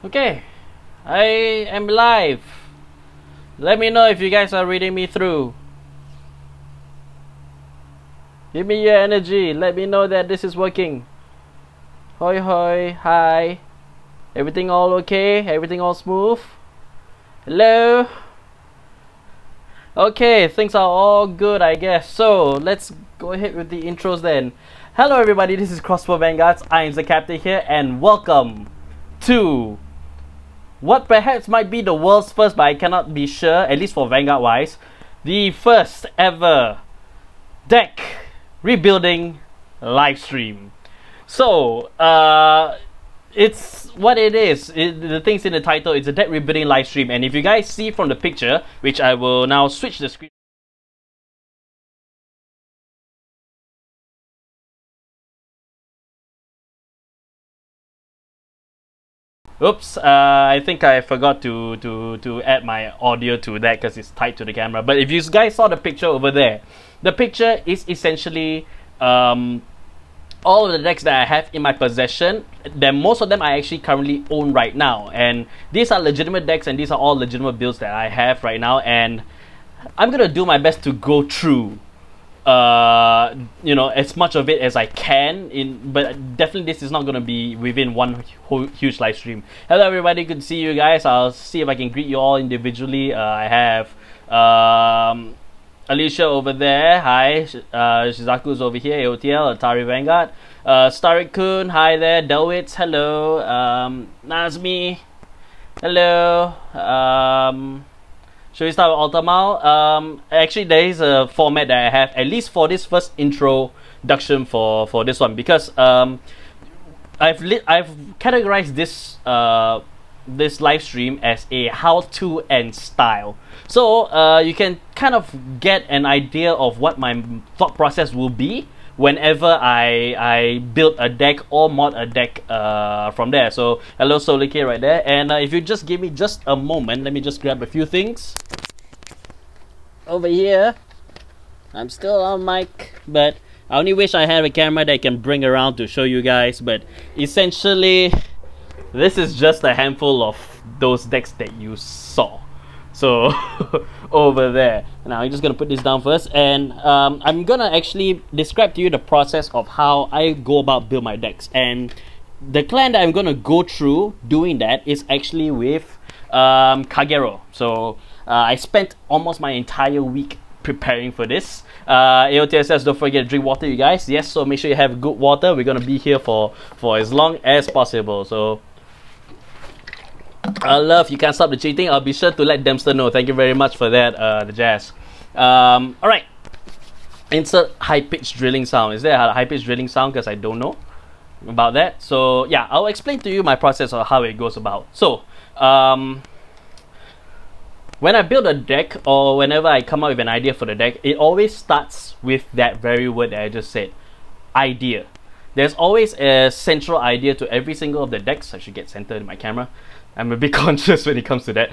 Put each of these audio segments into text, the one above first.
Okay, I am live. Let me know if you guys are reading me through. Give me your energy. Let me know that this is working. Hoi hoi, hi. Everything all okay? Everything all smooth? Hello? Okay, things are all good, I guess. So, let's go ahead with the intros then. Hello everybody, this is Vanguard. I am the captain here, and welcome to what perhaps might be the world's first, but I cannot be sure, at least for Vanguard wise, the first ever deck rebuilding live stream. So, it's what it is. The thing's in the title. It's a deck rebuilding live stream, and if you guys see from the picture, which I will now switch the screen. Oops, I think I forgot to add my audio to that because it's tied to the camera. But if you guys saw the picture over there, the picture is essentially all of the decks that I have in my possession. Most of them I actually currently own right now, and these are legitimate decks, and these are all legitimate builds that I have right now, and I'm gonna do my best to go through you know, as much of it as I can, but definitely this is not going to be within one huge live stream. Hello everybody, good to see you guys. I'll see if I can greet you all individually. I have Alicia over there, hi. Shizaku's over here, AOTL, Atari Vanguard. Starik Kun, hi there. Delwitz, hello. Nazmi, hello. Should we start with Ultimal? Actually, there is a format that I have, at least for this first introduction for this one, because I've categorized this this live stream as a how-to and style. So you can kind of get an idea of what my thought process will be whenever I build a deck or mod a deck from there. So hello Solike right there, and if you just give me just a moment, let me just grab a few things over here. I'm still on mic, but I only wish I had a camera that I can bring around to show you guys. But essentially, this is just a handful of those decks that you saw. So over there. Now I'm just gonna put this down first, and I'm gonna actually describe to you the process of how I go about build my decks. And the clan that I'm gonna go through doing that is actually with Kagero. So I spent almost my entire week preparing for this. AOTS says don't forget to drink water, you guys. Yes, so make sure you have good water. We're gonna be here for as long as possible. So love, you can't stop the cheating. I'll be sure to let Dempster know. Thank you very much for that, the jazz. Alright. Insert high-pitched drilling sound. Is there a high-pitched drilling sound? Because I don't know about that. So yeah, I'll explain to you my process of how it goes about. So when I build a deck, or whenever I come up with an idea for the deck, it always starts with that very word that I just said, idea. There's always a central idea to every single of the decks. I should get centered in my camera. I'm a bit conscious when it comes to that.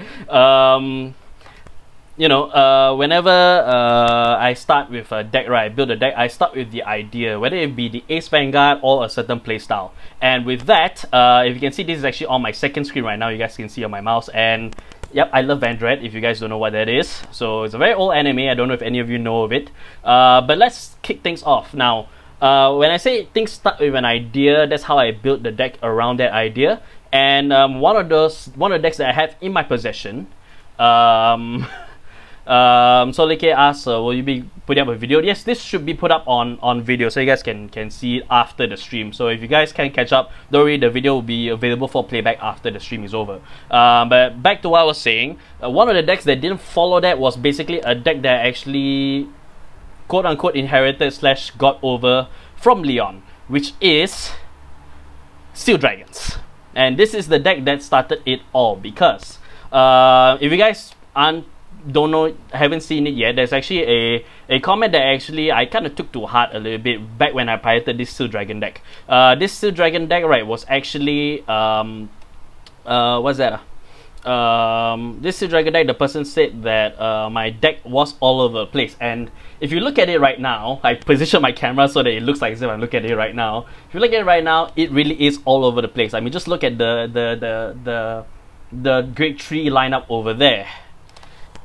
You know, whenever I start with a deck, right, I build a deck, I start with the idea, whether it be the Ace Vanguard or a certain playstyle. And with that, if you can see, this is actually on my second screen right now. You guys can see on my mouse, and yep, I love Vanguard, if you guys don't know what that is. So it's a very old anime. I don't know if any of you know of it. But let's kick things off. Now, when I say things start with an idea, that's how I build the deck around that idea. And one of the decks that I have in my possession, Solike asks, will you be putting up a video? Yes, this should be put up on video, so you guys can see it after the stream. So if you guys can catch up, don't worry, the video will be available for playback after the stream is over. But back to what I was saying, one of the decks that didn't follow that was basically a deck that I actually quote-unquote inherited / got over from Leon, which is Steel Dragons. And this is the deck that started it all, because if you guys don't know, haven't seen it yet, there's actually a comment that actually I kind of took to heart a little bit back when I piloted this Steel Dragon deck. This Steel Dragon deck, right, was actually what's that? this Seal Dragon deck, the person said that my deck was all over the place. And if you look at it right now, I position my camera so that it looks like as if I'm looking at it right now. If you look at it right now, it really is all over the place. I mean, just look at the Great Tree lineup over there.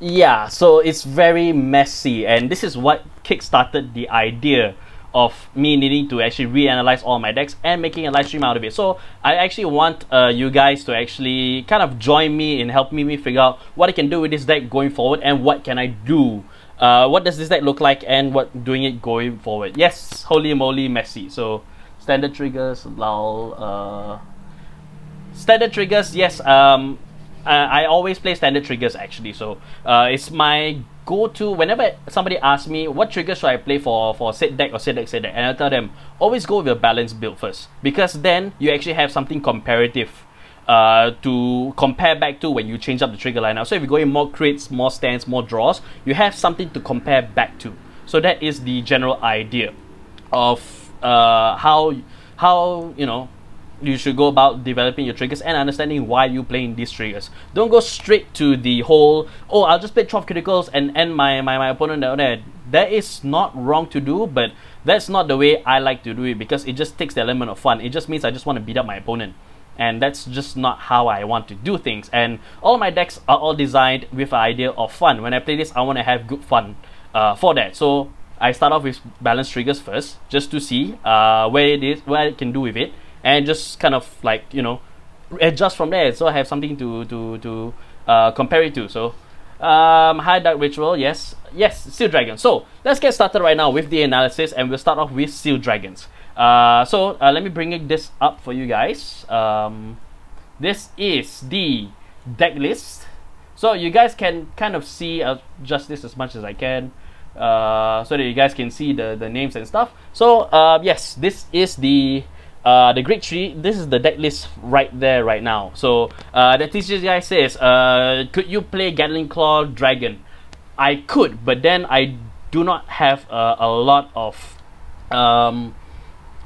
Yeah, so it's very messy, and this is what kickstarted the idea of me needing to actually reanalyze all my decks and making a live stream out of it. So I actually want you guys to actually kind of join me in helping me figure out what I can do with this deck going forward, and what can I do. What does this deck look like, and what doing it going forward. Yes, holy moly messy. So standard triggers, lol. Standard triggers, yes. I always play standard triggers actually, so it's my go-to whenever somebody asks me what triggers should I play for said deck or said deck, and I tell them always go with a balanced build first, because then you actually have something comparative to compare back to when you change up the trigger lineup. So if you go in more crits, more stands, more draws, you have something to compare back to. So that is the general idea of how you know you should go about developing your triggers and understanding why you're playing these triggers. Don't go straight to the whole, oh, I'll just play 12 criticals and end my opponent down there. That is not wrong to do, but that's not the way I like to do it, because it just takes the element of fun. It just means I just want to beat up my opponent, and that's just not how I want to do things. And all my decks are all designed with the idea of fun. When I play this, I want to have good fun for that. So I start off with balanced triggers first, just to see what I can do with it, and just kind of like, you know, adjust from there, so I have something to compare it to. So High Dark Ritual, yes, Seal Dragon. So let's get started right now with the analysis, and we'll start off with Seal Dragons. Let me bring this up for you guys. This is the deck list, so you guys can kind of see, adjust this as much as I can, so that you guys can see the names and stuff. So yes, this is the Great Tree. This is the deck list right there right now. So the teacher guy says, could you play Gatling Claw Dragon? I could, but then I do not have a lot of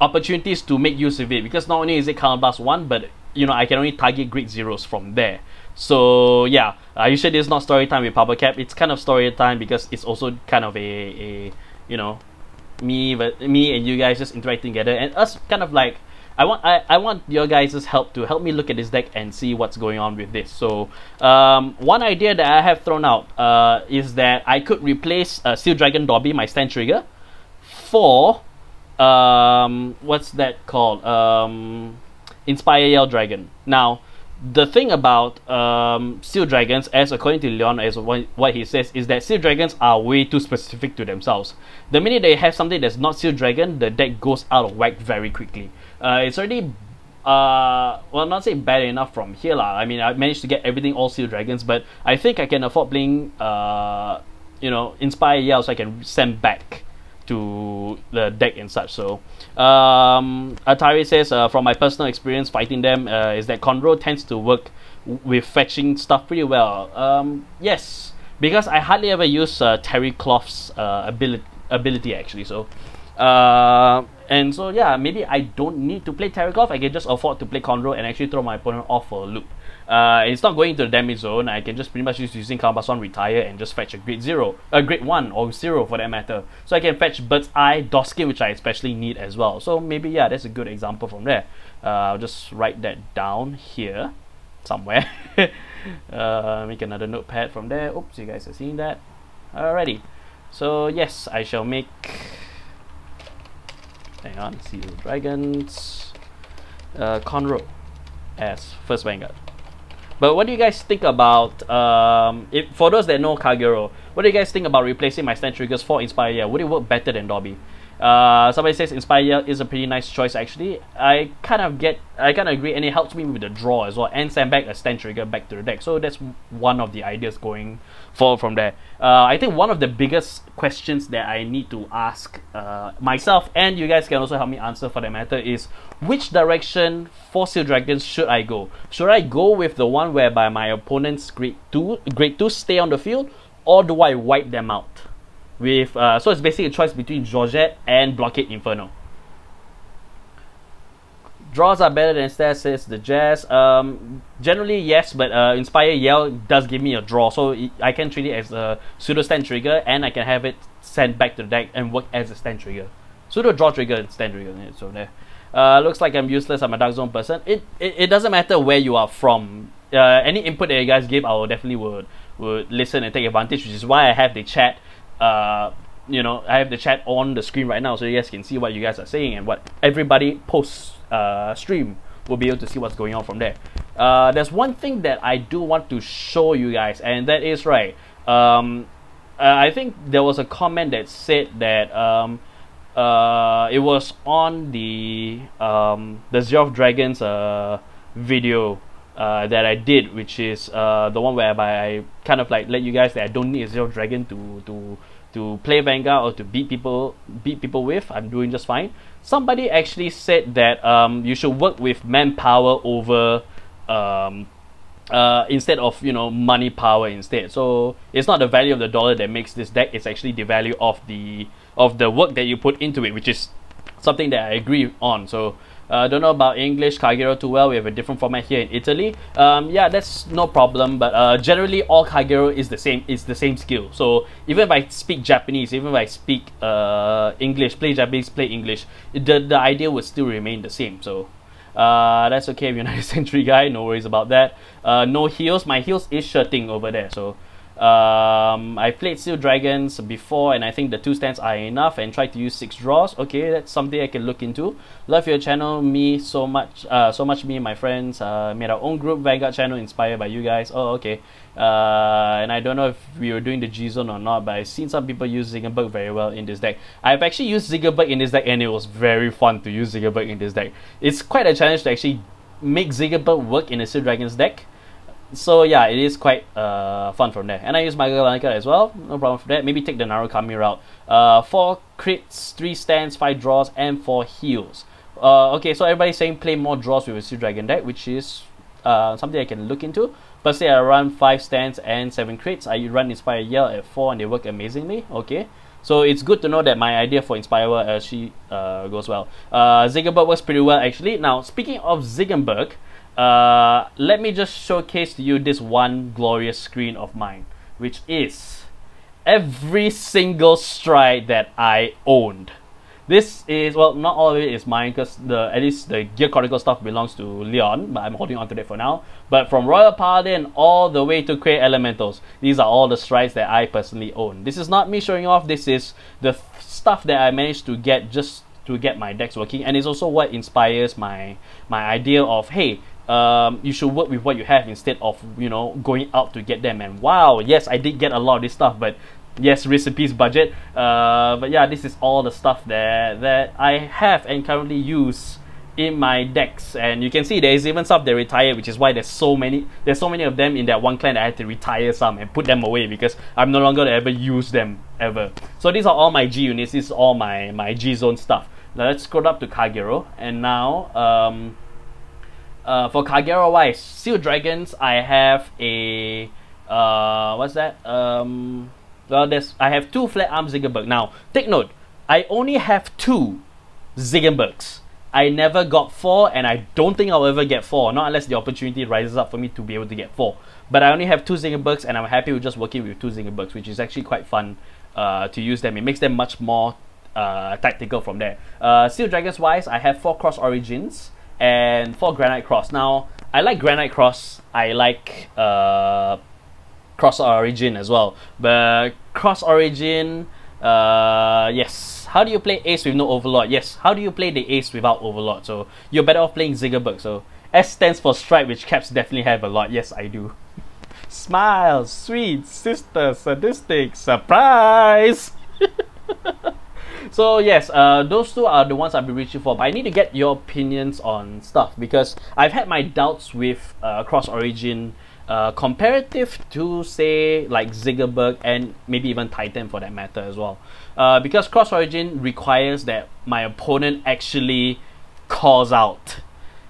opportunities to make use of it, because not only is it counterblast 1, but you know, I can only target Great Zeros from there. So yeah, you said it's not story time with Papa Cap. It's kind of story time, because it's also kind of a you know, me and you guys just interacting together, and us kind of like, I want your guys' help to help me look at this deck and see what's going on with this. So one idea that I have thrown out is that I could replace Seal Dragon Dobby, my stand trigger, for what's that called, Inspire Yell Dragon. Now the thing about Seal Dragons, as according to Leon, as what he says, is that Seal Dragons are way too specific to themselves. The minute they have something that's not Seal Dragon, the deck goes out of whack very quickly. It's already well, not say bad enough from here lah. I mean, I managed to get everything all Seal Dragons, but I think I can afford playing you know, Inspire Yell, so I can send back to the deck and such. So Atari says, from my personal experience fighting them, is that Conroe tends to work with fetching stuff pretty well. Yes, because I hardly ever use Terry Cloth's ability actually. So and so yeah, maybe I don't need to play Terry Cloth. I can just afford to play Conroe and actually throw my opponent off for a loop. It's not going to the damage zone. I can just pretty much use using Counterblast 1, retire, and just fetch a Grade 0, a Grade 1 or 0 for that matter. So I can fetch Bird's Eye, Doskin, which I especially need as well. So maybe yeah, that's a good example from there. I'll just write that down here somewhere. Make another notepad from there. Oops, you guys are seeing that. Alrighty. So yes, I shall make. Hang on, Seal Dragons, Conroe as first Vanguard. But what do you guys think about, for those that know Kagero, what do you guys think about replacing my stand triggers for Inspire Yell? Would it work better than Dobby? Somebody says Inspire Yell is a pretty nice choice actually. I kind of agree, and it helps me with the draw as well, and send back a stand trigger back to the deck. So that's one of the ideas going forward from there. I think one of the biggest questions that I need to ask myself, and you guys can also help me answer for that matter, is which direction for Seal Dragons should I go? Should I go with the one whereby my opponent's grade 2 stay on the field, or do I wipe them out? With so it's basically a choice between Georgette and Blockade Inferno. Draws are better than stats, says the Jazz. Generally yes, but Inspire Yell does give me a draw, so I can treat it as a pseudo stand trigger, and I can have it sent back to the deck and work as a stand trigger. Pseudo draw trigger and stand trigger. So there. Looks like I'm useless. I'm a Dark Zone person. It doesn't matter where you are from. Any input that you guys give, I will definitely would listen and take advantage, which is why I have the chat. You know, I have the chat on the screen right now, so you guys can see what you guys are saying and what everybody posts stream. Will be able to see what's going on from there. There's one thing that I do want to show you guys, and that is right. I think there was a comment that said that it was on the Zero of Dragons video that I did, which is the one whereby I kind of like let you guys that I don't need a Zero Dragon to play Vanguard or to beat people with. I'm doing just fine. Somebody actually said that you should work with manpower over instead of, you know, money power instead. So it's not the value of the dollar that makes this deck, it's actually the value of the work that you put into it, which is something that I agree on. So don't know about English Kagero too well. We have a different format here in Italy. Yeah, that's no problem, but generally all Kagero is the same skill. So even if I speak Japanese, even if I speak English, play Japanese, play English, the idea would still remain the same. So that's okay if you're not a Sentry guy, no worries about that. No heals, my heals is shirting over there. So I played Steel Dragons before, and I think the 2 stands are enough, and tried to use 6 draws. Okay, that's something I can look into. Love your channel, me so much. Me and my friends made our own group Vanguard channel inspired by you guys. Oh, okay. And I don't know if we were doing the G zone or not, but I've seen some people use Zingerberg very well in this deck. I've actually used Zingerberg in this deck, and it was very fun to use Zingerberg in this deck. It's quite a challenge to actually make Zingerberg work in a Steel Dragons deck. So yeah, it is quite fun from there. And I use Magalanka as well, no problem for that. Maybe take the Narukami route. 4 crits, 3 stands, 5 draws, and 4 heals. Okay, so everybody's saying play more draws with a Steel Dragon deck, which is something I can look into. But say I run 5 stands and 7 crits. I run Inspire Yell at 4 and they work amazingly. Okay, so it's good to know that my idea for Inspire actually goes well. Zingerberg works pretty well actually. Now, speaking of Zingerberg, let me just showcase to you this one glorious screen of mine, which is every single stride that I owned. This is, well, not all of it is mine, because at least the Gear Chronicle stuff belongs to Leon, but I'm holding on to that for now. But from Royal Paladin all the way to Create Elementals, these are all the strides that I personally own. This is not me showing off, this is the stuff that I managed to get just to get my decks working, and it's also what inspires my idea of, hey, you should work with what you have instead of, you know, going out to get them. And wow, yes, I did get a lot of this stuff, but yes, recipes budget. But yeah, this is all the stuff that I have and currently use in my decks. And you can see there is even some that retired, which is why there's so many of them in that one clan that I had to retire some and put them away because I'm no longer to ever use them ever. So these are all my G units. This is all my G zone stuff. Now let's scroll up to Kagero, and now for Kagero wise, Steel Dragons, I have a what's that? Well, I have 2 flat arm Zingerberg. Now, take note, I only have 2 Zingerbergs. I never got 4, and I don't think I'll ever get 4, not unless the opportunity rises up for me to be able to get 4. But I only have 2 Zingerbergs, and I'm happy with just working with 2 Zingerbergs, which is actually quite fun to use them. It makes them much more tactical from there. Steel Dragons wise, I have 4 Cross Origins and 4 Granite Cross. Now, I like Granite Cross, I like Cross Origin as well, but Cross Origin, yes. How do you play Ace with no Overlord? Yes. How do you play the Ace without Overlord? So you're better off playing Zingerberg. So S stands for Strike, which Caps definitely have a lot. Yes, I do. Smile, sweet, sister, sadistic, surprise. So yes, those 2 are the ones I've been reaching for, but I need to get your opinions on stuff, because I've had my doubts with Cross Origin comparative to, say, like Zingerberg and maybe even Titan for that matter as well. Because Cross Origin requires that my opponent actually calls out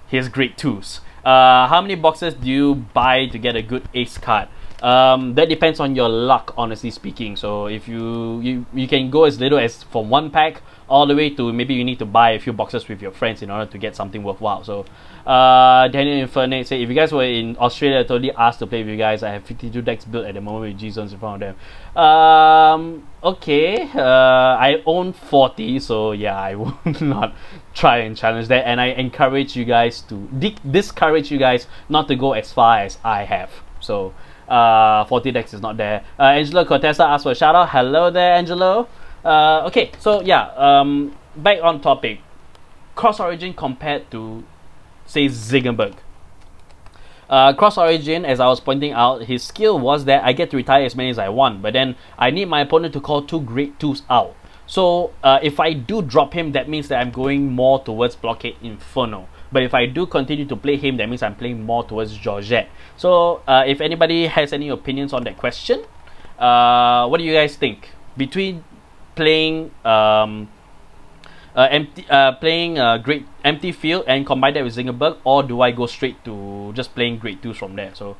his grade 2s. How many boxes do you buy to get a good Ace card? That depends on your luck, honestly speaking. So if you can go as little as from 1 pack all the way to maybe you need to buy a few boxes with your friends in order to get something worthwhile. So Daniel Infernate say, if you guys were in Australia, I totally asked to play with you guys. I have 52 decks built at the moment with G-Zones in front of them. Okay, I own 40, so yeah, I will not try and challenge that, and I encourage you guys to discourage you guys not to go as far as I have. So 40 decks is not there. Angelo Cortesa asked for a shout out. Hello there, Angelo. Okay, so yeah, back on topic. Cross Origin compared to, say, Ziggenberg. Cross Origin, as I was pointing out, his skill was that I get to retire as many as I want, but then I need my opponent to call 2 Grade 2s out. So if I do drop him, that means that I'm going more towards Blockade Inferno. But if I do continue to play him, that means I'm playing more towards Georgette. So if anybody has any opinions on that question, what do you guys think? Between playing great empty field and combine that with Zingerberg, or do I go straight to just playing Grade 2s from there? So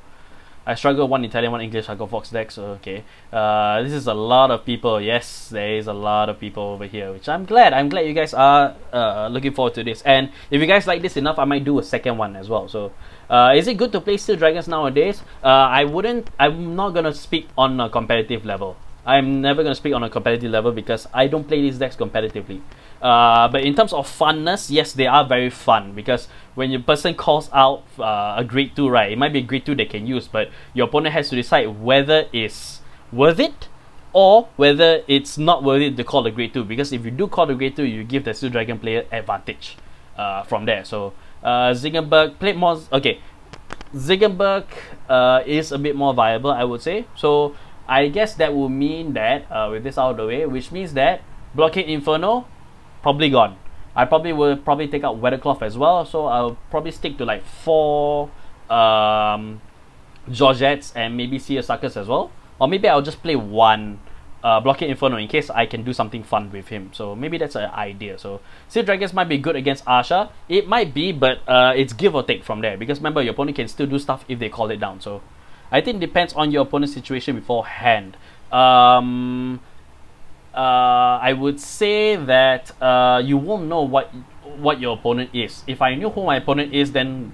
I struggle 1 Italian, 1 English, I go Fox decks. Okay, this is a lot of people. Yes, there is a lot of people over here, which I'm glad you guys are looking forward to this. And if you guys like this enough, I might do a second one as well. So is it good to play Steel Dragons nowadays? I'm not gonna speak on a competitive level. I'm never going to speak on a competitive level because I don't play these decks competitively. But in terms of funness, yes, they are very fun, because when your person calls out a Grade 2, right, it might be a Grade 2 they can use, but your opponent has to decide whether it's worth it or whether it's not worth it to call the Grade 2, because if you do call the Grade 2, you give the Steel Dragon player advantage from there. So Zingenberg played more. Okay, Zingenberg is a bit more viable, I would say. So I guess that will mean that, with this out of the way, which means that Blockade Inferno, probably gone. I will take out Weathercloth as well, so I'll probably stick to like 4 Georgettes and maybe Seersuckers as well. Or maybe I'll just play 1 Blockade Inferno in case I can do something fun with him. So maybe that's an idea. So Steel Dragons might be good against Asha. It might be, but it's give or take from there, because remember, your opponent can still do stuff if they call it down. So I think it depends on your opponent's situation beforehand. I would say that you won't know what your opponent is. If I knew who my opponent is, then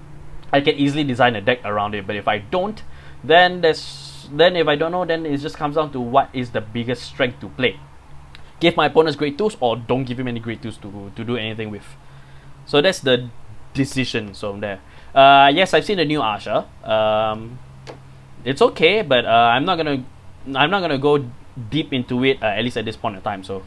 I can easily design a deck around it. But if I don't, then if I don't know, then it just comes down to what is the biggest strength to play. Give my opponents Grade 2s, or don't give him any Grade 2s to do anything with. So that's the decision. So there. Yes, I've seen the new Asha. It's okay, but I'm not gonna go deep into it, at least at this point in time. So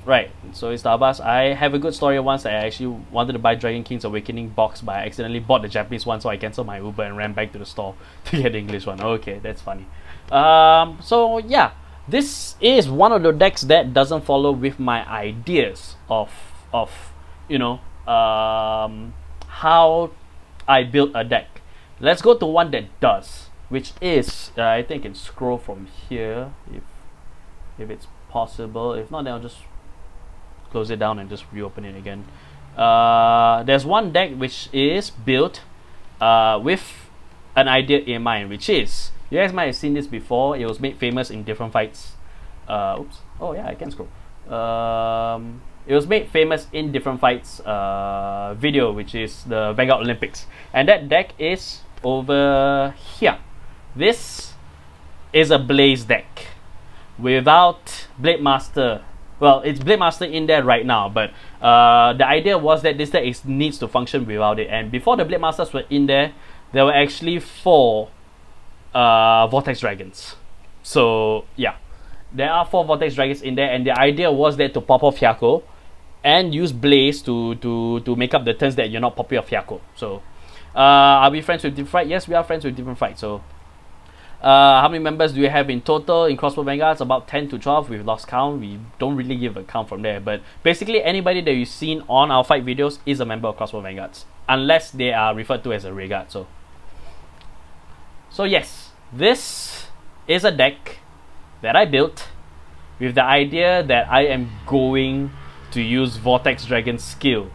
right, so it's Starbucks. I have a good story once. I actually wanted to buy Dragon King's Awakening box, but I accidentally bought the Japanese one, so I canceled my Uber and ran back to the store to get the English one. Okay, that's funny. So yeah, this is one of the decks that doesn't follow with my ideas of you know, how I build a deck. Let's go to one that does, which is, I think I can scroll from here if it's possible. If not, then I'll just close it down and just reopen it again. There's one deck which is built with an idea in mind, which is, you guys might have seen this before. It was made famous in different fights. Oops. Oh yeah, I can scroll. It was made famous in different fights video, which is the Vanguard Olympics, and that deck is over here. This is a Blaze deck without Blade Master. Well, it's Blade Master in there right now, but the idea was that this deck needs to function without it. And before the Blade Masters were in there, there were actually 4 Vortex Dragons. So yeah, there are 4 Vortex Dragons in there, and the idea was that to pop off Hyako and use Blaze to make up the turns that you're not popping off Hyako. So are we friends with different fight? Yes, we are friends with different fights. So how many members do you have in total in Crossbow Vanguards? About 10 to 12. We've lost count. We don't really give a count from there, but basically anybody that you've seen on our fight videos is a member of Crossbow Vanguards, unless they are referred to as a Regard. So yes, this is a deck that I built with the idea that I am going to use Vortex Dragon's skill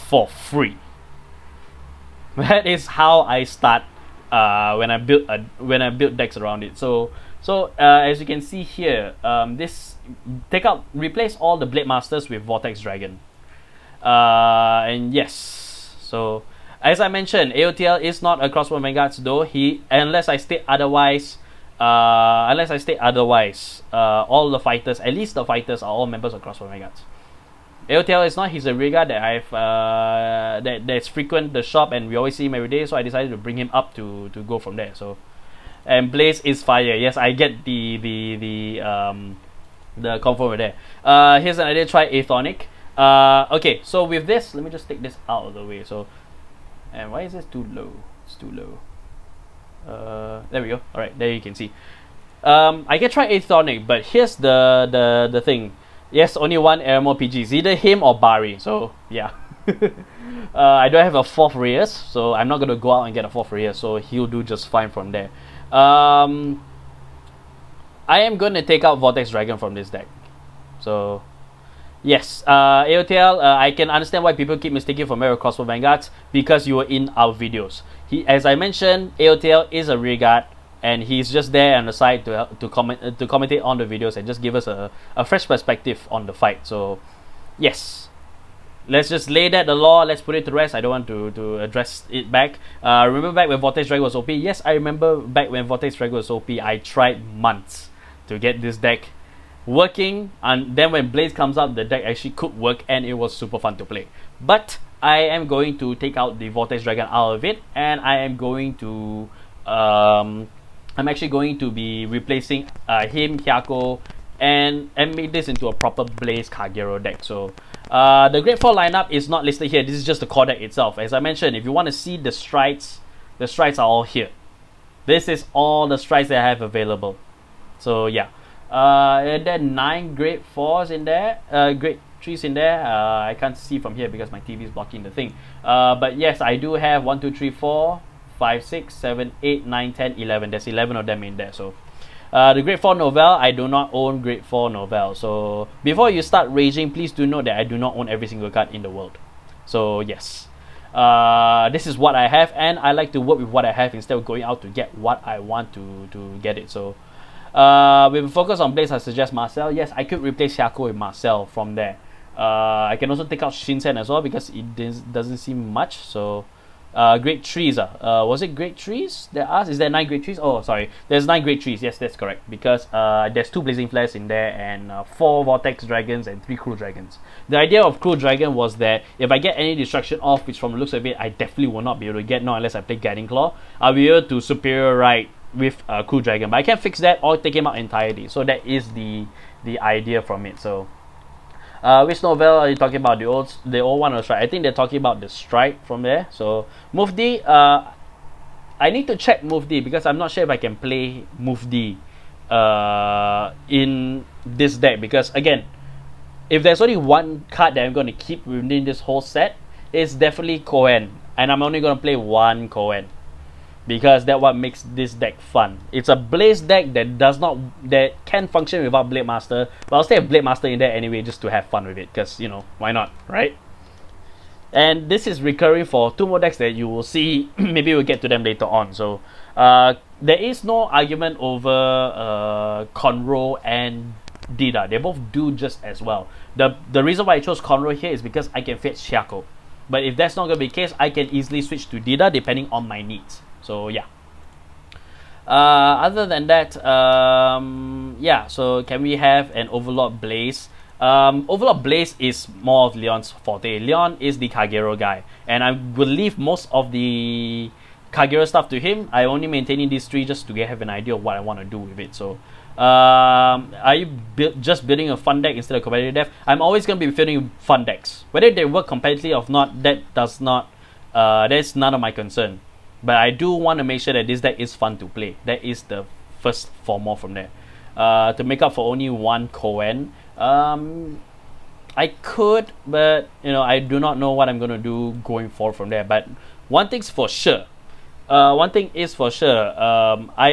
for free. That is how I start when I build decks around it. So as you can see here, this replace all the Blade Masters with Vortex Dragon. And yes, so as I mentioned, AOTL is not a crossbow Vanguards though. Unless I state otherwise, all the fighters, at least the fighters, are all members of crossbow Vanguards. AOTL is not. He's a rear guard that that's frequent the shop, and we always see him every day. So I decided to bring him up to go from there. So, and Blaze is fire. Yes, I get the confirm over there. Here's an idea. Try Athonic. Okay, so with this, let me just take this out of the way. So, and why is this too low? It's too low. There we go. All right, there you can see. I can try Athonic, but here's the thing. Yes, only one Airmo PG. It's either him or Bari. So yeah. I don't have a 4th Reyes, so I'm not gonna go out and get a 4th Reyes. So he'll do just fine from there. I am gonna take out Vortex Dragon from this deck. So yes, AOTL, I can understand why people keep mistaking for Mirror Crossbow Vanguards because you were in our videos. As I mentioned, AOTL is a rear guard, and he's just there on the side to commentate on the videos and just give us a fresh perspective on the fight. So yes, let's just lay that the law. Let's put it to rest. I don't want to address it back. Remember back when Vortex Dragon was OP? Yes, I remember back when Vortex Dragon was OP. I tried months to get this deck working, and then when Blaze comes out, the deck actually could work, and it was super fun to play. But I am going to take out the Vortex Dragon out of it, and I am going to I'm actually going to be replacing him, Hyako, and make this into a proper Blaze Kagero deck. So the Grade 4 lineup is not listed here. This is just the core deck itself. As I mentioned, if you want to see the strides are all here. This is all the strides that I have available. So yeah, and then 9 Grade 4s in there, Grade 3s in there. I can't see from here because my TV is blocking the thing. But yes, I do have 1, 2, 3, 4, 5, 6, 7, 8, 9, 10, 11. There's 11 of them in there. So the Grade 4 Novel, I do not own Grade 4 Novel. So before you start raging, please do note that I do not own every single card in the world. So yes, this is what I have, and I like to work with what I have instead of going out to get what I want to get it. So with a focus on Blaze, I suggest Marcel. Yes, I could replace Hyako with Marcel from there. I can also take out Shinsen as well because it doesn't seem much. So Grade 3s. Was it Grade 3s? There are. Is there 9 Grade 3s? Oh, sorry. There's 9 Grade 3s. Yes, that's correct. Because there's 2 Blazing Flares in there and 4 Vortex Dragons and 3 Cruel Dragons. The idea of Cruel Dragon was that if I get any destruction off, which from the looks of it, I definitely will not be able to get, not unless I play Guiding Claw, I'll be able to Superior Ride with Cruel Dragon. But I can't fix that or take him out entirely. So that is the idea from it. So which novel are you talking about? The old one or Strike? I think they're talking about the Strike from there. So Move D, I need to check Move D because I'm not sure if I can play Move D in this deck, because again, if there's only one card that I'm going to keep within this whole set, it's definitely Kohen, and I'm only going to play one Kohen because that's what makes this deck fun. It's a Blaze deck that can function without Blade Master, but I'll still have Blade Master in there anyway just to have fun with it, because you know, why not, right? And this is recurring for 2 more decks that you will see. Maybe we'll get to them later on. So there is no argument over Conroe and Dida. They both do just as well. The reason why I chose Conroe here is because I can fetch Hyako. But if that's not going to be the case, I can easily switch to Dida depending on my needs. So yeah. Other than that, yeah, so can we have an Overlord Blaze? Overlord Blaze is more of Leon's forte. Leon is the Kagero guy, and I will leave most of the Kagero stuff to him. I only maintaining these 3 just to have an idea of what I want to do with it. So are you just building a fun deck instead of competitive deck? I'm always going to be building fun decks. Whether they work competitively or not, that's none of my concern. But I do want to make sure that this deck is fun to play. That is the first for more from there. To make up for only one Kohen, I could, but you know, I do not know what I'm going to do going forward from there. But one thing's for sure. I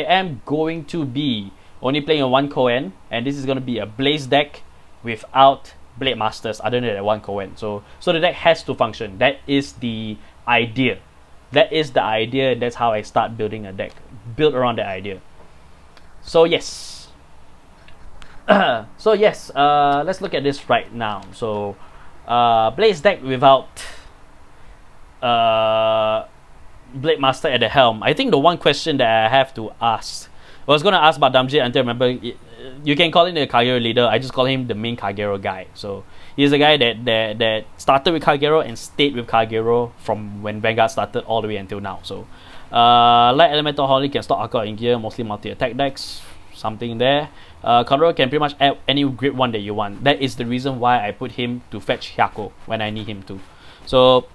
am going to be only playing a 1 Kohen, and this is going to be a Blaze deck without Blade Masters other than that 1 Kohen. So the deck has to function. That is the idea. that is the idea, and that's how I start building a deck, built around that idea. So yes. Let's look at this right now. So Blaze deck without Blade Master at the helm. I think the one question that I have to ask, I was gonna ask about Damjit until I remember. You can call him the Kagero leader. I just call him the main Kagero guy. So he's a guy that started with Kagero and stayed with Kagero from when Vanguard started all the way until now. So Light Elemental Holly can stop Arca in gear, mostly multi-attack decks, something there. Kagero can pretty much add any grade 1 that you want. That is the reason why I put him to fetch Hyako when I need him to. So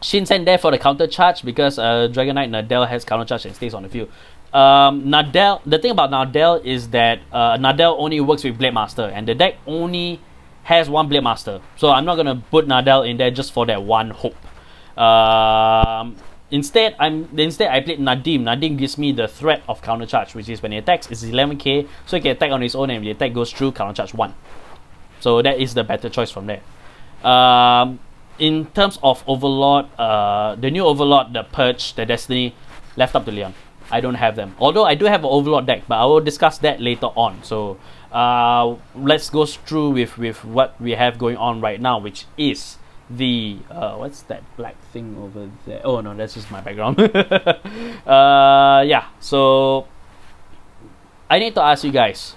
Shinsen there for the counter charge, because Dragon Knight Nadel has counter charge and stays on the field. Nadel, the thing about Nadel is that Nadel only works with Blade Master, and the deck only has one Blade Master. So I'm not gonna put Nadel in there just for that one hope. Instead I played Nadim. Nadim gives me the threat of counter charge, which is when he attacks, it's 11k, so he can attack on his own, and if the attack goes through, counter charge 1. So that is the better choice from there. In terms of Overlord, the new Overlord, the Purge, the Destiny, left up to Leon. I don't have them. Although I do have an Overlord deck, but I will discuss that later on. So let's go through with what we have going on right now, which is the what's that black thing over there? Oh no, that's just my background. Yeah, so I need to ask you guys,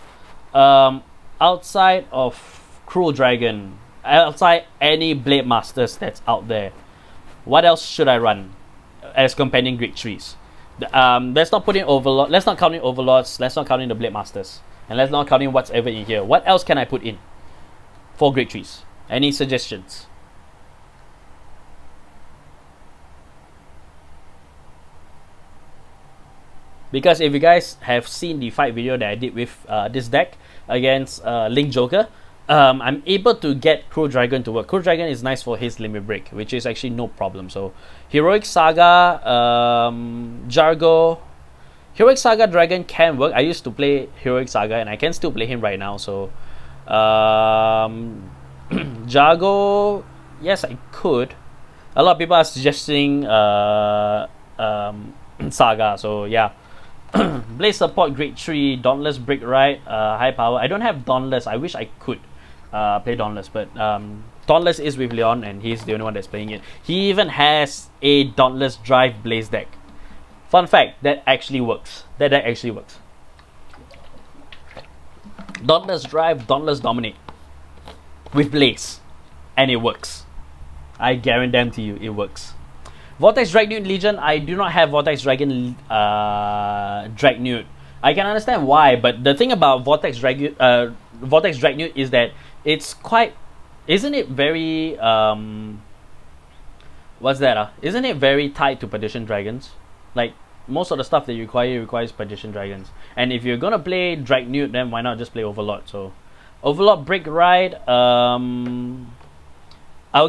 outside of Cruel Dragon, outside any Blade Masters that's out there, what else should I run as companion grade 3s? Let's not put in Overlord, let's not count in Overlords, let's not count in the Blade Masters, and let's not count in whatever in here. What else can I put in for grade 3s? Any suggestions? Because if you guys have seen the fight video that I did with this deck against Link Joker, I'm able to get Cruel Dragon to work. Cruel Dragon is nice for his limit break, which is actually no problem. So Heroic Saga, Jargo, Heroic Saga Dragon can work. I used to play Heroic Saga and I can still play him right now. So Jargo, yes, I could. A lot of people are suggesting Saga, so yeah. Blaze support grade 3, Dauntless Break Right, high power. I don't have Dauntless. I wish I could play Dauntless, but Dauntless is with Leon and he's the only one that's playing it. He even has a Dauntless Drive Blaze deck. Fun fact, that actually works. That deck actually works. Dauntless Drive, Dauntless Dominate with Blaze, and it works. I guarantee you it works. Vortex Dragnewt Legion, I do not have Vortex Dragon Dragnewt. I can understand why, but the thing about Vortex Dragnewt is that it's quite, isn't it very what's that? Isn't it very tied to Perdition Dragons? Like most of the stuff that you requires Perdition Dragons. And if you're gonna play Dragnewt, then why not just play Overlord? So Overlord Break Ride, I'll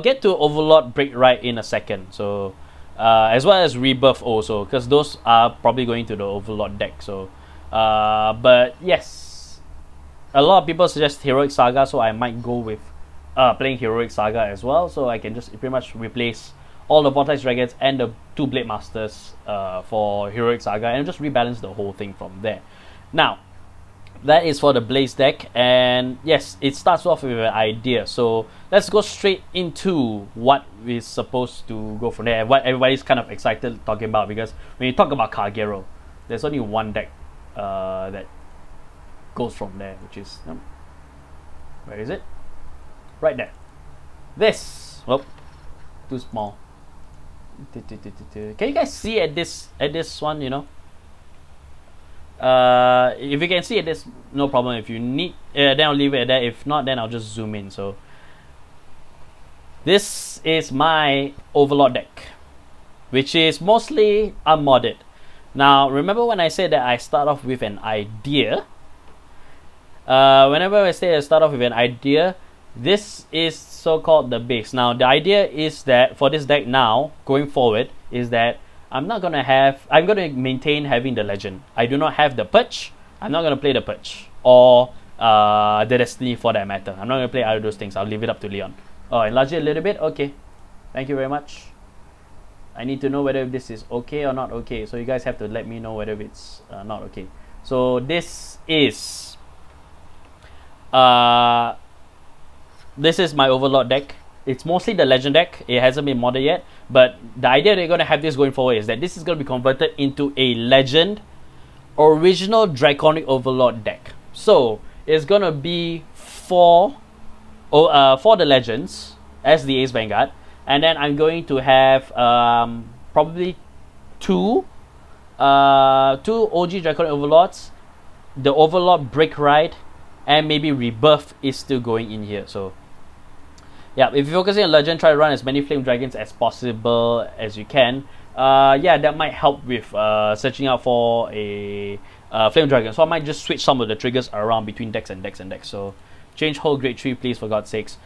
get to Overlord Break Ride in a second. So as well as Rebirth also, because those are probably going to the Overlord deck. So but yes, a lot of people suggest Heroic Saga, so I might go with playing Heroic Saga as well, so I can just pretty much replace all the Vortex Dragons and the 2 Blade Masters for Heroic Saga and just rebalance the whole thing from there. Now that is for the Blaze deck, and yes, it starts off with an idea. So let's go straight into what is supposed to go from there, what everybody's kind of excited talking about, because when you talk about Kagero, there's only one deck that goes from there, which is where is it? Right there. This. Oh, too small. Can you guys see at this one? You know. If you can see it, there's no problem. If you need, then I'll leave it there. If not, then I'll just zoom in. So this is my Overlord deck, which is mostly unmodded. Now remember when I said that I start off with an idea? Whenever I say I start off with an idea, this is so-called the base. Now the idea is that for this deck now, going forward, is that I'm going to maintain having the Legend. I do not have the Purge. I'm not going to play the Purge. Or the Destiny for that matter. I'm not going to play either of those things. I'll leave it up to Leon. Oh, enlarge it a little bit? Okay. Thank you very much. I need to know whether this is okay or not okay. So you guys have to let me know whether it's not okay. So this is my Overlord deck. It's mostly the Legend deck. It hasn't been modded yet. But the idea they're going to have this going forward is that this is going to be converted into a Legend original Draconic Overlord deck. So it's going to be for the Legends as the Ace Vanguard. And then I'm going to have probably two OG Draconic Overlords. The Overlord Break Ride and maybe Rebirth is still going in here. So yeah, if you're focusing on Legend, try to run as many Flame Dragons as possible as you can. Yeah, that might help with searching out for a Flame Dragon. So I might just switch some of the triggers around between decks and decks and decks. So change whole grade 3 please, for God's sakes.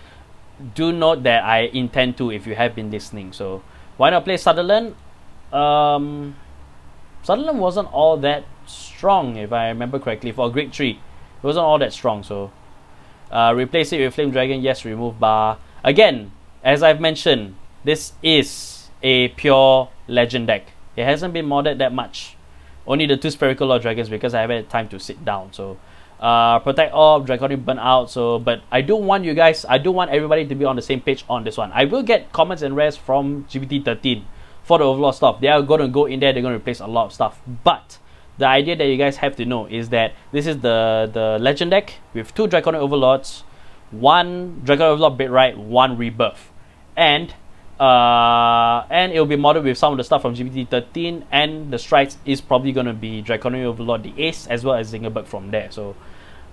Do note that I intend to if you have been listening. So why not play Sutherland? Sutherland wasn't all that strong if I remember correctly. For grade 3 it wasn't all that strong. So replace it with Flame Dragon. Yes, remove bar. Again, as I've mentioned, this is a pure Legend deck. It hasn't been modded that much. Only the 2 Spherical Lord Dragons because I haven't had time to sit down. So Protect Orb, Draconic Burnout. So, but I do want you guys, I do want everybody to be on the same page on this one. I will get comments and rares from GPT-13 for the Overlord stuff. They are going to go in there, they're going to replace a lot of stuff. But the idea that you guys have to know is that this is the Legend deck with 2 Draconic Overlords, 1 Draconic Overlord Bedrite, 1 Rebirth. And it will be modded with some of the stuff from GPT-13, and the strides is probably going to be Draconic Overlord the Ace as well as Zingerberg from there. So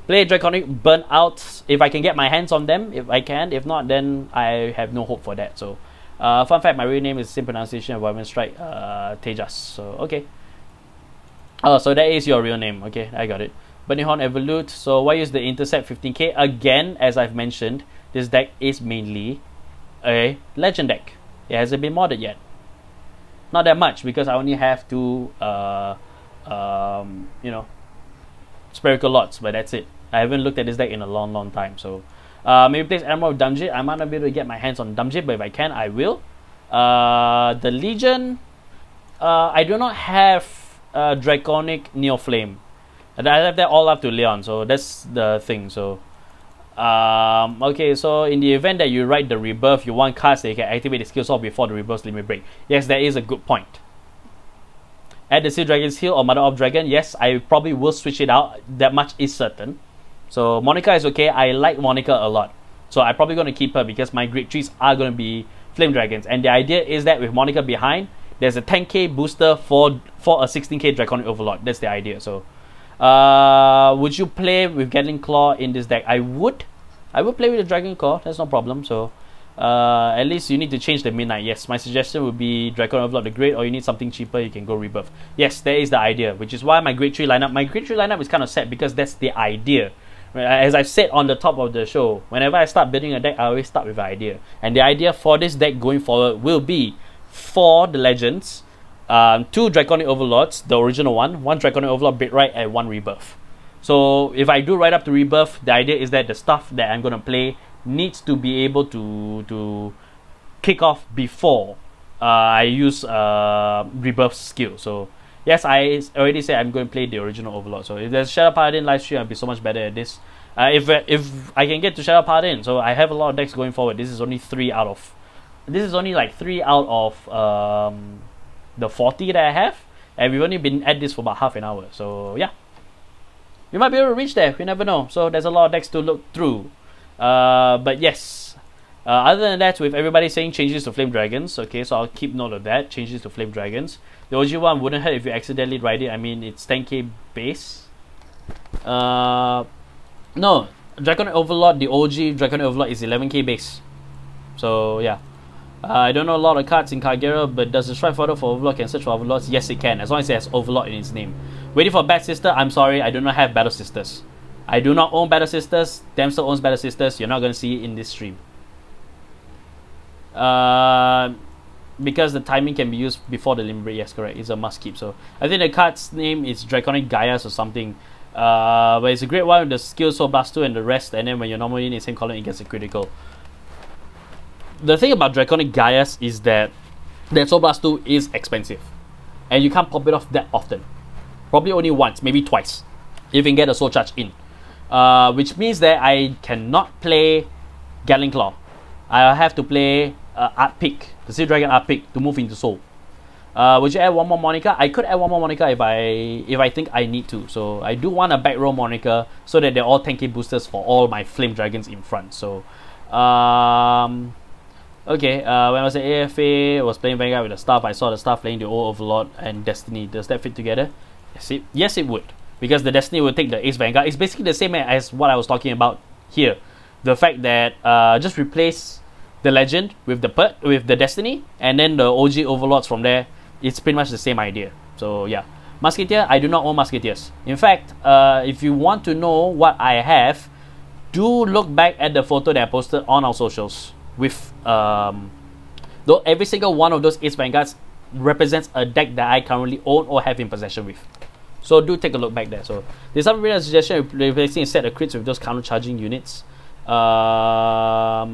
play Draconic Burnout if I can get my hands on them, if I can. If not, then I have no hope for that. So fun fact, my real name is the same pronunciation of Wyvern Strike, Tejas. So okay. Oh, so that is your real name. Okay, I got it. Burning Horn Evolute. So why use the Intercept 15k? Again, as I've mentioned, this deck is mainly a Legend deck. It hasn't been modded yet. Not that much because I only have 2 you know, Spherical Lords, but that's it. I haven't looked at this deck in a long time. So maybe place Armor of Dumjit. I might not be able to get my hands on Dumjit, but if I can, I will. The Legion, I do not have Draconic Neoflame. I have that all up to Leon, so that's the thing. So okay, so in the event that you write the Rebirth, you want cards that you can activate the skill sword before the Rebirth's limit break. Yes, that is a good point. Add the Seal Dragon's Heal or Mother of Dragon. Yes, I probably will switch it out. That much is certain. So Monica is okay. I like Monica a lot. So I'm probably going to keep her because my grade 3s are going to be Flame Dragons. And the idea is that with Monica behind, there's a 10k booster for a 16k Draconic Overlord. That's the idea. So would you play with Gatling Claw in this deck? I would play with the Dragon Claw. That's no problem. So at least you need to change the Midnight. Yes, my suggestion would be Draconic Overlord the Great, or you need something cheaper, you can go Rebirth. Yes, that is the idea, which is why my grade 3 lineup is kind of set because that's the idea. As I've said on the top of the show, whenever I start building a deck, I always start with an idea. And the idea for this deck going forward will be for the Legends, 2 Draconic Overlords, the original one, 1 Draconic Overlord Bedrite, and 1 Rebirth. So if I do right up to Rebirth, the idea is that the stuff that I'm going to play needs to be able to kick off before I use Rebirth skill. So yes, I already said I'm going to play the original Overlord. So if there's Shadow Paladin live stream, I'll be so much better at this. If I can get to Shadow Paladin, so I have a lot of decks going forward. This is only 3 out of... This is only like 3 out of the 40 that I have. And we've only been at this for about half an hour. So yeah. We might be able to reach there. We never know. So there's a lot of decks to look through. But yes. Other than that, with everybody saying changes to Flame Dragons. Okay, so I'll keep note of that. Changes to Flame Dragons. The OG one wouldn't hurt if you accidentally write it. I mean, it's 10k base. No. Draconic Overlord, the OG Draconic Overlord is 11k base. So yeah. I don't know a lot of cards in Kagera, but does the Strike Fodder for Overlord can search for Overlords? Yes, it can, as long as it has Overlord in its name. Waiting for Bad Sister? I'm sorry, I do not have Battle Sisters. I do not own Battle Sisters. Damsel owns Battle Sisters. You're not going to see it in this stream. Because the timing can be used before the limit break. Yes, correct. It's a must keep. So I think the card's name is Draconic Gaias or something. But it's a great one with the skill so blast 2 and the rest, and then when you're normally in the same column, it gets a critical. The thing about Draconic Gaias is that then Soul Blast 2 is expensive. And you can't pop it off that often. Probably only once, maybe twice, if you can get a Soul Charge in. Which means that I cannot play Gatling Claw. I have to play Art Peak, the Sea Dragon Art Peak, to move into Soul. Would you add one more Monica? I could add one more Monica if I think I need to. So I do want a back row Monica so that they're all 10k boosters for all my Flame Dragons in front. So okay, when I was at AFA, I was playing Vanguard with the staff. I saw the staff playing the old Overlord and Destiny. Does that fit together? Yes, it would. Because the Destiny will take the Ace Vanguard. It's basically the same as what I was talking about here. The fact that just replace the Legend with the Destiny, and then the OG Overlords from there. It's pretty much the same idea. So yeah, Musketeer, I do not own Musketeers. In fact, if you want to know what I have, do look back at the photo that I posted on our socials with though every single one of those Ace Vanguards represents a deck that I currently own or have in possession with. So do take a look back there. So there's some real suggestion of replacing set of crits with those counter charging units. I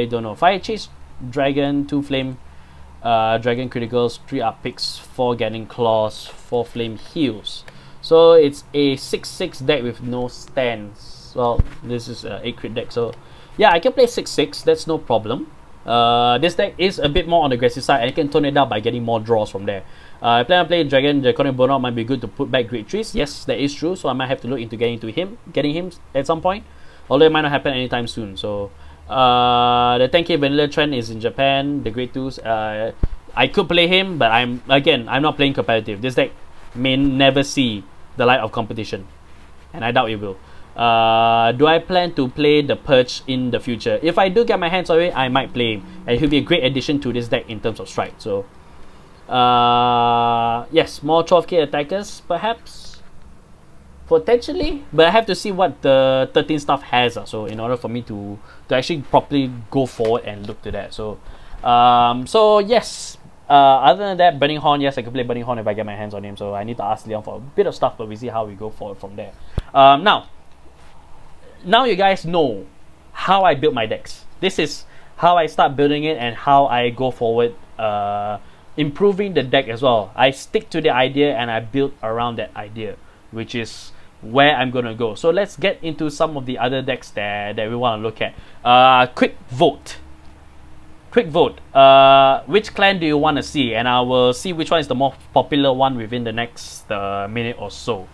don't know. Fire Chase Dragon, 2 Flame Dragon criticals, 3 up picks, 4 Gatling Claws, 4 Flame Heals. So it's a 6/6 deck with no stands. Well, this is an 8 crit deck, so yeah, I can play 6/6, that's no problem. This deck is a bit more on the aggressive side, and I can tone it down by getting more draws from there. I plan on playing Dragon. The Draconic Burnout might be good to put back Great Trees. Yes, that is true, so I might have to look into getting him at some point, although it might not happen anytime soon. So the 10k vanilla trend is in Japan, the Great 2s. I could play him, but I'm not playing competitive. This deck may never see the light of competition, and I doubt it will. Do I plan to play the Purge in the future? If I do get my hands on it, I might play him, and he'll be a great addition to this deck in terms of strike. So yes, more 12k attackers perhaps, potentially, but I have to see what the 13 stuff has. So in order for me to actually properly go forward and look to that. So so yes, other than that, Burning Horn, yes, I can play Burning Horn if I get my hands on him. So I need to ask Leon for a bit of stuff, but we see how we go forward from there. Now you guys know how I build my decks. This is how I start building it and how I go forward, improving the deck as well. I stick to the idea and I build around that idea, which is where I'm gonna go. So let's get into some of the other decks that we want to look at. Quick vote. Which clan do you want to see? And I will see which one is the more popular one within the next minute or so.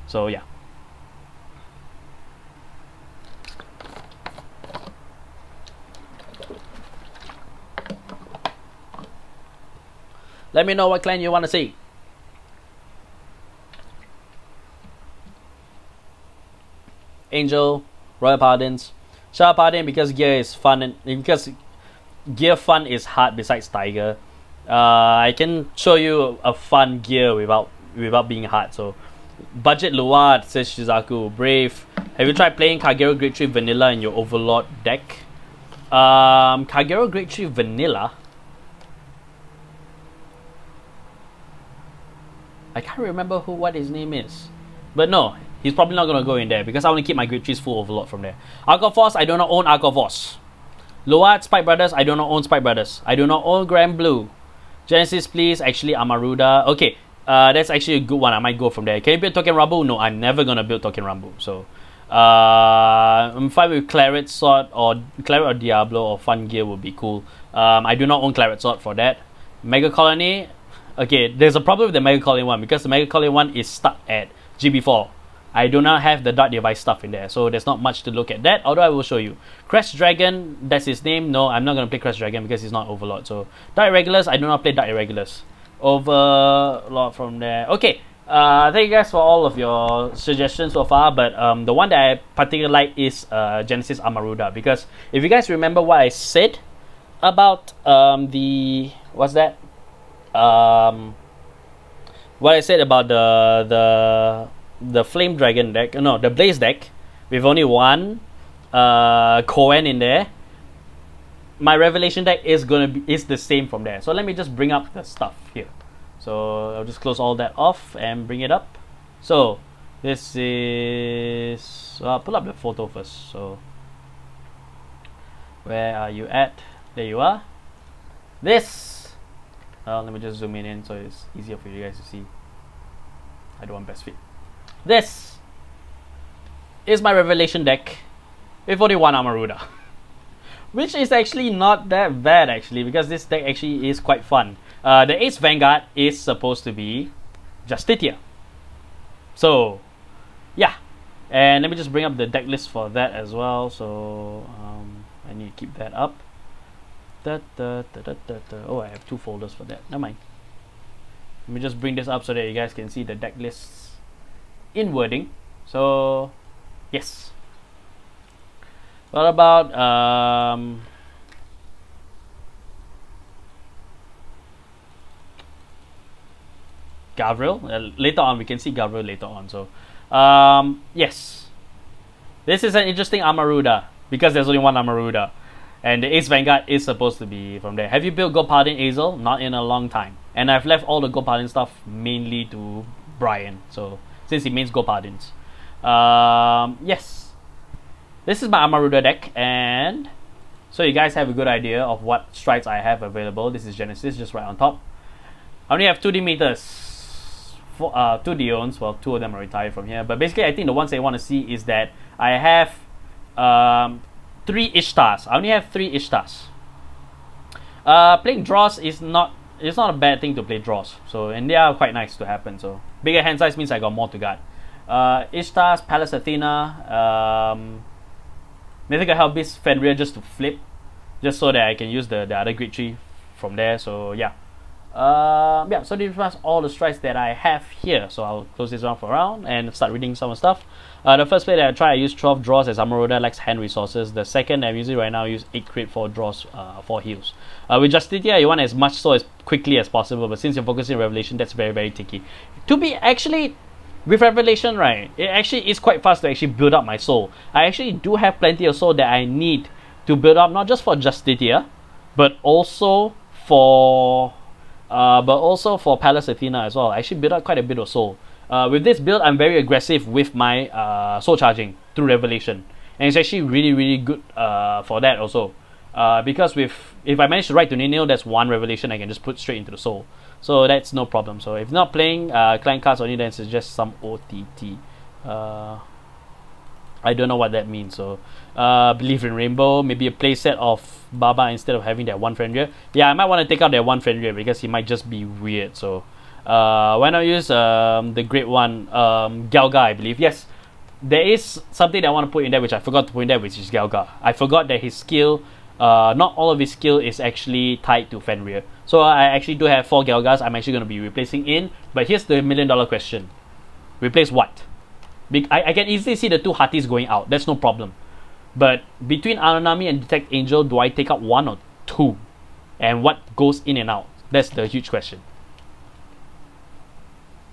So yeah. Let me know what clan you want to see. Angel, Royal Paladins. Royal Paladin because gear is fun, and because gear fun is hard besides Tiger. I can show you a fun gear without being hard. So budget Luard, says Shizaku. Brave. Have you tried playing Kagero Great Tree Vanilla in your Overlord deck? Kagero Great Tree Vanilla. I can't remember what his name is, but no, he's probably not gonna go in there because I want to keep my Great Trees full Overlord from there. Arc of Force, I do not own Arc of Force. Loat, Spike Brothers, I do not own Spike Brothers. I do not own Grand Blue. Genesis, please, actually Amaruda. Okay, that's actually a good one. I might go from there. Can you build Token Rambo? No, I'm never gonna build Token Rambo. So I'm fine with Claret Sword or Diablo or Fun Gear would be cool. I do not own Claret Sword for that. Mega Colony. Okay, there's a problem with the Mega Colony one because the Mega Colony one is stuck at GB4. I do not have the Dark Device stuff in there, so there's not much to look at that, although I will show you. Crest Dragon, that's his name. No, I'm not going to play Crest Dragon because he's not Overlord. So Dark Irregulars, I do not play Dark Irregulars. Overlord from there. Okay, thank you guys for all of your suggestions so far, but the one that I particularly like is Genesis Amaruda, because if you guys remember what I said about what's that? What I said about the Flame Dragon deck, no, the Blaze deck with only one Cohen in there. My Revelation deck is the same from there. So let me just bring up the stuff here. So I'll just close all that off and bring it up. So this is pull up the photo first. So where are you at? There you are. This Let me just zoom in so it's easier for you guys to see. I don't want best fit. This is my Revelation deck with only one Amaruda. Which is actually not that bad actually, because this deck actually is quite fun. The Ace Vanguard is supposed to be Justitia. So, yeah. And let me just bring up the deck list for that as well. So, I need to keep that up. Oh, I have 2 folders for that. Never mind. Let me just bring this up so that you guys can see the deck lists in wording. So, yes. What about Gavril? Later on, we can see Gavril later on. So, yes. This is an interesting Amaruda because there's only one Amaruda. And the Ace Vanguard is supposed to be from there. Have you built Gopardin Azel? Not in a long time. And I've left all the Gopardin stuff mainly to Brian. So, since he mains Gopardins. Yes. This is my Amaruda deck. And so you guys have a good idea of what strikes I have available. This is Genesis, just right on top. I only have 2 Demeters. 2 Dions. Well, 2 of them are retired from here. But basically, I think the ones I want to see is that I have 3 Ishtars. I only have 3 Ishtars. Playing draws is not a bad thing to play draws. So, and they are quite nice to happen. So bigger hand size means I got more to guard. Ishtars, Pallas Athena, Mythical Hellbeast, Fenrir just to flip, just so that I can use the other grid tree from there. So yeah. Yeah, so these are all the strikes that I have here. So I'll close this round for a round and start reading some stuff. The first play that I try, I use 12 draws as Amaruda likes hand resources. The second I'm using right now, I use 8 crit 4 draws, 4 heals. With Justitia, you want as much so as quickly as possible, but since you're focusing on Revelation, that's very, very tricky. To be actually, with Revelation, right, it actually is quite fast to actually build up my soul. I actually do have plenty of soul that I need to build up, not just for Justitia, but also for Pallas Athena as well. I actually build up quite a bit of soul. With this build, I'm very aggressive with my soul charging through Revelation, and it's actually really, really good for that also. Because if I manage to write to Ninil, that's 1 Revelation I can just put straight into the soul, so that's no problem. So if not playing client cards only, then it's just some OTT. I don't know what that means. So Believe in Rainbow, maybe a playset of Baba instead of having that 1 Fenrir. Yeah, I might want to take out that 1 Fenrir because he might just be weird. So why not use the great one, Galga, I believe. Yes, there is something that I want to put in there which I forgot to put in there, which is Galga. I forgot that his skill, not all of his skill is actually tied to Fenrir. So I actually do have 4 Galgas I'm actually going to be replacing in. But here's the $1 million question. Replace what? I can easily see the 2 Hatis going out. That's no problem. But between Ananami and Detect Angel, do I take out 1 or 2? And what goes in and out? That's the huge question.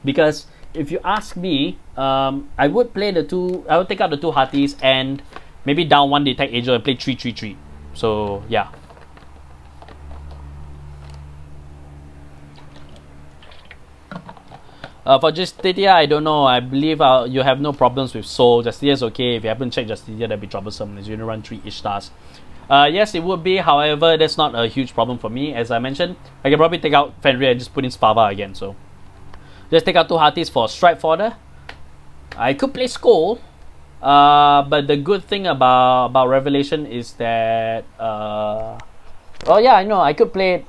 Because if you ask me, I would play the 2. I would take out the 2 Hatis and maybe down 1 Detect Angel and play 3-3-3. So yeah. For Justitia, I don't know. I believe you have no problems with Soul. Justitia is okay. If you haven't checked Justitia, that'd be troublesome. As you run 3 Ishtars. Yes, it would be. However, that's not a huge problem for me. As I mentioned, I can probably take out Fenrir and just put in Spava again. So just take out 2 Hatis for Strike Fodder. I could play Skull. But the good thing about Revelation is that oh yeah, I know I could play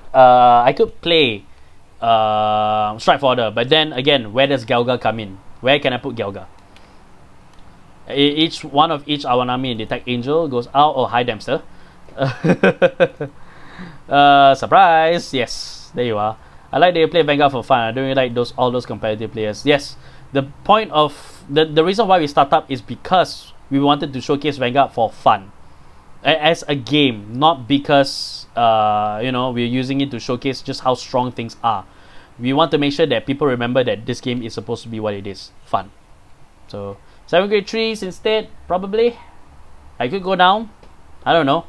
Strike Fodder, but then again, where does Galga come in? Where can I put Galga? Each one of each Awanami and Detect Angel goes out. Oh, hi Dempster. Surprise! Yes, there you are. I like that you play Vanguard for fun. I don't really like all those competitive players. Yes, the point of the reason why we start up is because we wanted to showcase Vanguard for fun, as a game, not because you know, we're using it to showcase just how strong things are. We want to make sure that people remember that this game is supposed to be what it is, fun. So 7 grade 3s instead, probably. I could go down. I don't know.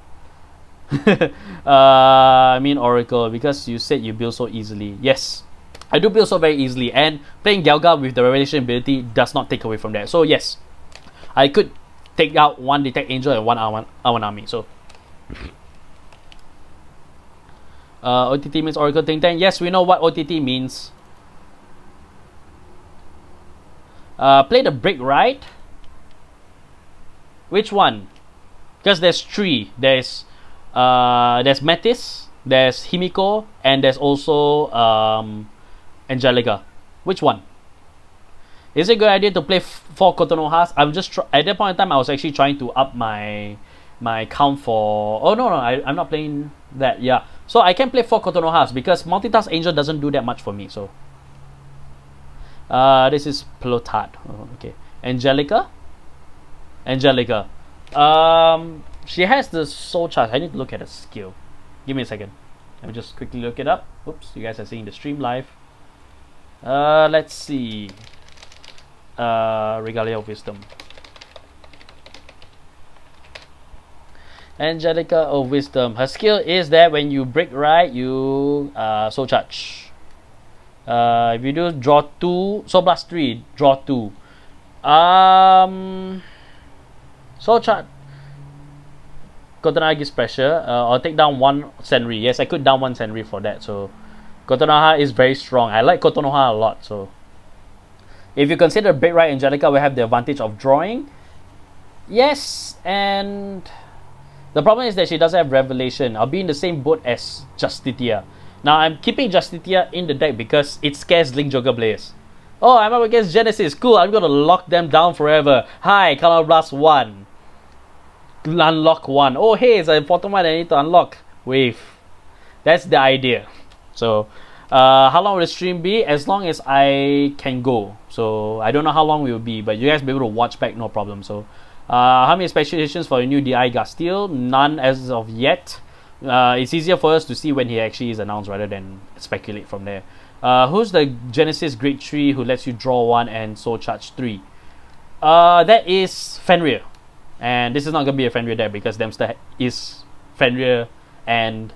I mean Oracle, because you said you build so easily. Yes, I do build so very easily, and playing Galga with the Revelation ability does not take away from that. So yes, I could take out 1 Detect Angel and 1 Awanami. So OTT means Oracle Think Tank. Yes, we know what OTT means. Play the brick, right? Which one? Because there's three. There's Metis, there's Himiko, and there's also Angelica. Which one? Is it a good idea to play 4 Kotonohas? I'm just at that point in time I was actually trying to up my count for. Oh no, I'm not playing that. Yeah, so I can play 4 Kotonohas because multitask angel doesn't do that much for me. So this is Plotard. Oh, okay, Angelica. She has the soul charge. I need to look at the skill. Give me a second. Let me just quickly look it up. Oops, you guys are seeing the stream live. Let's see. Regalia of Wisdom. Angelica of Wisdom. Her skill is that when you break right, you soul charge. If you do draw 2, soul blast 3, draw 2. Soul charge. Kotonoha gives pressure. I'll take down 1 Senri. Yes, I could down 1 Senri for that. So Kotonoha is very strong. I like Kotonoha a lot. So if you consider break right, Angelica will have the advantage of drawing. Yes, and the problem is that she doesn't have Revelation. I'll be in the same boat as Justitia. Now I'm keeping Justitia in the deck because it scares Link Joker players. Oh, I'm up against Genesis. Cool, I'm gonna lock them down forever. Hi, Color Blast 1. Unlock 1. Oh hey, it's an important one I need to unlock. Wave. That's the idea. So how long will the stream be? As long as I can go. So I don't know how long it will be, but you guys will be able to watch back, no problem. So how many expectations for a new DI Gastille? None as of yet. It's easier for us to see when he actually is announced rather than speculate from there. Who's the Genesis Grade 3 who lets you draw 1 and soul charge 3? That is Fenrir. And this is not going to be a Fenrir deck because Dempster is Fenrir and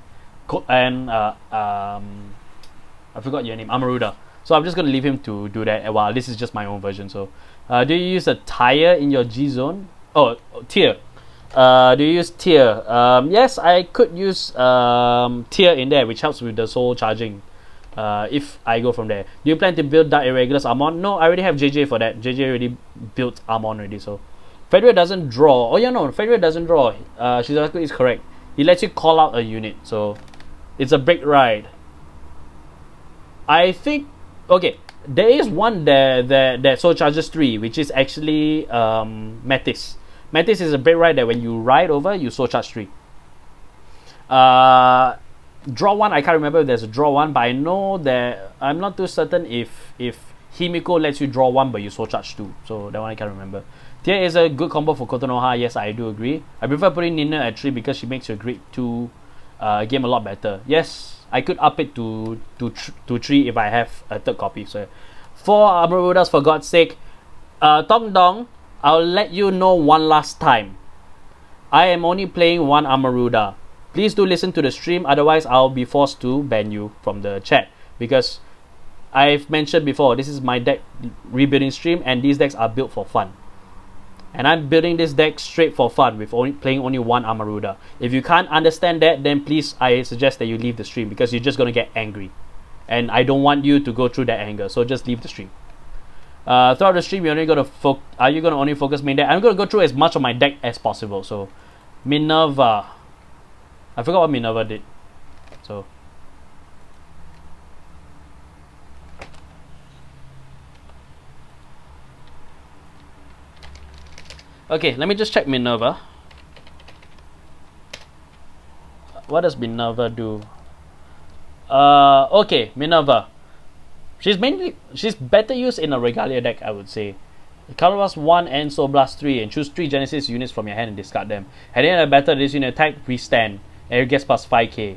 I forgot your name, Amaruda. So I'm just going to leave him to do that. Well, this is just my own version. So do you use a tire in your G zone? Oh, tier. Do you use tier? Yes, I could use tier in there, which helps with the soul charging. If I go from there. Do you plan to build Dark Irregulars Armon? No, I already have JJ for that. JJ already built Armon already. So Fenrir doesn't draw. Oh yeah, no, Fenrir doesn't draw. Shizaku is correct. He lets you call out a unit. So it's a break ride. I think, okay, there is one that soul charges 3, which is actually Metis. Metis is a break ride that when you ride over, you soul charge 3. Draw 1, I can't remember if there's a draw 1, but I know that I'm not too certain if Himiko lets you draw 1 but you soul charge 2. So that one I can't remember. Tier is a good combo for Kotonoha. Yes, I do agree. I prefer putting Nina at 3 because she makes your grade 2 game a lot better. Yes, I could up it to 3 if I have a third copy. So 4 Amarudas for God's sake. Tong Dong, I'll let you know one last time. I am only playing 1 Amaruda. Please do listen to the stream, otherwise I'll be forced to ban you from the chat. Because I've mentioned before, this is my deck rebuilding stream and these decks are built for fun. And I'm building this deck straight for fun with playing only 1 Amaruda. If you can't understand that, then please, I suggest that you leave the stream because you're just going to get angry. And I don't want you to go through that anger, so just leave the stream. Throughout the stream, are you going to only focus main deck? I'm going to go through as much of my deck as possible. So, Minerva. I forgot what Minerva did. So, okay, let me just check Minerva. What does Minerva do? Okay, Minerva. She's better used in a Regalia deck, I would say. Color Blast 1 and Soul Blast 3 and choose 3 Genesis units from your hand and discard them. At the end of the battle, this unit attack, restand. And it gets plus 5k.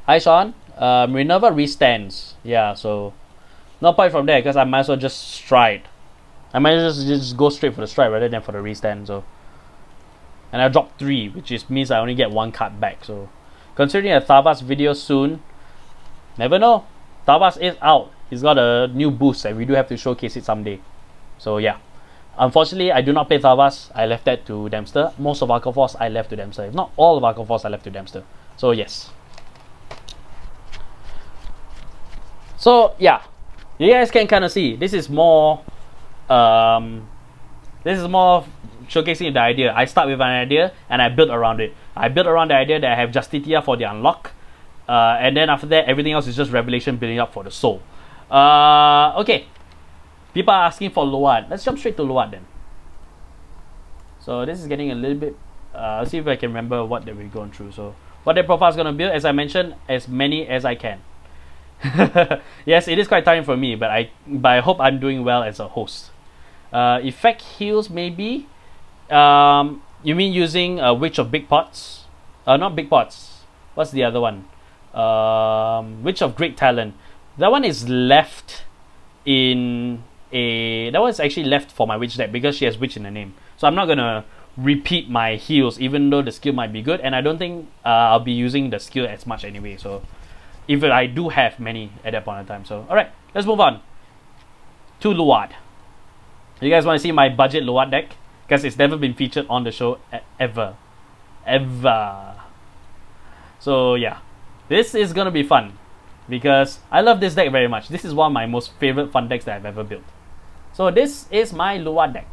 Hi Sean. Minerva restands. Yeah, so no point from there because I might as well just stride. I might just go straight for the stride rather than for the restand. So, and I drop 3, which means I only get 1 card back. So, considering a Thabas video soon, never know. Thabas is out. He's got a new boost, and we do have to showcase it someday. So yeah, Unfortunately, I do not play Thavas. I left that to Dempster. Most of Arco Force I left to Dempster. If not all of Arco Force I left to Dempster. So yes. So yeah, you guys can kind of see this is more showcasing the idea. I start with an idea and I build around it. I build around the idea that I have Justitia for the unlock, and then after that everything else is just revelation building up for the soul. Okay, people are asking for Load. Let's jump straight to Load then. So this is getting a little bit. Let's see if I can remember what that we're going through. So what the profile is going to build, as I mentioned, as many as I can. Yes, it is quite tiring for me, but I hope I'm doing well as a host. Effect heals maybe. You mean using Witch of Big Pots? Not Big Pots. What's the other one? Witch of Great Talent. That one is left in a. That one's actually left for my witch deck because she has witch in the name. So I'm not gonna repeat my heals, even though the skill might be good, and I don't think I'll be using the skill as much anyway. So if I do have many at that point in time. So alright, let's move on to Luad. You guys want to see my budget Luad deck? Because it's never been featured on the show ever. So yeah, this is gonna be fun because I love this deck very much. This is one of my most favorite fun decks that I've ever built. So this is my Luad deck.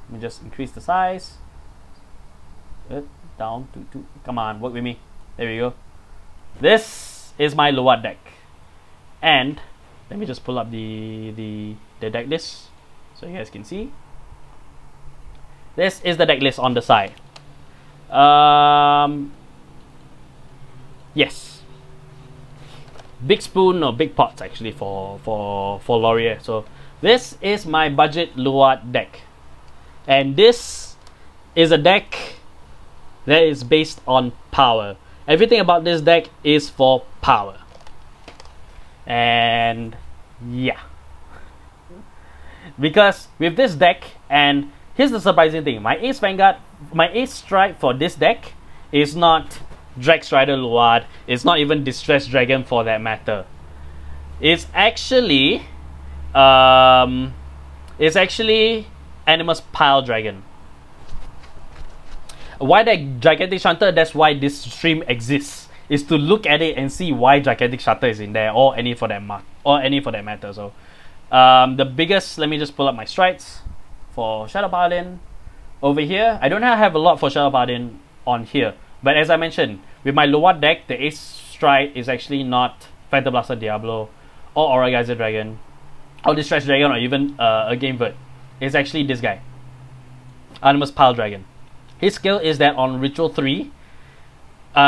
Let me just increase the size. Down to come on, work with me. There we go. This is my Luad deck, and let me just pull up the deck list so you guys can see. This is the deck list on the side. Yes, big spoon or big pots actually for Laurier. So this is my budget Luad deck, and this is a deck that is based on power. Everything about this deck is for power. And yeah, because with this deck, and here's the surprising thing, my Ace Vanguard, my Ace Strike for this deck is not Dragstrider Luad, it's not even Distressed Dragon for that matter. It's actually Animus Pile Dragon. Why that Gigantic Shunter? That's why this stream exists, is to look at it and see why Gigantic Shunter is in there, or any for that matter. So the biggest, let me just pull up my strides for Shadow Paladin over here. I don't have a lot for Shadow Paladin on here, but as I mentioned, with my Luad deck, the Ace Stride is actually not Phantom Blaster Diablo or Aura Geyser Dragon or Distress Dragon or even a Game Vert. It's actually this guy, Animus Pile Dragon. His skill is that on Ritual 3,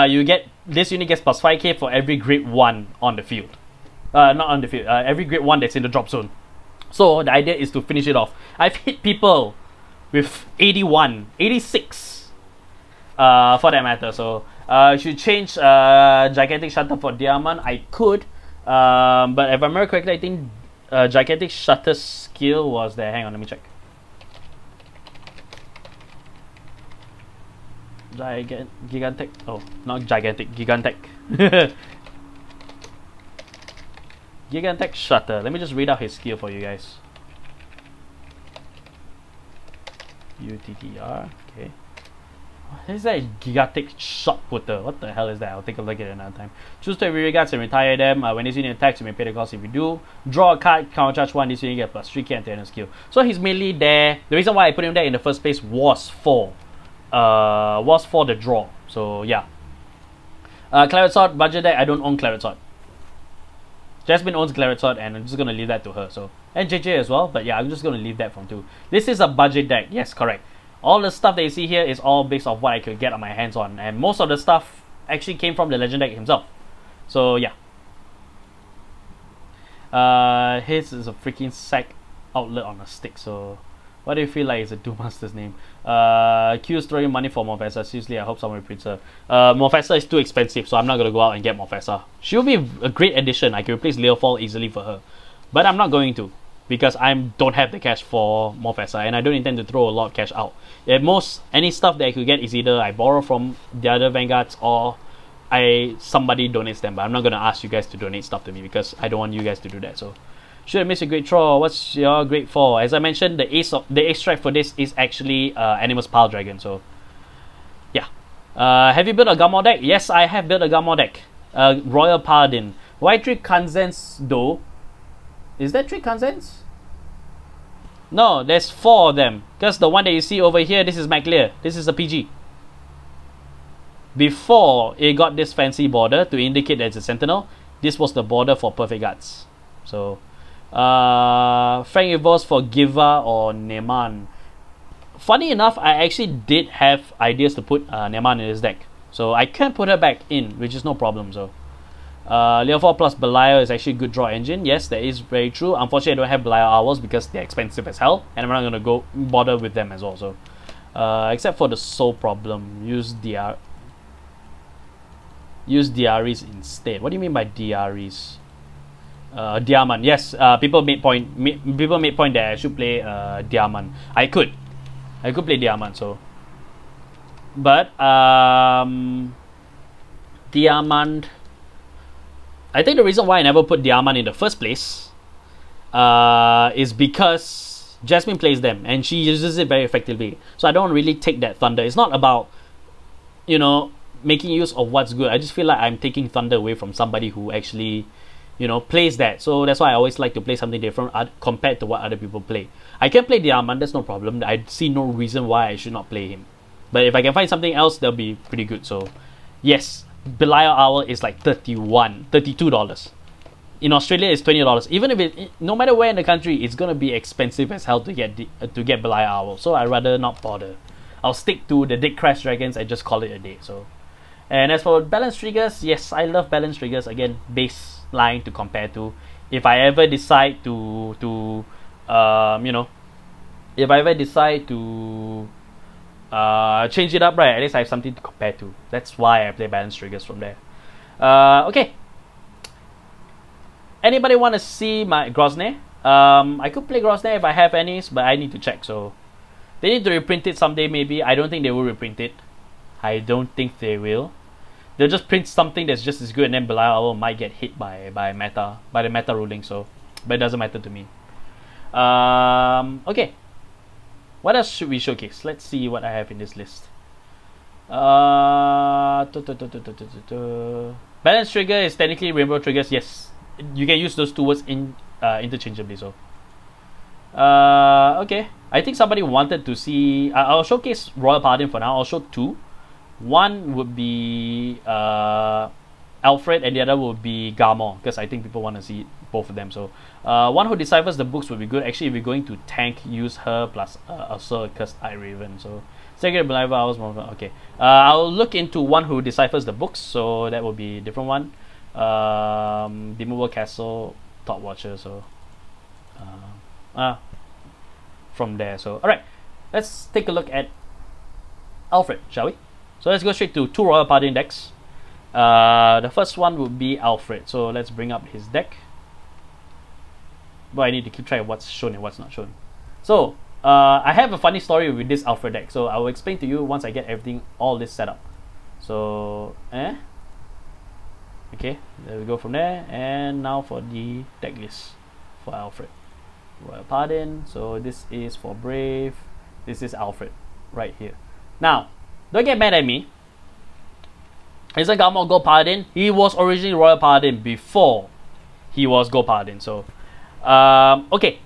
you get, this unit gets plus 5k for every grade 1 on the field. Not on the field, every grade 1 that's in the drop zone. So the idea is to finish it off. I've hit people with 81, 86 for that matter. So I should change Gigantic Shutter for Diamond. I could, but if I remember correctly, I think Gigantic Shutter's skill was there. Hang on, let me check. Gigantic. Oh, not gigantic. Gigantic. Gigantic Shutter. Let me just read out his skill for you guys. UTTR. Okay. What is that? Gigantic Shot Putter. What the hell is that? I'll take a look at it another time. Choose to every regards and retire them. When this unit attacks, you may pay the cost if you do. Draw a card, counter charge 1. This unit get plus 3k and skill. So he's mainly there. The reason why I put him there in the first place was for the draw. So yeah. Claret Sword, budget deck. I don't own Claret Sword. Jasmine owns Claret Sword, and I'm just gonna leave that to her. So, and JJ as well, but yeah, I'm just gonna leave that from too. This is a budget deck. Yes, correct. All the stuff that you see here is all based off what I could get on my hands on, and most of the stuff actually came from the legend deck himself. So yeah. His is a freaking sack outlet on a stick. So what do you feel like is a Doom Master's name? Q's throwing money for Morfessa. Seriously, I hope someone prints her. Morfessa is too expensive, so I'm not going to go out and get Morfessa. She'll be a great addition. I can replace Leofall easily for her. But I'm not going to, because I don't have the cash for Morfessa, and I don't intend to throw a lot of cash out. At most, any stuff that I could get is either I borrow from the other Vanguards or somebody donates them. But I'm not going to ask you guys to donate stuff to me, because I don't want you guys to do that. So Should I miss a great draw? What's your grade for? As I mentioned, the ace strike for this is actually Animus Pile Dragon. So yeah. Have you built a Gummo deck? Yes, I have built a Gummo deck. Royal Paladin. Why 3 Kanzens though? Is that 3 Kanzens? No, there's 4 of them. Because the one that you see over here, this is MacLear. This is a PG. Before it got this fancy border to indicate that it's a Sentinel, this was the border for Perfect Guards. So Frank Evos for Giva or Neman. Funny enough, I actually did have ideas to put Neman in this deck. So I can put her back in, which is no problem. So Leo 4 plus Belial is actually a good draw engine. Yes, that is very true. Unfortunately, I don't have Belial Owls because they're expensive as hell, and I'm not going to go bother with them as well. So except for the Soul Problem, use DREs instead. What do you mean by DREs? Diamond. Yes, people made point that I should play Diamond. I could play Diamond. So, but Diamond. I think the reason why I never put Diamond in the first place is because Jasmine plays them and she uses it very effectively. So I don't really take that Thunder. It's not about, you know, making use of what's good. I just feel like I'm taking Thunder away from somebody who actually, you know, plays that. So that's why I always like to play something different compared to what other people play. I can play Diamond, that's no problem. I see no reason why I should not play him. But if I can find something else, that'll be pretty good. So yes, Belial Owl is like $32. In Australia, it's $20. Even if it, no matter where in the country, it's gonna be expensive as hell to get Belial Owl. So I'd rather not bother. I'll stick to the Dick Crash Dragons and just call it a day. So, and as for balance triggers, yes, I love balance triggers. Again, baseline to compare to. If I ever decide to you know, if I ever decide to change it up, right, at least I have something to compare to. That's why I play balance triggers from there. Okay. Anybody want to see my Grozny? I could play Grozny if I have any, but I need to check. So they need to reprint it someday, maybe. I don't think they will reprint it. I don't think they will. They'll just print something that's just as good, and then Belial Owl might get hit by the meta ruling. So, but it doesn't matter to me. Okay. What else should we showcase? Let's see what I have in this list. Balance trigger is technically rainbow triggers. Yes, you can use those two words interchangeably. So, okay. I think somebody wanted to see. I'll showcase Royal Paladin for now. I'll show 2. One would be Alfred, and the other would be Garmor, because I think people want to see both of them. So one who deciphers the books would be good. Actually, if you're going to tank, use her plus also a Cursed Eye Raven. So Sacred Believer, I was more okay. I'll look into one who deciphers the books, so that would be a different one. Demovable Castle, Thought Watcher. So from there. So alright, let's take a look at Alfred, shall we? So let's go straight to 2 Royal Paladin decks. The first one would be Alfred. So let's bring up his deck. But I need to keep track of what's shown and what's not shown. So I have a funny story with this Alfred deck. So I will explain to you once I get everything, all this set up. So okay, there we go from there. And now for the deck list for Alfred. Royal Paladin. So this is for Brave. This is Alfred right here. Now, don't get mad at me. He's a Garmor Gold Paladin. He was originally Royal Paladin before he was Gold Paladin. So, okay.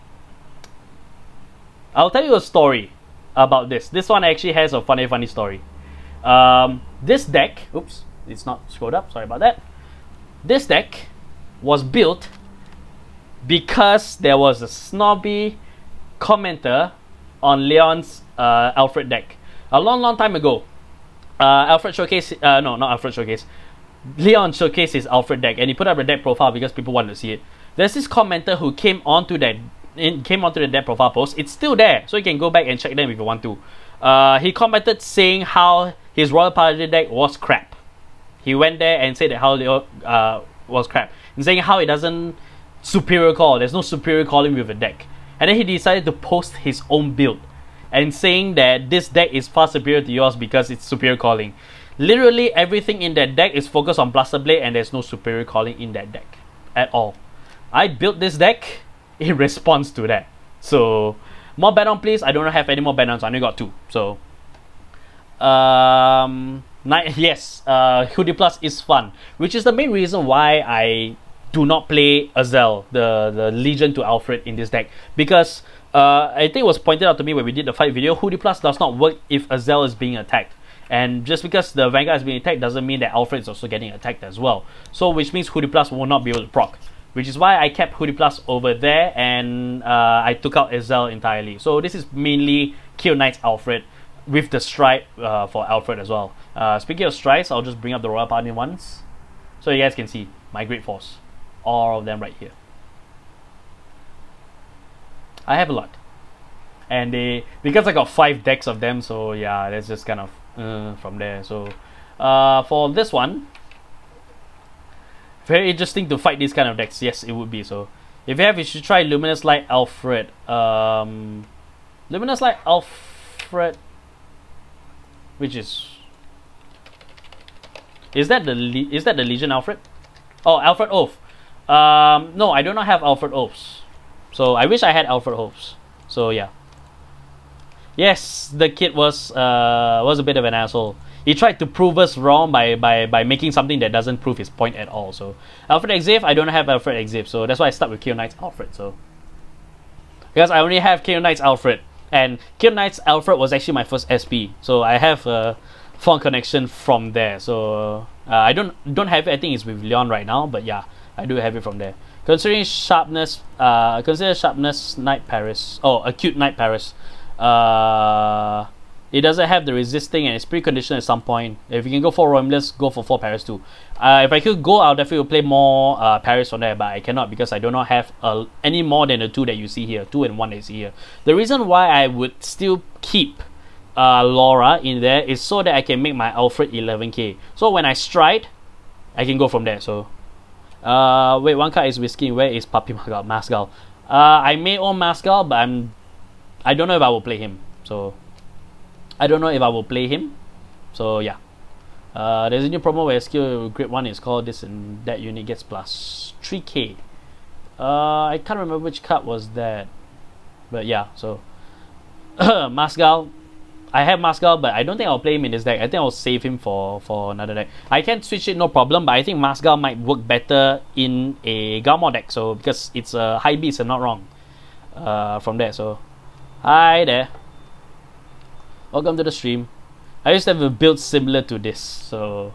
I'll tell you a story about this. This one actually has a funny story. This deck, oops, it's not scrolled up. Sorry about that. This deck was built because there was a snobby commenter on Leon's Alfred deck a long time ago. Alfred showcase, no, not Alfred showcase. Leon showcased his Alfred deck, and he put up a deck profile because people wanted to see it. There's this commenter who came onto the deck profile post. It's still there, so you can go back and check them if you want to. He commented saying how his Royal Paladin deck was crap. He went there and said that how it was crap, and saying how it doesn't superior call. There's no superior calling with a deck. And then he decided to post his own build, and saying that this deck is far superior to yours because it's superior calling. Literally everything in that deck is focused on Blaster Blade, and there's no superior calling in that deck at all. I built this deck. in response to that. So more ban-on please. I don't have any more ban-ons. I only got 2. So yes, Hoodie Plus is fun, which is the main reason why I do not play Azel, the Legion to Alfred in this deck, because I think it was pointed out to me when we did the fight video, Hoodie Plus does not work if Azel is being attacked. And just because the Vanguard is being attacked doesn't mean that Alfred is also getting attacked as well. So which means Hoodie Plus will not be able to proc. Which is why I kept Hoodie Plus over there, and I took out Azel entirely. So this is mainly Kill Knight's Alfred with the stride for Alfred as well. Speaking of strides, I'll just bring up the Royal Party once, so you guys can see my Great Force. All of them right here. I have a lot. And because I got 5 decks of them, so yeah, that's just kind of from there. So for this one, very interesting to fight these kind of decks. Yes, it would be. So if you have, you should try Luminous Light Alfred. Luminous Light Alfred, which is that the Legion Alfred? Oh, Alfred Oath. No, I do not have Alfred Oaths. So I wish I had Alfred Oaths. So yeah. Yes, the kid was a bit of an asshole. He tried to prove us wrong by making something that doesn't prove his point at all. So Alfred Exif, I don't have Alfred Exif, so that's why I stuck with Kill Knight's Alfred. So because I only have Kill Knight's Alfred, and Kill Knight's Alfred was actually my first SP, so I have a fond connection from there. So I don't have it. I think it's with Leon right now, but yeah, I do have it from there. Considering sharpness, consider sharpness Knight Paris. Oh, acute Knight Paris. It doesn't have the resisting, and it's preconditioned at some point. If you can go for Romulus, go for 4 Paris too. If I could go, I'll definitely play more Paris from there, but I cannot because I do not have any more than the 2 that you see here, 2 and 1 that you see here. The reason why I would still keep Laura in there is so that I can make my Alfred 11k. So when I stride, I can go from there. So wait, one card is Whiskey. Where is Puppy Masgal? I may own Masgal, but I don't know if I will play him. So I don't know if I will play him. So yeah. There's a new promo where skill grade 1 is called this, and that unit gets plus 3k. I can't remember which card was that. But yeah, so Masgal. I have Masgal, but I don't think I'll play him in this deck. I think I'll save him for another deck. I can switch it, no problem, but I think Masgal might work better in a Galmor deck. So because it's a high beast, I'm not wrong. From there, so hi there. Welcome to the stream. I used to have a build similar to this, so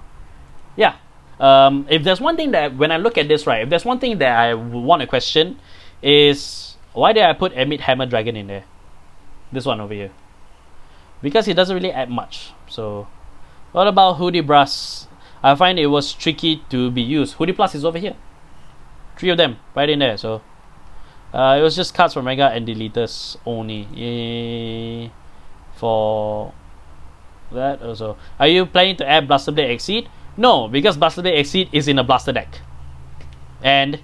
yeah. If there's one thing that when I look at this, right, if there's one thing that I want to question is why did I put Emit Hammer Dragon in there? This one over here. Because it doesn't really add much. So what about Hoodie Brass? I find it was tricky to be used. Hoodie Plus is over here. 3 of them right in there. So it was just cards from Mega and Deleters only. For that also. Are you planning to add Blaster Blade Exceed? No, because Blaster Blade Exceed is in a Blaster deck. And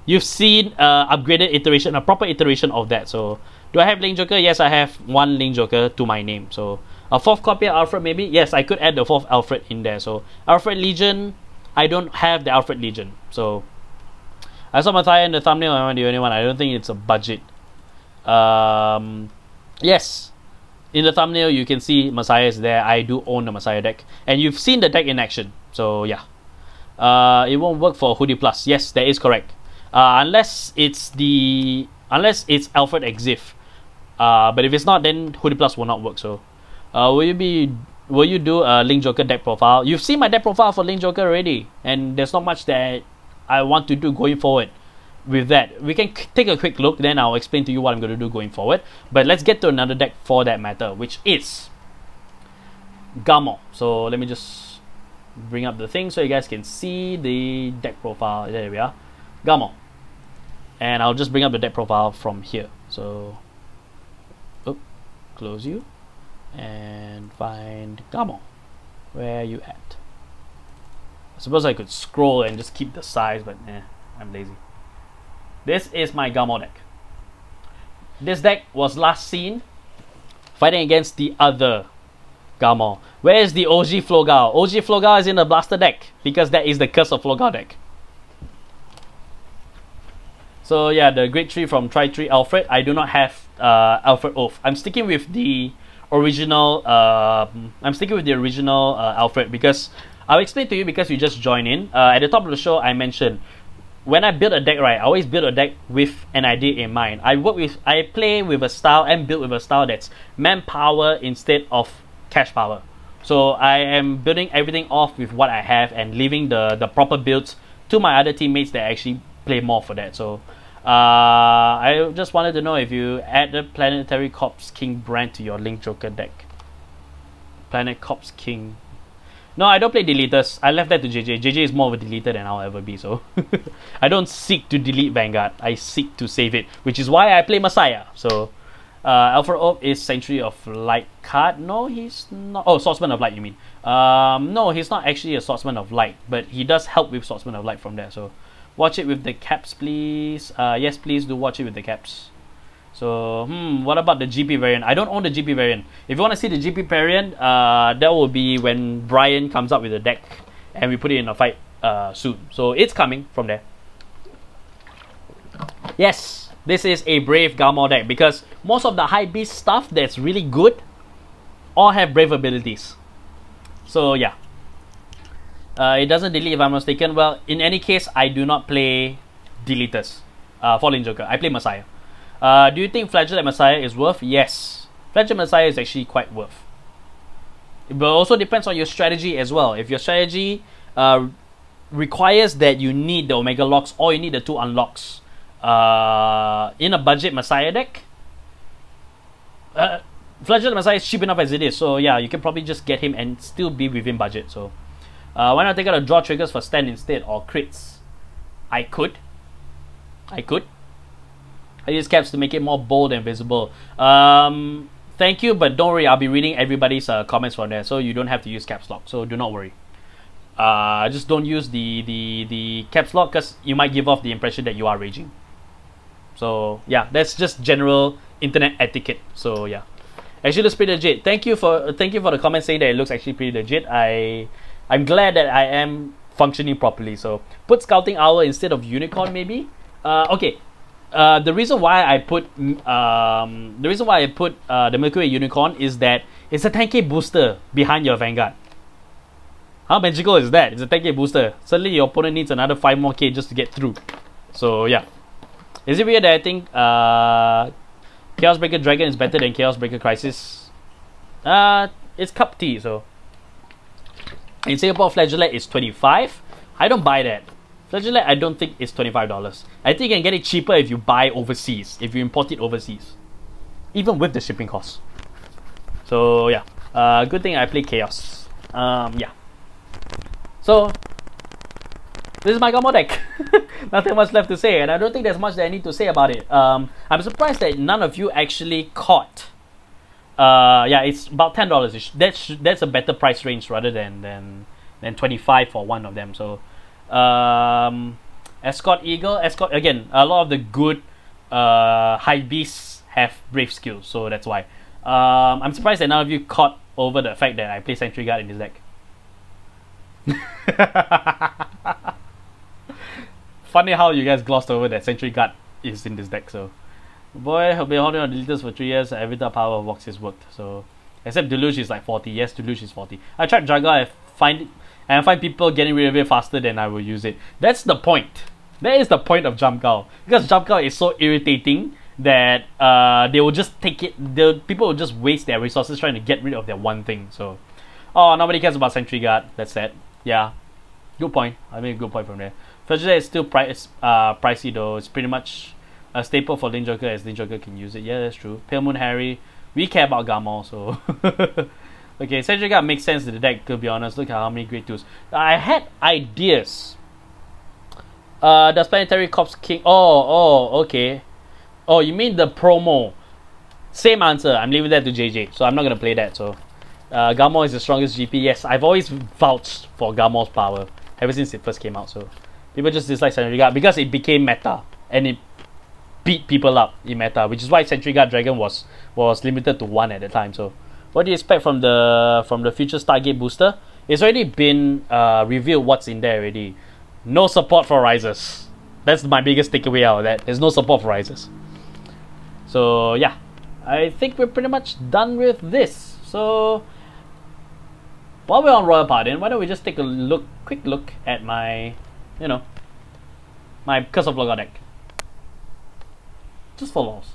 you've seen upgraded iteration, a proper iteration of that. So do I have Link Joker? Yes, I have 1 Link Joker to my name. So a 4th copy of Alfred maybe? Yes, I could add the 4th Alfred in there. So Alfred Legion, I don't have the Alfred Legion. So I saw Mathia in the thumbnail. I'm the only one. I don't think it's a budget. Yes, in the thumbnail you can see Messiah is there. I do own the Messiah deck, and you've seen the deck in action. So yeah, it won't work for Hoodie Plus. Yes, that is correct. Unless it's Alfred Exif. But if it's not, then Hoodie Plus will not work. So will you do a Link Joker deck profile? You've seen my deck profile for Link Joker already, and there's not much that I want to do going forward with that. We can take a quick look, then I'll explain to you what I'm going to do going forward. But let's get to another deck for that matter, which is Galmor. So let me just bring up the thing so you guys can see the deck profile. There we are, Galmor. And I'll just bring up the deck profile from here. So close you and find Galmor. Where are you at? I suppose I could scroll and just keep the size, but I'm lazy. This is my Galmor deck. This deck was last seen fighting against the other Galmor. Where is the OG Flogal? OG Flogal is in the Blaster deck because that is the Curse of Flogal deck. So yeah, the grade 3 from Try 3 Alfred. I do not have Alfred Oath. I'm sticking with the original. Alfred because I'll explain to you because you just joined in. At the top of the show, I mentioned when I build a deck, right, I always build a deck with an idea in mind. I play with a style and build with a style that's manpower instead of cash power. So I am building everything off with what I have and leaving the proper builds to my other teammates that actually play more for that. So I just wanted to know if you added Planetary Corpse King brand to your Link Joker deck. Planet Corpse King. No, I don't play deleters. I left that to JJ. JJ is more of a deleter than I'll ever be, so I don't seek to delete Vanguard. I seek to save it, which is why I play Messiah. So Alfred Oath is Century of Light card. No, he's not. Oh, Swordsman of Light, you mean? No, he's not actually a Swordsman of Light, but he does help with Swordsman of Light from there. So watch it with the caps, please. Yes, please do watch it with the caps. So, what about the GP variant? I don't own the GP variant. If you want to see the GP variant, that will be when Brian comes up with a deck and we put it in a fight soon. So it's coming from there. Yes, this is a Brave Galmor deck because most of the high beast stuff that's really good all have Brave abilities. So yeah. It doesn't delete if I'm mistaken. Well, in any case, I do not play deleters for Link Joker. I play Messiah. Do you think Flagellate Messiah is worth? Yes. Flagellate Messiah is actually quite worth. But also depends on your strategy as well. If your strategy requires that you need the Omega locks or you need the 2 unlocks in a budget Messiah deck, Flagellate Messiah is cheap enough as it is. So yeah, you can probably just get him and still be within budget. So why not take out a draw triggers for stand instead or crits? I could. I use caps to make it more bold and visible. Thank you, but don't worry, I'll be reading everybody's comments from there, so you don't have to use caps lock. So do not worry. Just don't use the caps lock because you might give off the impression that you are raging. So yeah, that's just general internet etiquette. So yeah, actually looks pretty legit. Thank you for the comment saying that it looks actually pretty legit. I'm glad that I am functioning properly. So put Scouting Owl instead of Unicorn maybe. Okay. The reason why I put the Milky Way Unicorn is that it's a 10k booster behind your Vanguard. How magical is that? It's a 10k booster. Suddenly your opponent needs another 5 more k just to get through. So yeah. Is it weird that I think Chaos Breaker Dragon is better than Chaos Breaker Crisis? It's cup tea. So in Singapore, Flagellate is 25. I don't buy that. Flagellate, I don't think it's $25. I think you can get it cheaper if you buy overseas, if you import it overseas, even with the shipping costs. So yeah, good thing I play Chaos. Yeah. So this is my Galmor deck. Nothing much left to say, and I don't think there's much that I need to say about it. I'm surprised that none of you actually caught. Yeah, it's about $10. That's a better price range rather than 25 for one of them. So. Escort Eagle, again, a lot of the good high beasts have brave skills, so that's why. I'm surprised that none of you caught over the fact that I play Sentry Guard in this deck. Funny how you guys glossed over that Sentry Guard is in this deck. So boy, I've been holding on deleters for 3 years. Every time Power of Vox has worked. So except Deluge is like 40. Yes, Deluge is 40. I tried Jaga, I find people getting rid of it faster than I will use it. That's the point. That is the point of Jump Cow. Because Jump Cow is so irritating that they will just take it. People will just waste their resources trying to get rid of their one thing. So, oh, nobody cares about Sentry Guard. That's sad. Yeah, good point. I made a good point from there. Flagellate is still pricey though. It's pretty much a staple for Link Joker as Link Joker can use it. Yeah, that's true. Pale Moon Harry. We care about Galmor, so. Okay, Sentry Guard makes sense to the deck, to be honest. Look at how many grade 2s. I had ideas. Does Planetary Corpse King... Oh, okay. Oh, you mean the promo. Same answer. I'm leaving that to JJ, so I'm not going to play that. So, Galmor is the strongest GP. Yes, I've always vouched for Galmor's power ever since it first came out. So, people just dislike Sentry Guard because it became meta. And it beat people up in meta, which is why Sentry Guard Dragon was limited to 1 at the time. So, what do you expect from the future Stargate booster? It's already been revealed what's in there already. No support for Risers. That's my biggest takeaway out of that. There's no support for rises. So yeah, I think we're pretty much done with this. So while we're on Royal Pardon, why don't we just take a quick look at my, you know, my Curse of Logout deck. Just for lols.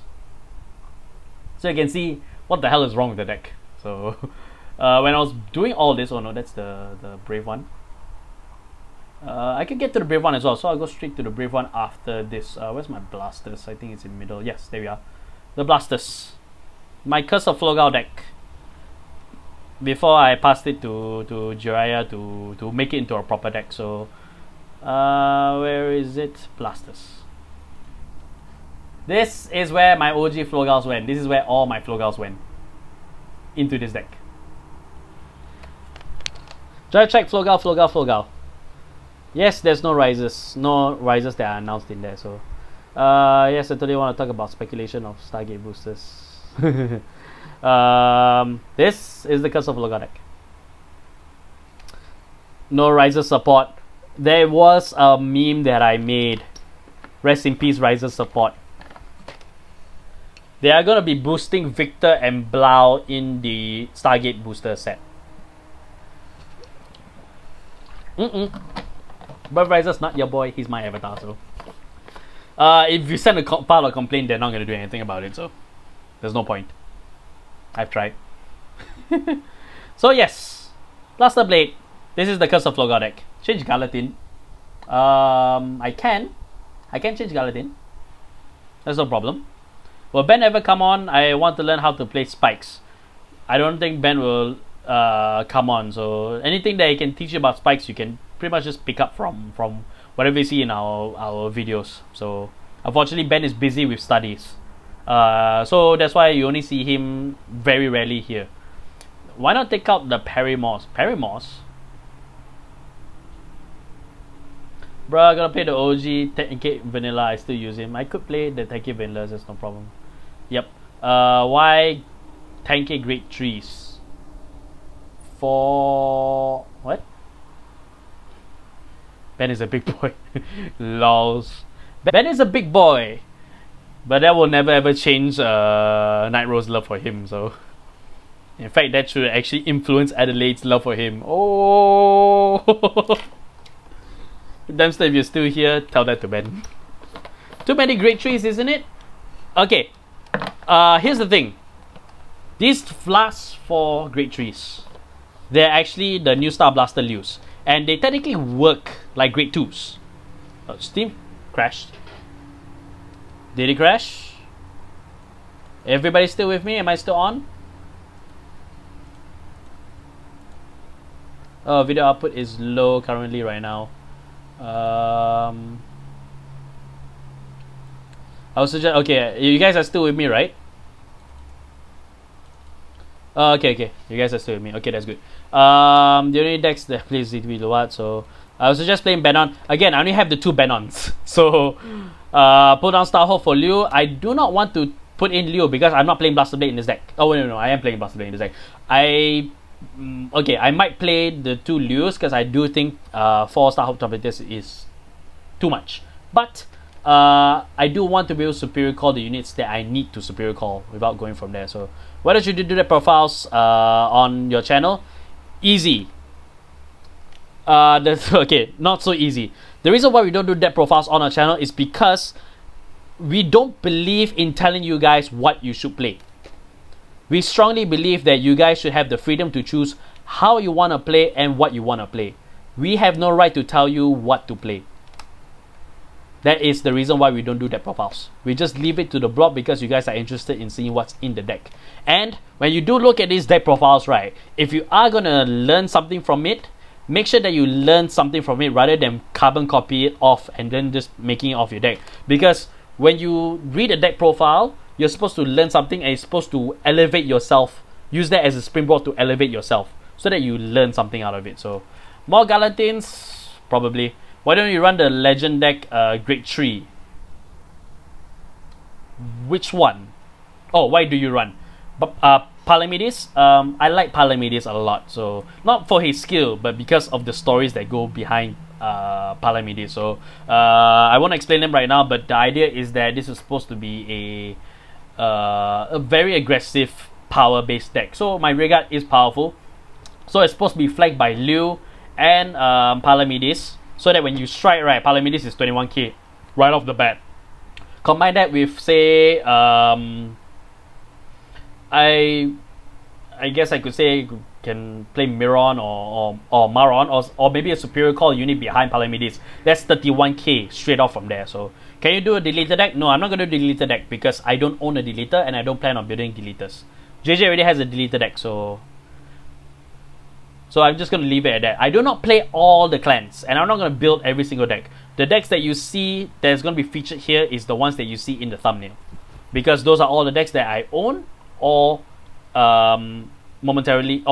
So you can see what the hell is wrong with the deck. So when I was doing all this, oh no, that's the Brave one. I can get to the Brave one as well, so I'll go straight to the Brave one after this. Where's my Blasters? I think it's in the middle. Yes, there we are. The Blasters. My Curse of Logout deck. Before I passed it to Jiraiya to make it into a proper deck. So where is it? Blasters. This is where my OG Flogals went. This is where all my Flogals went. Into this deck. Drive check Flogal. Yes, there's no rises. No rises that are announced in there. So yes, I totally want to talk about speculation of Stargate boosters. This is the Curse of Logout deck. No rises support. There was a meme that I made. Rest in peace, rises support. They are going to be boosting Victor and Blau in the Stargate booster set. But Riser's not your boy, he's my avatar, so if you send a file or complaint, they're not going to do anything about it, so there's no point. I've tried. So yes, Blaster Blade. This is the Curse of Logout deck. Change Gallatin. I can change Gallatin. That's no problem. Will Ben ever come on? I want to learn how to play spikes. I don't think Ben will come on. So anything that he can teach you about spikes, you can pretty much just pick up from whatever you see in our videos. So unfortunately, Ben is busy with studies. So that's why you only see him very rarely here. Why not take out the Paramours? Paramours? Bruh, I gotta play the OG Tenkate Vanilla. I still use him. I could play the Tenkate Vanilla, that's no problem. Yep. Why Tenkate Great Trees? For what? Ben is a big boy. Lols. Ben is a big boy. But that will never ever change Night Rose's love for him, so in fact that should actually influence Adelaide's love for him. Oh Dempster, if you're still here, tell that to Ben. Too many great trees, isn't it? Okay. Here's the thing. These flasks for great trees, they're actually the new Star Blaster Lewis, and they technically work like grade 2s. Steam crashed. Did it crash? Everybody still with me? Am I still on? Oh, video output is low currently right now. I would suggest, okay, you guys are still with me, right? Okay, you guys are still with me. Okay, that's good. The only decks that plays ZTV Luat, so I would suggest playing Banon. Again, I only have the 2 Banons. So put down Starhawk for Liu. I do not want to put in Liu because I'm not playing Blaster Blade in this deck. Oh no, I am playing Blaster Blade in this deck. Okay, I might play the 2 Lius because I do think 4 Starhawk Trumpeters is too much. But I do want to be able to superior call the units that I need to superior call without going from there. So why don't you do the profiles on your channel? Easy. Okay, not so easy. The reason why we don't do deck profiles on our channel is because we don't believe in telling you guys what you should play. We strongly believe that you guys should have the freedom to choose how you want to play and what you want to play. We have no right to tell you what to play. That is the reason why we don't do deck profiles. We just leave it to the blog because you guys are interested in seeing what's in the deck. And when you do look at these deck profiles, right, if you are going to learn something from it, make sure that you learn something from it rather than carbon copy it off and then just making it off your deck. Because when you read a deck profile, you're supposed to learn something and you're supposed to elevate yourself. Use that as a springboard to elevate yourself so that you learn something out of it. So more Galantines, probably. Why don't you run the Legend deck Grade 3? Which one? Oh, why do you run? Palamedes? I like Palamedes a lot. So not for his skill, but because of the stories that go behind Palamedes. So I won't explain them right now, but the idea is that this is supposed to be a very aggressive power-based deck. So my rearguard is powerful. So it's supposed to be flanked by Liu and Palamedes, so that when you strike, right, Palamedes is 21k right off the bat. Combine that with, say, I guess I could say can play Miron or Maron, or maybe a superior call unit behind Palamedes. That's 31k straight off from there. So can you do a deleter deck? No, I'm not going to do a deleter deck because I don't own a deleter and I don't plan on building deleters. JJ already has a deleter deck, so I'm just going to leave it at that. I do not play all the clans, and I'm not going to build every single deck. The decks that you see that's going to be featured here is the ones that you see in the thumbnail, because those are all the decks that I own or momentarily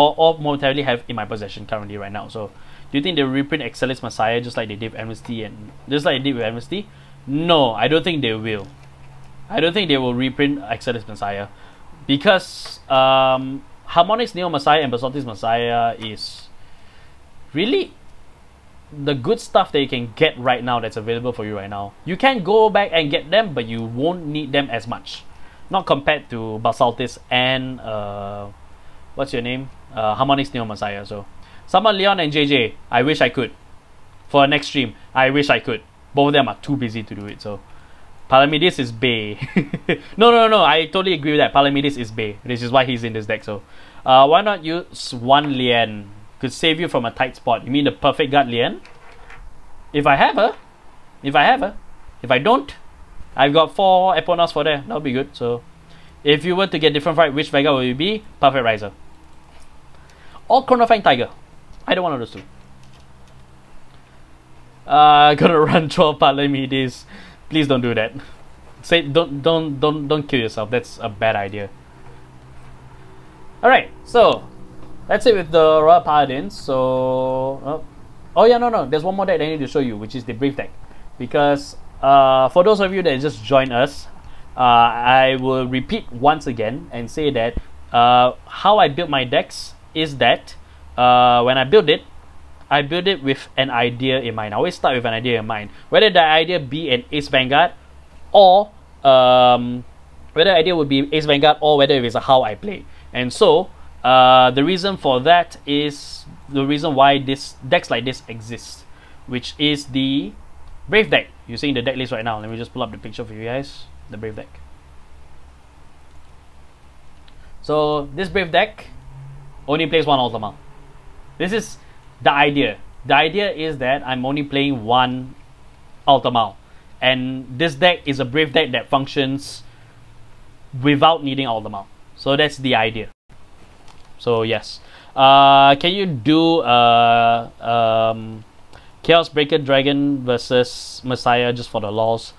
have in my possession currently right now. So do you think they'll reprint Excelis Messiah just like they did with Amnesty and just like they did with Amnesty? No, I don't think they will. I don't think they will reprint Excelis Messiah, because Harmonix Neo Messiah and Basaltis Messiah is really the good stuff that you can get right now that's available for you right now. You can go back and get them, but you won't need them as much. Not compared to Basaltis and what's your name? Harmonix Neo Messiah. So summon Leon and JJ. I wish I could. For a next stream, I wish I could. Both of them are too busy to do it. So Palamedes is Bay. No. I totally agree with that. Palamedes is Bay. This is why he's in this deck. So why not use one Lien? Could save you from a tight spot. You mean the perfect guard Lien? If I have her. If I don't, I've got 4 Eponas for there. That'll be good. So if you were to get different fight, which Vanguard will you be? Perfect Riser. Or Chronofang Tiger. Either one of those two. Gonna run 12 Palamedes. Please don't do that. Say don't kill yourself. That's a bad idea. Alright, so that's it with the Royal Paladins. So oh yeah, no, there's one more deck I need to show you, which is the Brave deck. Because for those of you that just joined us, I will repeat once again and say that how I build my decks is that when I build it with an idea in mind. I always start with an idea in mind. Whether the idea be an Ace Vanguard or whether the idea would be Ace Vanguard or whether it is a how I play. And so the reason for that is the reason why this decks like this exist, which is the Brave deck. You're seeing the deck list right now. Let me just pull up the picture for you guys. The Brave deck. So this Brave deck only plays one Ultima. This is the idea. The idea is that I'm only playing one Ultima, and this deck is a Brave deck that functions without needing Ultima. So that's the idea. So yes, can you do Chaos Breaker Dragon versus Messiah just for the lols?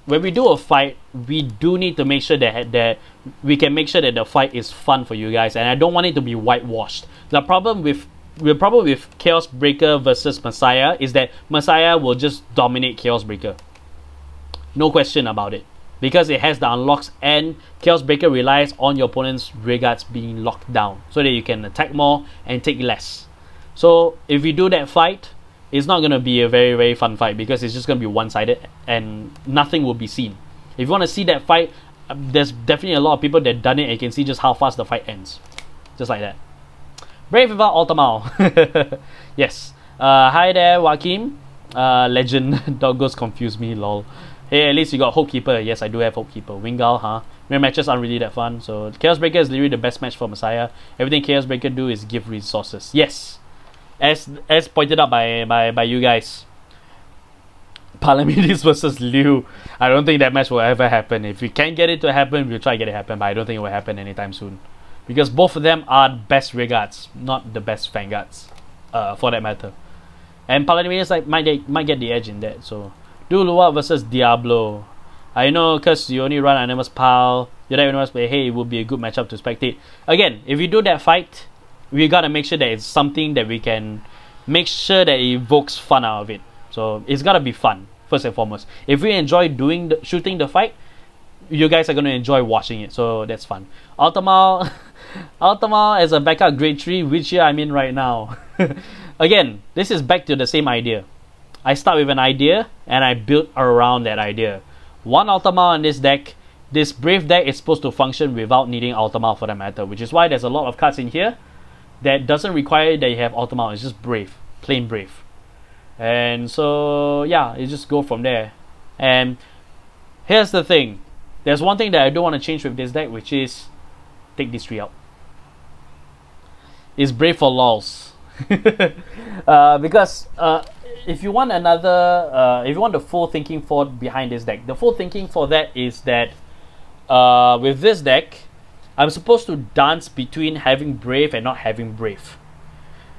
When we do a fight, we do need to make sure that we can make sure that the fight is fun for you guys, and I don't want it to be whitewashed. The problem with Chaos Breaker versus Messiah is that Messiah will just dominate Chaos Breaker. No question about it. Because it has the unlocks, and Chaos Breaker relies on your opponent's rearguards being locked down so that you can attack more and take less. So if you do that fight, it's not going to be a very, very fun fight because it's just going to be one-sided and nothing will be seen. If you want to see that fight, there's definitely a lot of people that done it and you can see just how fast the fight ends. Just like that. Brave without Ultima. Yes. Hi there, Joaquin. Legend. Doggos confuse me, lol. Hey, at least you got Hopekeeper. Yes, I do have Hopekeeper. Wingal, huh? Mirror matches aren't really that fun. So Chaos Breaker is literally the best match for Messiah. Everything Chaos Breaker do is give resources. Yes. As pointed out by you guys. Palamedes versus Liu. I don't think that match will ever happen. If we can get it to happen, we'll try to get it to happen, but I don't think it will happen anytime soon. Because both of them are best rearguards, not the best vanguards, for that matter. And Palamedes might get the edge in that. So do Lua versus Diablo. I know because you only run Animus Pal, you don't even play, hey, it would be a good matchup to spectate. Again, if you do that fight, we gotta make sure that it's something that we can make sure that it evokes fun out of it. So it's gotta be fun, first and foremost. If we enjoy shooting the fight, you guys are gonna enjoy watching it. So that's fun. Ultima as a backup grade 3, which year I'm in right now. again, this is back to the same idea. I start with an idea and I build around that idea. One Ultima on this deck. This Brave deck is supposed to function without needing Ultima for that matter, which is why there's a lot of cards in here that doesn't require that you have Ultima. It's just Brave, plain Brave. And so yeah, you just go from there. And here's the thing. There's one thing that I don't want to change with this deck, which is take these three out. It's Brave for lols. Because if you want another, if you want the full thinking for behind this deck, the full thinking for that is that with this deck, I'm supposed to dance between having Brave and not having Brave.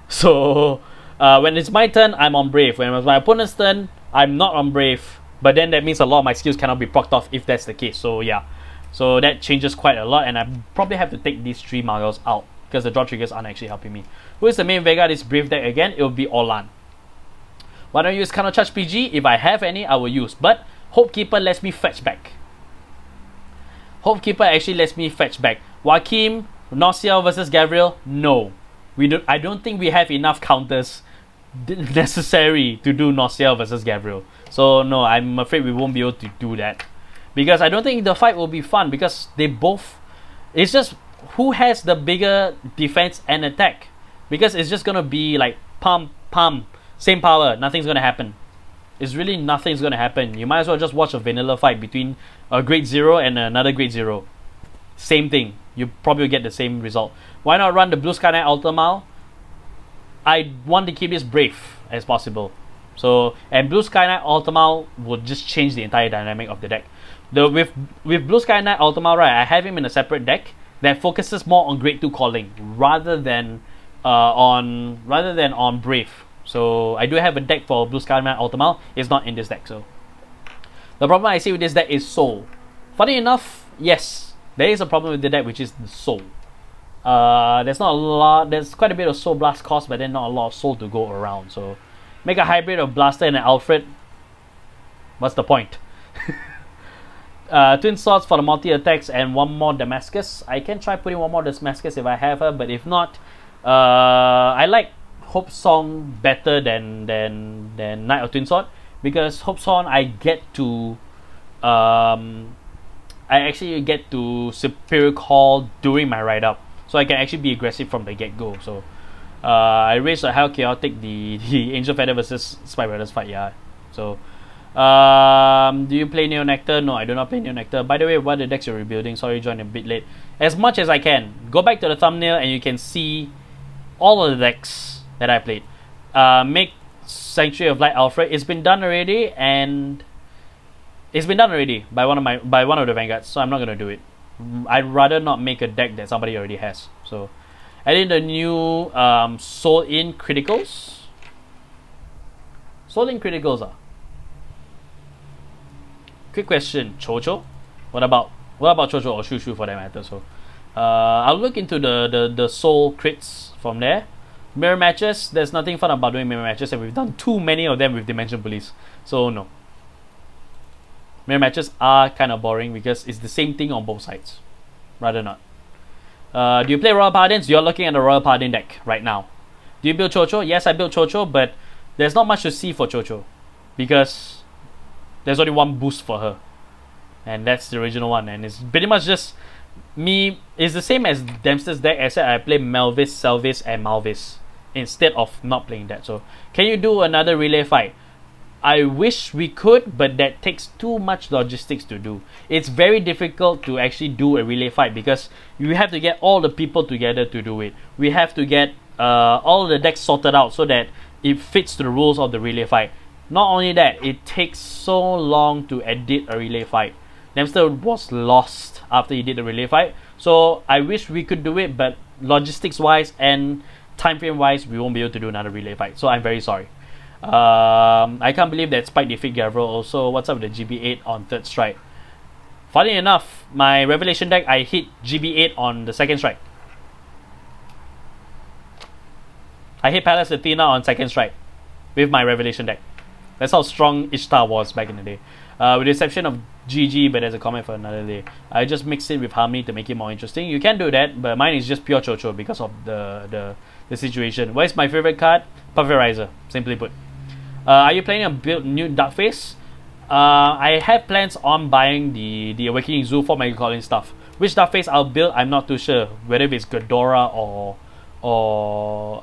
So when it's my turn, I'm on Brave. When it's my opponent's turn, I'm not on Brave. But then that means a lot of my skills cannot be procced off if that's the case. So yeah, so that changes quite a lot, and I probably have to take these three Margals out because the draw triggers aren't actually helping me. Who is the main Vanguard? This Brave deck again? It will be Orlan. Why don't I use counter charge PG? If I have any, I will use. But Hopekeeper lets me fetch back. Hopekeeper actually lets me fetch back. Joachim, Nociel versus Gabriel? No. I don't think we have enough counters necessary to do Nociel versus Gabriel. So no, I'm afraid we won't be able to do that. Because I don't think the fight will be fun because they both... It's just who has the bigger defense and attack. Because it's just going to be like pump, pump, same power, nothing's going to happen. It's really nothing's going to happen. You might as well just watch a vanilla fight between a grade 0 and another grade 0. Same thing. You probably get the same result. Why not run the Blue Sky Knight Ultima? I want to keep this Brave as possible. So, and Blue Sky Knight Ultima would just change the entire dynamic of the deck. With Blue Sky Knight Ultima, right, I have him in a separate deck that focuses more on grade 2 calling rather than on Brave. So I do have a deck for Blue Sky Knight Ultima. It's not in this deck. So the problem I see with this deck is Soul. Funny enough, yes, there is a problem with the deck, which is the Soul. There's not a lot. There's quite a bit of Soul Blast cost, but then not a lot of Soul to go around. So make a hybrid of Blaster and an Alfred. What's the point? Twin Swords for the multi attacks and one more Damascus. I can try putting one more Damascus if I have her, but if not, I like Hope Song better than Knight of Twin Sword, because Hope Song I actually get to Superior Call during my ride up, so I can actually be aggressive from the get go. So I raised a Hell Chaotic the Angel Feather versus Spy Brothers fight. Yeah. So do you play Neo Nectar? No, I do not play Neo Nectar. By the way, what are the decks you're rebuilding? Sorry, joined a bit late. As much as I can, go back to the thumbnail and you can see all of the decks that I played. Make Sanctuary of Light Alfred. It's been done already, and it's been done already by one of the Vanguards. So I'm not gonna do it. I'd rather not make a deck that somebody already has. So adding the new Soul in Criticals. Soul in Criticals. Quick question, Chocho. What about Chocho or Shushu for that matter? So I'll look into the Soul crits from there. Mirror matches, there's nothing fun about doing mirror matches, and we've done too many of them with Dimension Police. So no. Mirror matches are kind of boring because it's the same thing on both sides. Rather not. Do you play Royal Paladins? You're looking at the Royal Paladin deck right now. Do you build Chocho? Yes, I built Chocho, but there's not much to see for Chocho because there's only one boost for her, and that's the original one, and it's pretty much just me. It's the same as Dempster's deck, except I play Melvis, Selvis, and Malvis instead of not playing that. So can you do another relay fight? I wish we could, but that takes too much logistics to do. It's very difficult to actually do a relay fight because you have to get all the people together to do it. We have to get all the decks sorted out so that it fits to the rules of the relay fight. Not only that, it takes so long to edit a relay fight. Dempster was lost after he did the relay fight. So I wish we could do it, but logistics wise and time frame wise, we won't be able to do another relay fight. So I'm very sorry. I can't believe that Spike defeat Gavril. Also, what's up with the GB8 on third strike? Funny enough, my Revelation deck, I hit GB8 on the second strike. I hit Palace Athena on second strike with my Revelation deck. That's how strong Ishtar was back in the day. With the exception of GG, but there's a comment for another day. I just mixed it with Harmony to make it more interesting. You can do that, but mine is just pure Chocho because of the the situation. What is my favorite card? Pulverizer, simply put. Are you planning to build new Darkface? I have plans on buying the Awakening Zoo for Mega Calling stuff. Which Darkface I'll build, I'm not too sure. Whether it's Ghidorah or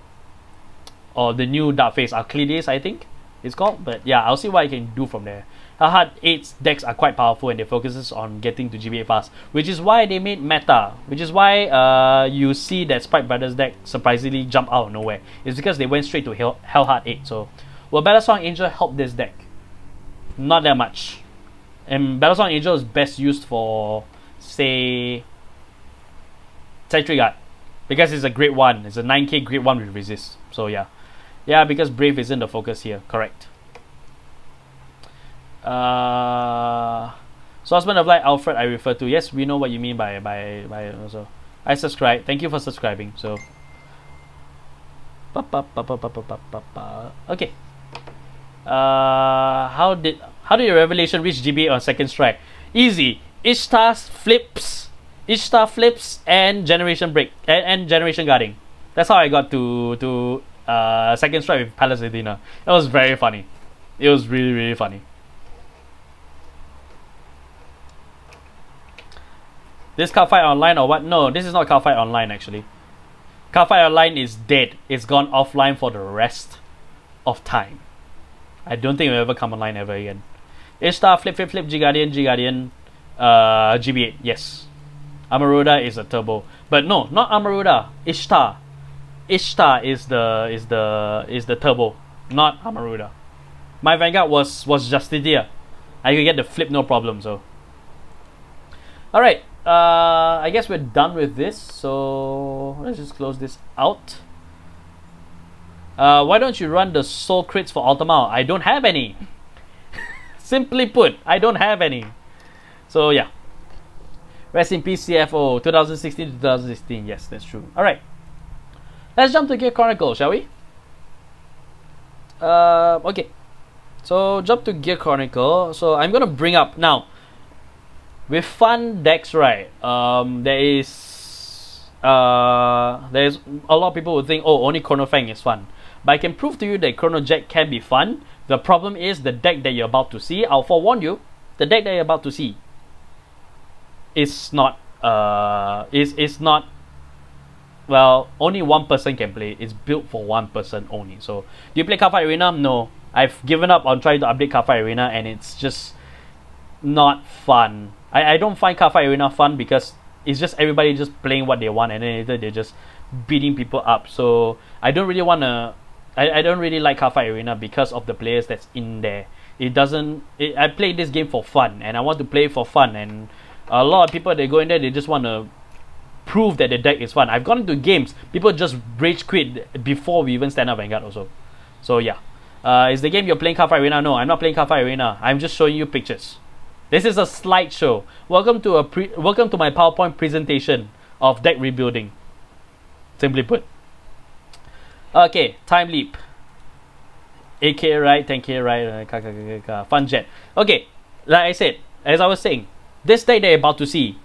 the new Darkface, Arclides, I think it's called. But yeah, I'll see what I can do from there. Hard 8's decks are quite powerful and they focuses on getting to GBA fast, which is why they made meta, which is why you see that Sprite Brothers deck surprisingly jump out of nowhere. It's because they went straight to Hellheart 8. So will Battlesong Angel help this deck? Not that much. And Battlesong Angel is best used for, say, Sentry Guard, because it's a grade 1. It's a 9k grade 1 with resist. So yeah. Yeah, because Brave isn't the focus here. Correct. So Husband of Light Alfred I refer to. Yes, we know what you mean by also. I subscribe. Thank you for subscribing. So okay. How did your revelation reach GBA on second strike? Easy. Ishtar flips and generation break and generation guarding. That's how I got to second strike with Palace Athena. It was very funny. It was really, really funny. This Cardfight Online or what? No, this is not Cardfight Online actually. Cardfight Online is dead. It's gone offline for the rest of time. I don't think it will ever come online ever again. Ishtar, flip, G-Guardian, GB8, yes. Amaruda is a turbo. But no, not Amaruda, Ishtar. Ishtar is the turbo, not Amaruda. My Vanguard was Justitia. I could get the flip no problem, so. Alright, I guess we're done with this, so let's just close this out. Why don't you run the soul crits for Ultima? I don't have any. Simply put, I don't have any. So yeah. Rest in peace CFO 2016 to 2016. Yes, that's true. Alright. Let's jump to Gear Chronicle, shall we? Okay. So jump to Gear Chronicle. So I'm gonna bring up now. With fun decks, right? There's a lot of people who think, oh, only Chrono Fang is fun. But I can prove to you that Chrono Jet can be fun. The problem is the deck that you're about to see. I'll forewarn you, the deck that you're about to see is not well, only one person can play. It's built for one person only. So do you play Cardfight Arena? No. I've given up on trying to update Cardfight Arena and it's just not fun. I don't find Cardfight Arena fun because it's just everybody just playing what they want and then later they're just beating people up. So I don't really want to. I don't really like Cardfight Arena because of the players that's in there. It doesn't. I play this game for fun and I want to play for fun. And a lot of people, they go in there, they just want to prove that the deck is fun. I've gone into games, people just rage quit before we even stand up Vanguard also. So yeah. Is the game you're playing Cardfight Arena? No, I'm not playing Cardfight Arena. I'm just showing you pictures. This is a slideshow. Welcome to my PowerPoint presentation of deck rebuilding. Simply put. Okay, Time Leap. 8k right, 10k right, Fun Jet. Okay, like I said, as I was saying, this deck that you're about to see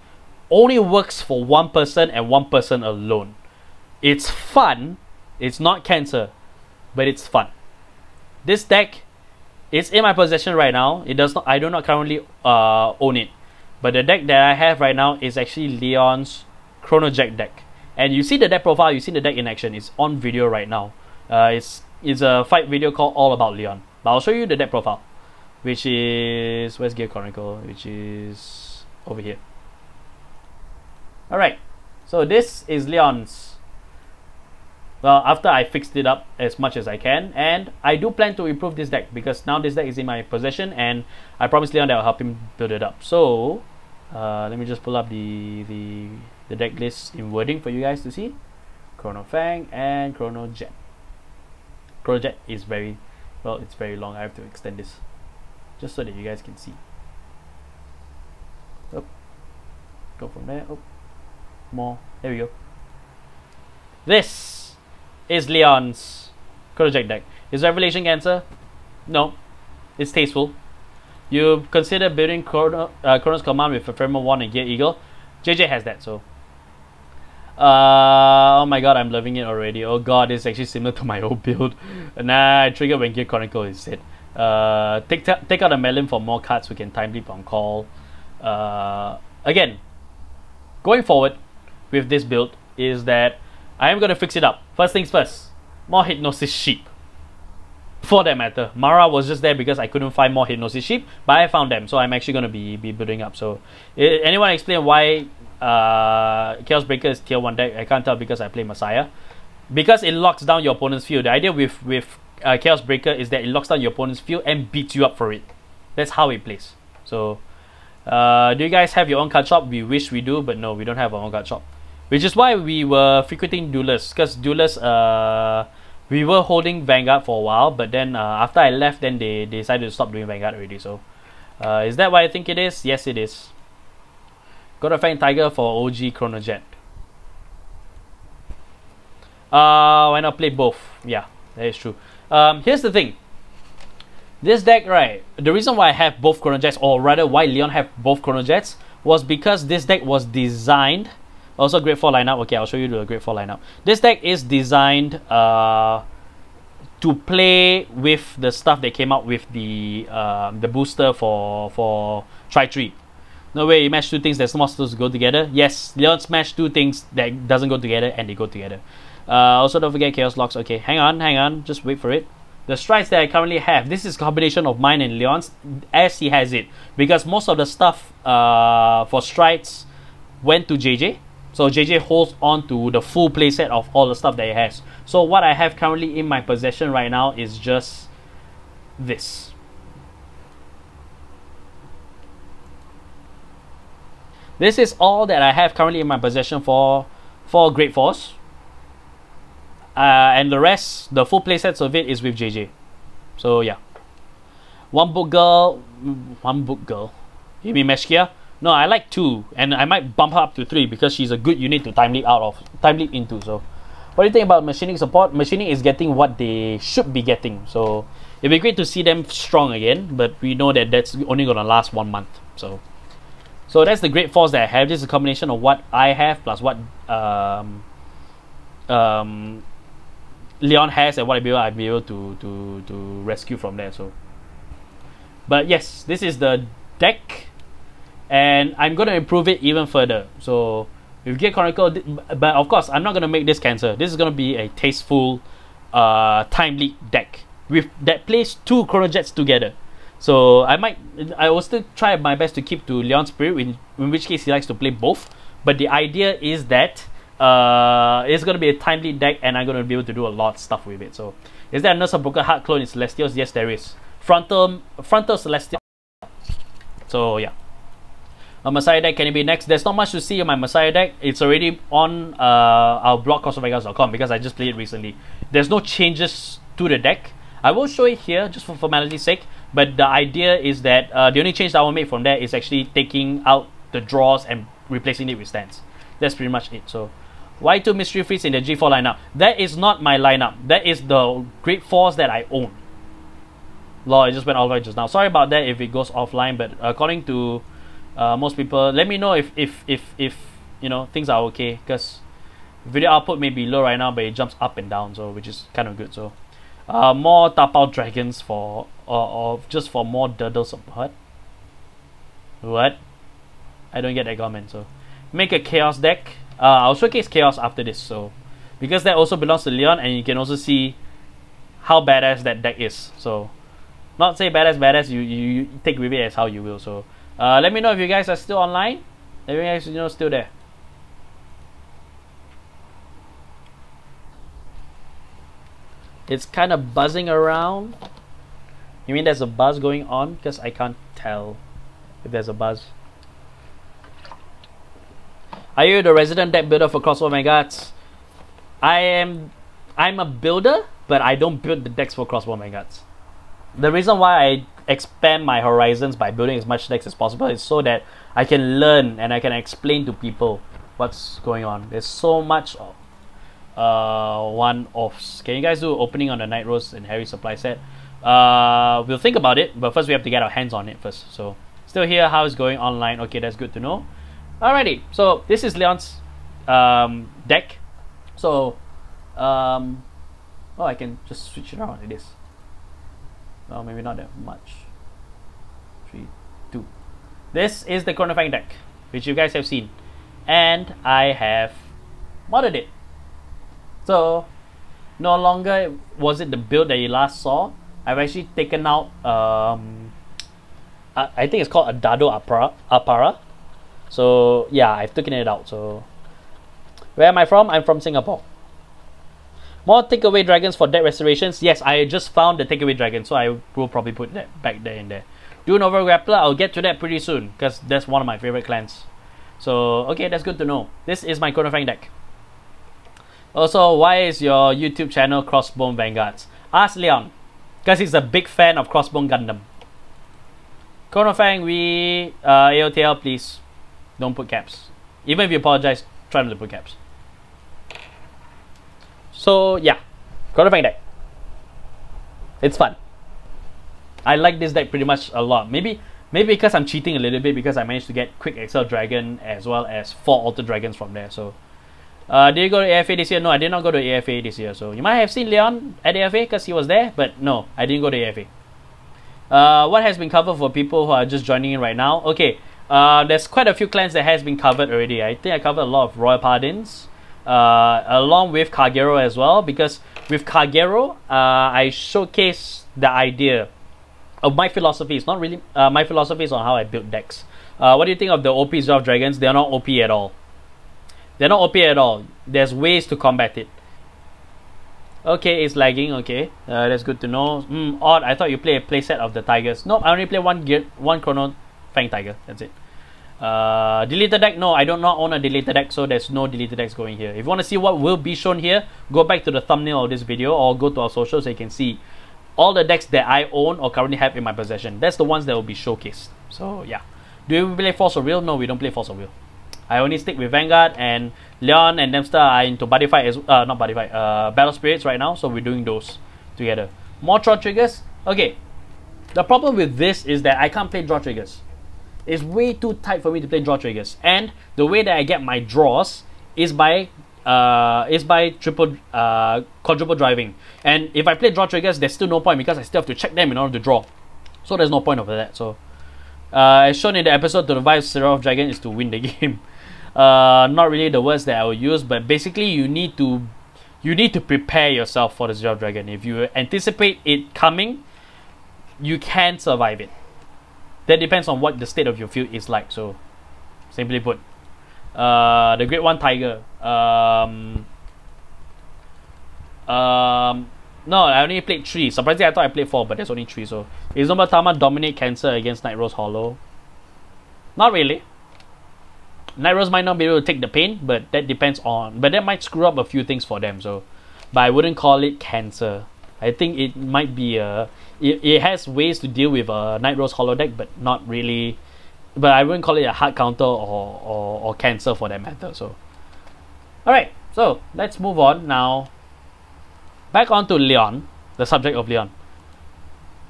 only works for one person and one person alone. It's fun. It's not cancer, but it's fun. This deck, it's in my possession right now. It does not. I do not currently own it, but the deck that I have right now is actually Leon's Chrono Jack deck. And you see the deck profile. You see the deck in action. It's on video right now. It's a fight video called All About Leon. But I'll show you the deck profile, which is where's Gear Chronicle, which is over here. All right. So this is Leon's. Well, after I fixed it up as much as I can, and I do plan to improve this deck because now this deck is in my possession, and I promised Leon that I'll help him build it up. So, let me just pull up the deck list in wording for you guys to see. Chrono Fang and Chrono Jet. Chrono Jet is very, well, it's very long. I have to extend this just so that you guys can see. Oh, go from there. Oh, more. There we go. This is Leon's Chrono Jack deck. Is Revelation Cancer? No. It's tasteful. You consider building Chrono's Command with Ephemeral Wand and Gear Eagle? JJ has that, so. Oh my god, I'm loving it already. Oh god, it's actually similar to my old build. Nah, I trigger when Gear Chronicle is set. Take out a melon for more cards. We can time leap on call. Again, going forward with this build is that I am going to fix it up. First things first, more Hypnosis Sheep. For that matter, Mara was just there because I couldn't find more Hypnosis Sheep, but I found them, so I'm actually going to be building up. So, anyone explain why Chaos Breaker is tier 1 deck? I can't tell because I play Messiah. Because it locks down your opponent's field. The idea with Chaos Breaker is that it locks down your opponent's field and beats you up for it. That's how it plays. So, do you guys have your own card shop? We wish we do, but no, we don't have our own card shop. Which is why we were frequenting Duelist, because Duelist, we were holding Vanguard for a while, but then after I left, then they decided to stop doing Vanguard already. So, is that what I think it is? Yes, it is. Gotta find Tiger for OG Chronojet. Why not play both? Yeah, that is true. Here's the thing. This deck, right, the reason why I have both Chronojets, or rather why Leon have both Chronojets, was because this deck was designed. Also, Great 4 lineup. Okay, I'll show you the Great 4 lineup. This deck is designed to play with the stuff that came out with the booster for Tri-3. No way, you match two things that's not supposed to go together. Yes, Leon smash two things that doesn't go together and they go together. Also, don't forget Chaos Locks. Okay, hang on, just wait for it. The strides that I currently have, this is a combination of mine and Leon's as he has it, because most of the stuff for strides went to JJ. So JJ holds on to the full playset of all the stuff that he has. So what I have currently in my possession right now is just this. This is all that I have currently in my possession for Great Force. And the rest, the full playsets of it is with JJ. So yeah. One book girl. You mean Meshkia? No, I like 2, and I might bump her up to 3 because she's a good unit to time leap into. So, what do you think about machining support? Machining is getting what they should be getting. So, it'd be great to see them strong again, but we know that that's only gonna last 1 month. So that's the Great Force that I have. This is a combination of what I have plus what Leon has and what I'll be able to rescue from there. So, but yes, this is the deck. And I'm going to improve it even further. So with Gear Chronicle, but of course I'm not going to make this cancer. This is going to be a tasteful time leap deck that plays 2 Chronojets together. So I will still try my best to keep to Leon's Spirit, in which case he likes to play both. But the idea is that it's going to be a time leap deck, and I'm going to be able to do a lot of stuff with it. So is there a Nurse of Broken Heart clone in Celestials? Yes, there is. Frontal Celestial. So yeah. A Messiah deck, can it be next? There's not much to see in my Messiah deck. It's already on our blog, costofvanguards.com, because I just played it recently. There's no changes to the deck. I will show it here just for formality's sake, but the idea is that the only change that I will make from there is actually taking out the draws and replacing it with stands. That's pretty much it. So, why 2 Mystery Freeze in the G4 lineup? That is not my lineup. That is the Great Force that I own. Lol, it just went offline just now. Sorry about that if it goes offline, but according to most people, let me know if you know things are okay, because video output may be low right now, but it jumps up and down, so which is kind of good. So more Tapao Dragons for or just for more Durdles of what? I don't get that comment. So make a Chaos deck. I'll showcase Chaos after this, so because that also belongs to Leon, and you can also see how badass that deck is. So not say badass, you take with it as how you will. So let me know if you guys are still online. Let me guys know still there. It's kind of buzzing around. You mean there's a buzz going on? Because I can't tell if there's a buzz. Are you the resident deck builder for Crossbow Vanguards? I'm a builder, but I don't build the decks for Crossbow Vanguards. The reason why I expand my horizons by building as much decks as possible is so that I can learn and I can explain to people what's going on. There's so much one-offs. Can you guys do opening on the Night Rose and Harry supply set? We'll think about it, but first we have to get our hands on it first. So still here, how is going online? Okay, that's good to know. Alrighty, so this is Leon's deck. So, oh, I can just switch it around like this. Well, maybe not that much. 3, 2. This is the Cardfight deck, which you guys have seen, and I have modded it. So, no longer was it the build that you last saw. I've actually taken out, I think it's called a Dado Apara. So, yeah, I've taken it out. So, where am I from? I'm from Singapore. More takeaway dragons for deck restorations. Yes, I just found the takeaway dragon, so I will probably put that back there in there. Do Nova Grappler, I'll get to that pretty soon, because that's one of my favorite clans. So, okay, that's good to know. This is my Cardfight deck. Also, why is your YouTube channel Crossbone Vanguards? Ask Leon, because he's a big fan of Crossbone Gundam. Cardfight, we AOTL, please don't put caps. Even if you apologize, try not to put caps. So yeah, Cardfight deck. It's fun. I like this deck pretty much a lot. Maybe because I'm cheating a little bit, because I managed to get Quick Excel Dragon as well as 4 Alter Dragons from there. So did you go to AFA this year? No, I did not go to AFA this year. So you might have seen Leon at AFA because he was there, but no, I didn't go to AFA. What has been covered for people who are just joining in right now? Okay, there's quite a few clans that has been covered already. I think I covered a lot of Royal Paladins, along with Kagero as well, because with Kagero, I showcase the idea of my philosophy. It's not really my philosophy is on how I build decks. What do you think of the OP Zerov Dragons? They're not OP at all. They're not OP at all. There's ways to combat it. Okay, it's lagging. Okay, that's good to know. Odd. I thought you play a playset of the Tigers. No, I only play one Chrono Fang Tiger. That's it. Deleted deck? No, I do not own a deleted deck, so there's no deleted decks going here. If you want to see what will be shown here, go back to the thumbnail of this video or go to our socials so you can see all the decks that I own or currently have in my possession. That's the ones that will be showcased. So yeah. Do we play Force of Will? No, we don't play Force of Will. I only stick with Vanguard, and Leon and Dempster are into Body Fight as not Body Fight, Battle Spirits right now, so we're doing those together. More draw triggers? Okay. The problem with this is that I can't play draw triggers. It's way too tight for me to play draw triggers. And the way that I get my draws is by quadruple driving. And if I play draw triggers, there's still no point because I still have to check them in order to draw. So there's no point of that. So as shown in the episode, to revive Zerov Dragon is to win the game. Not really the words that I will use, but basically you need to prepare yourself for the Zerov Dragon. If you anticipate it coming, you can survive it. That depends on what the state of your field is like. So simply put, the Great One Tiger. No, I only played 3. Surprisingly, I thought I played 4, but there's only 3. So is Nobatama dominate Cancer against Night Rose Hollow? Not really. Night Rose might not be able to take the pain, but that depends on. But that might screw up a few things for them. So, but I wouldn't call it Cancer. I think it might be a. It has ways to deal with a Night Rose Hollow deck, but not really. But I wouldn't call it a hard counter or Cancer for that matter. So, all right. So let's move on now. Back onto Leon, the subject of Leon.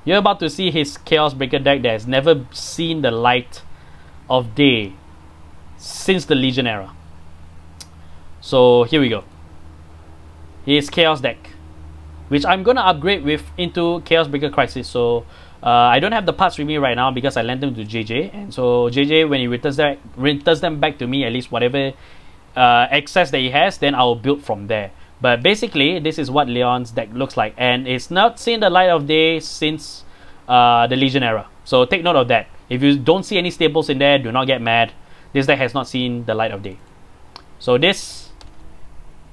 You're about to see his Chaos Breaker deck that has never seen the light of day since the Legion era. So here we go. His Chaos deck, which I'm gonna upgrade with into Chaos Breaker Crisis. So I don't have the parts with me right now because I lent them to JJ, and so JJ, when he returns them back to me, at least whatever excess that he has, then I'll build from there. But basically, this is what Leon's deck looks like, and it's not seen the light of day since the Legion era. So take note of that. If you don't see any staples in there, do not get mad. This deck has not seen the light of day. So this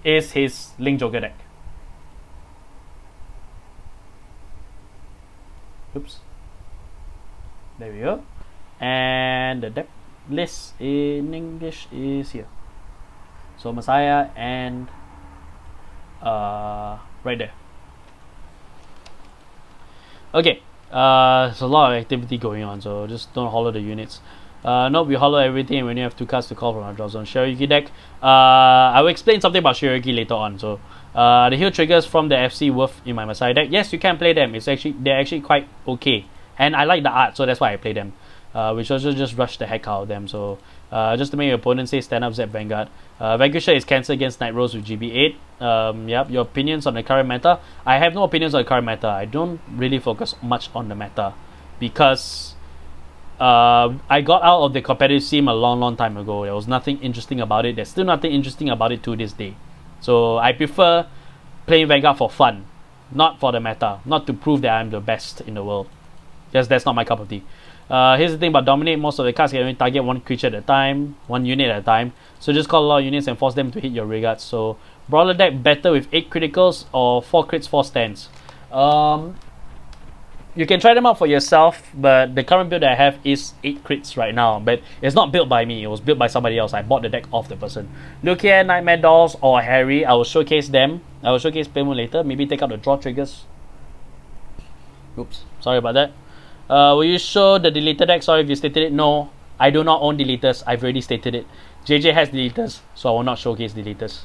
is his Link Joker deck. Oops. There we go. And the deck list in English is here. So Messiah and right there. Okay, there's a lot of activity going on, so just don't hollow the units. Nope, we hollow everything when you have 2 cards to call from our draw zone. Shiriki deck. I will explain something about Shiriki later on. So the heal triggers from the FC Wolf in my Messiah deck. Yes, you can play them. They're actually quite okay, and I like the art, so that's why I play them. which also just rush the heck out of them. So just to make your opponent say stand up Zep Vanguard. Vanquisher is cancelled against Night Rose with GB8. Yep, your opinions on the current meta. I have no opinions on the current meta. I don't really focus much on the meta because I got out of the competitive scene a long time ago. There was nothing interesting about it. There's still nothing interesting about it to this day. So I prefer playing Vanguard for fun, not for the meta, not to prove that I'm the best in the world. That's not my cup of tea. Here's the thing about Dominate. Most of the cards can only target one creature at a time, one unit at a time. So just call a lot of units and force them to hit your regards. So Brawler deck better with 8 criticals or 4 crits, 4 stands. You can try them out for yourself, but the current build that I have is 8 crits right now. But it's not built by me, it was built by somebody else. I bought the deck off the person. Look here, Nightmare Dolls or Harry, I will showcase them. I will showcase Payment later, maybe take out the draw triggers. Oops, sorry about that. Will you show the deleted deck? Sorry if you stated it. No, I do not own deleters. I've already stated it. JJ has deleters, so I will not showcase deleters.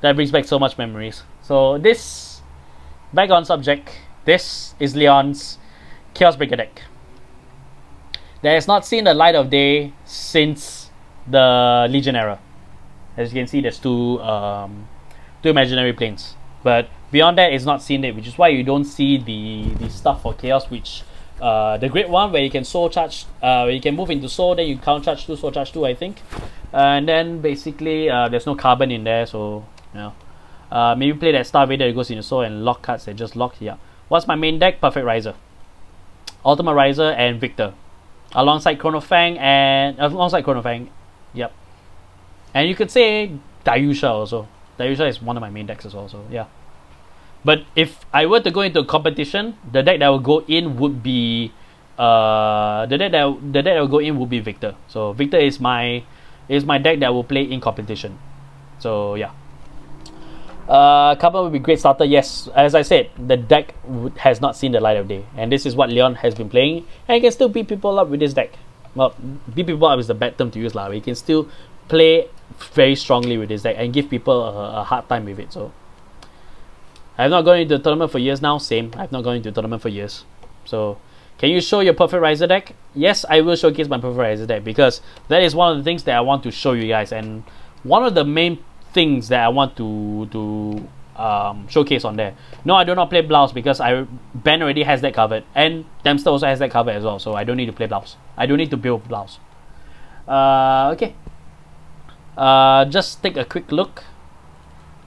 That brings back so much memories. So this, back on subject, this is Leon's Chaos Breaker deck. That has not seen the light of day since the Legion era. As you can see, there's two imaginary planes. But beyond that, it's not seen it, which is why you don't see the stuff for Chaos, which the great one where you can soul charge, where you can move into soul, then you count charge 2, soul charge 2, I think. And then basically there's no carbon in there, so you know. Maybe play that Star Vader that goes into soul and lock cards that just lock here. What's my main deck? Perfect Riser, Ultimate Riser, and Victor, alongside Chronofang Yep. And you could say Dayusha also. Dayusha is one of my main decks as well, so yeah. But if I were to go into a competition, the deck that will go in would be the deck that will go in would be Victor. So Victor is my deck that will play in competition. So yeah. Carbon would be great starter. Yes, as I said, the deck has not seen the light of day, and this is what Leon has been playing, and he can still beat people up with this deck. Well, beat people up is the bad term to use, lah. He can still play very strongly with this deck and give people a hard time with it. So I have not gone into a tournament for years now. Same, I have not gone into a tournament for years. So can you show your Perfect Riser deck? Yes, I will showcase my Perfect Riser deck, because that is one of the things that I want to show you guys, and one of the main things that I want to showcase on there. No, I do not play Blouse because Ben already has that covered, and Dempster also has that covered as well, so I don't need to play Blouse. I don't need to build Blouse. Okay. Just take a quick look.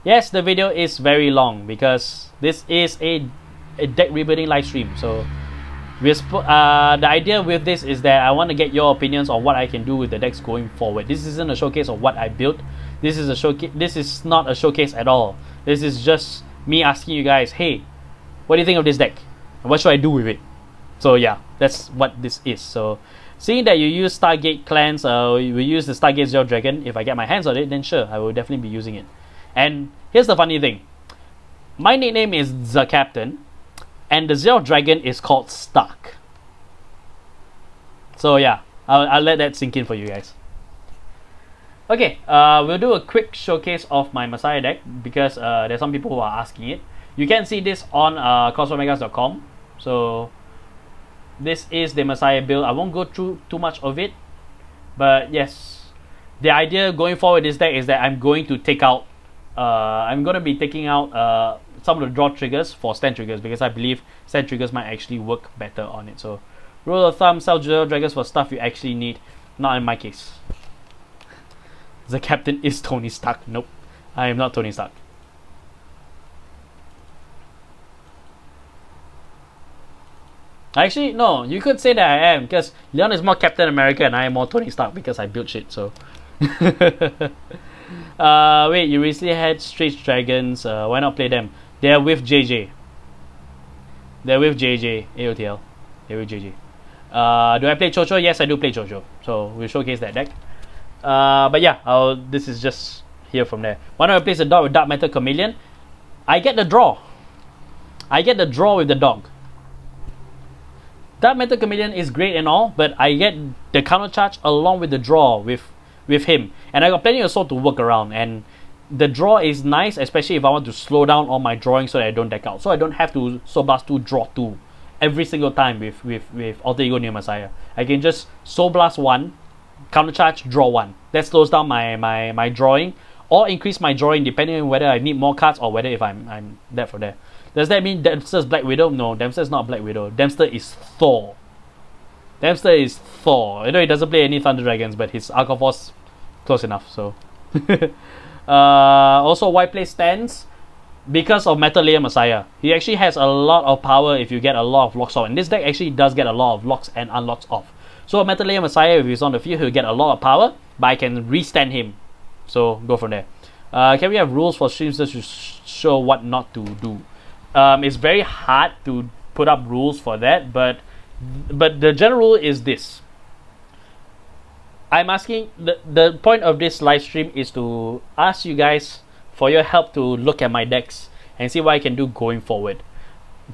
Yes, the video is very long because this is a deck rebuilding live stream. So the idea with this is that I want to get your opinions on what I can do with the decks going forward. This isn't a showcase of what I built. This is a showcase. This is not a showcase at all. This is just me asking you guys, hey, what do you think of this deck? And what should I do with it? So yeah, that's what this is. So seeing that you use Stargate clans, we use the Stargate Zero Dragon. If I get my hands on it, then sure, I will definitely be using it. And here's the funny thing. My nickname is the Captain, and the Zero Dragon is called Stark. So yeah, I'll let that sink in for you guys. Okay, we'll do a quick showcase of my Messiah deck because there's some people who are asking it. You can see this on cosmomegas.com. So this is the Messiah build. I won't go through too much of it, but yes, the idea going forward with this deck is that I'm going to take out I'm going to be taking out some of the draw triggers for stand triggers, because I believe stand triggers might actually work better on it. So rule of thumb, sell Zero Dragons for stuff you actually need. Not in my case. The Captain is Tony Stark. Nope, I am not Tony Stark. Actually, no, you could say that I am, because Leon is more Captain America and I am more Tony Stark because I built shit, so. Wait, you recently had Strange Dragons, why not play them? They're with JJ. They're with JJ, AOTL. They're with JJ. Do I play Chocho? Yes, I do play Chocho. So we'll showcase that deck. But yeah, this is just here from there. Why don't I place a dog with Dark Matter Chameleon? I get the draw. I get the draw with the dog. Dark Matter Chameleon is great and all, but I get the counter charge along with the draw with him. And I got plenty of soul to work around, and the draw is nice, especially if I want to slow down all my drawing so that I don't deck out. So I don't have to Soul Blast 2, draw 2, every single time with Alter Ego Neo Messiah. I can just Soul Blast 1, counter charge, draw 1. That slows down my drawing, or increase my drawing depending on whether I need more cards or whether if I'm there for there. Does that mean Dempster's Black Widow? No, Dempster's not Black Widow. Dempster is Thor. Dempster is Thor. You know, he doesn't play any Thunder Dragons, but his Arc of Force close enough. So also why play stands? Because of Metal Layer Messiah. He actually has a lot of power if you get a lot of locks off. And this deck actually does get a lot of locks and unlocks off. So Metal Layer Messiah, if he's on the field, he'll get a lot of power, but I can restand him. So go from there. Can we have rules for streams just to show what not to do? It's very hard to put up rules for that, but the general rule is this. I'm asking, the point of this live stream is to ask you guys for your help to look at my decks and see what I can do going forward.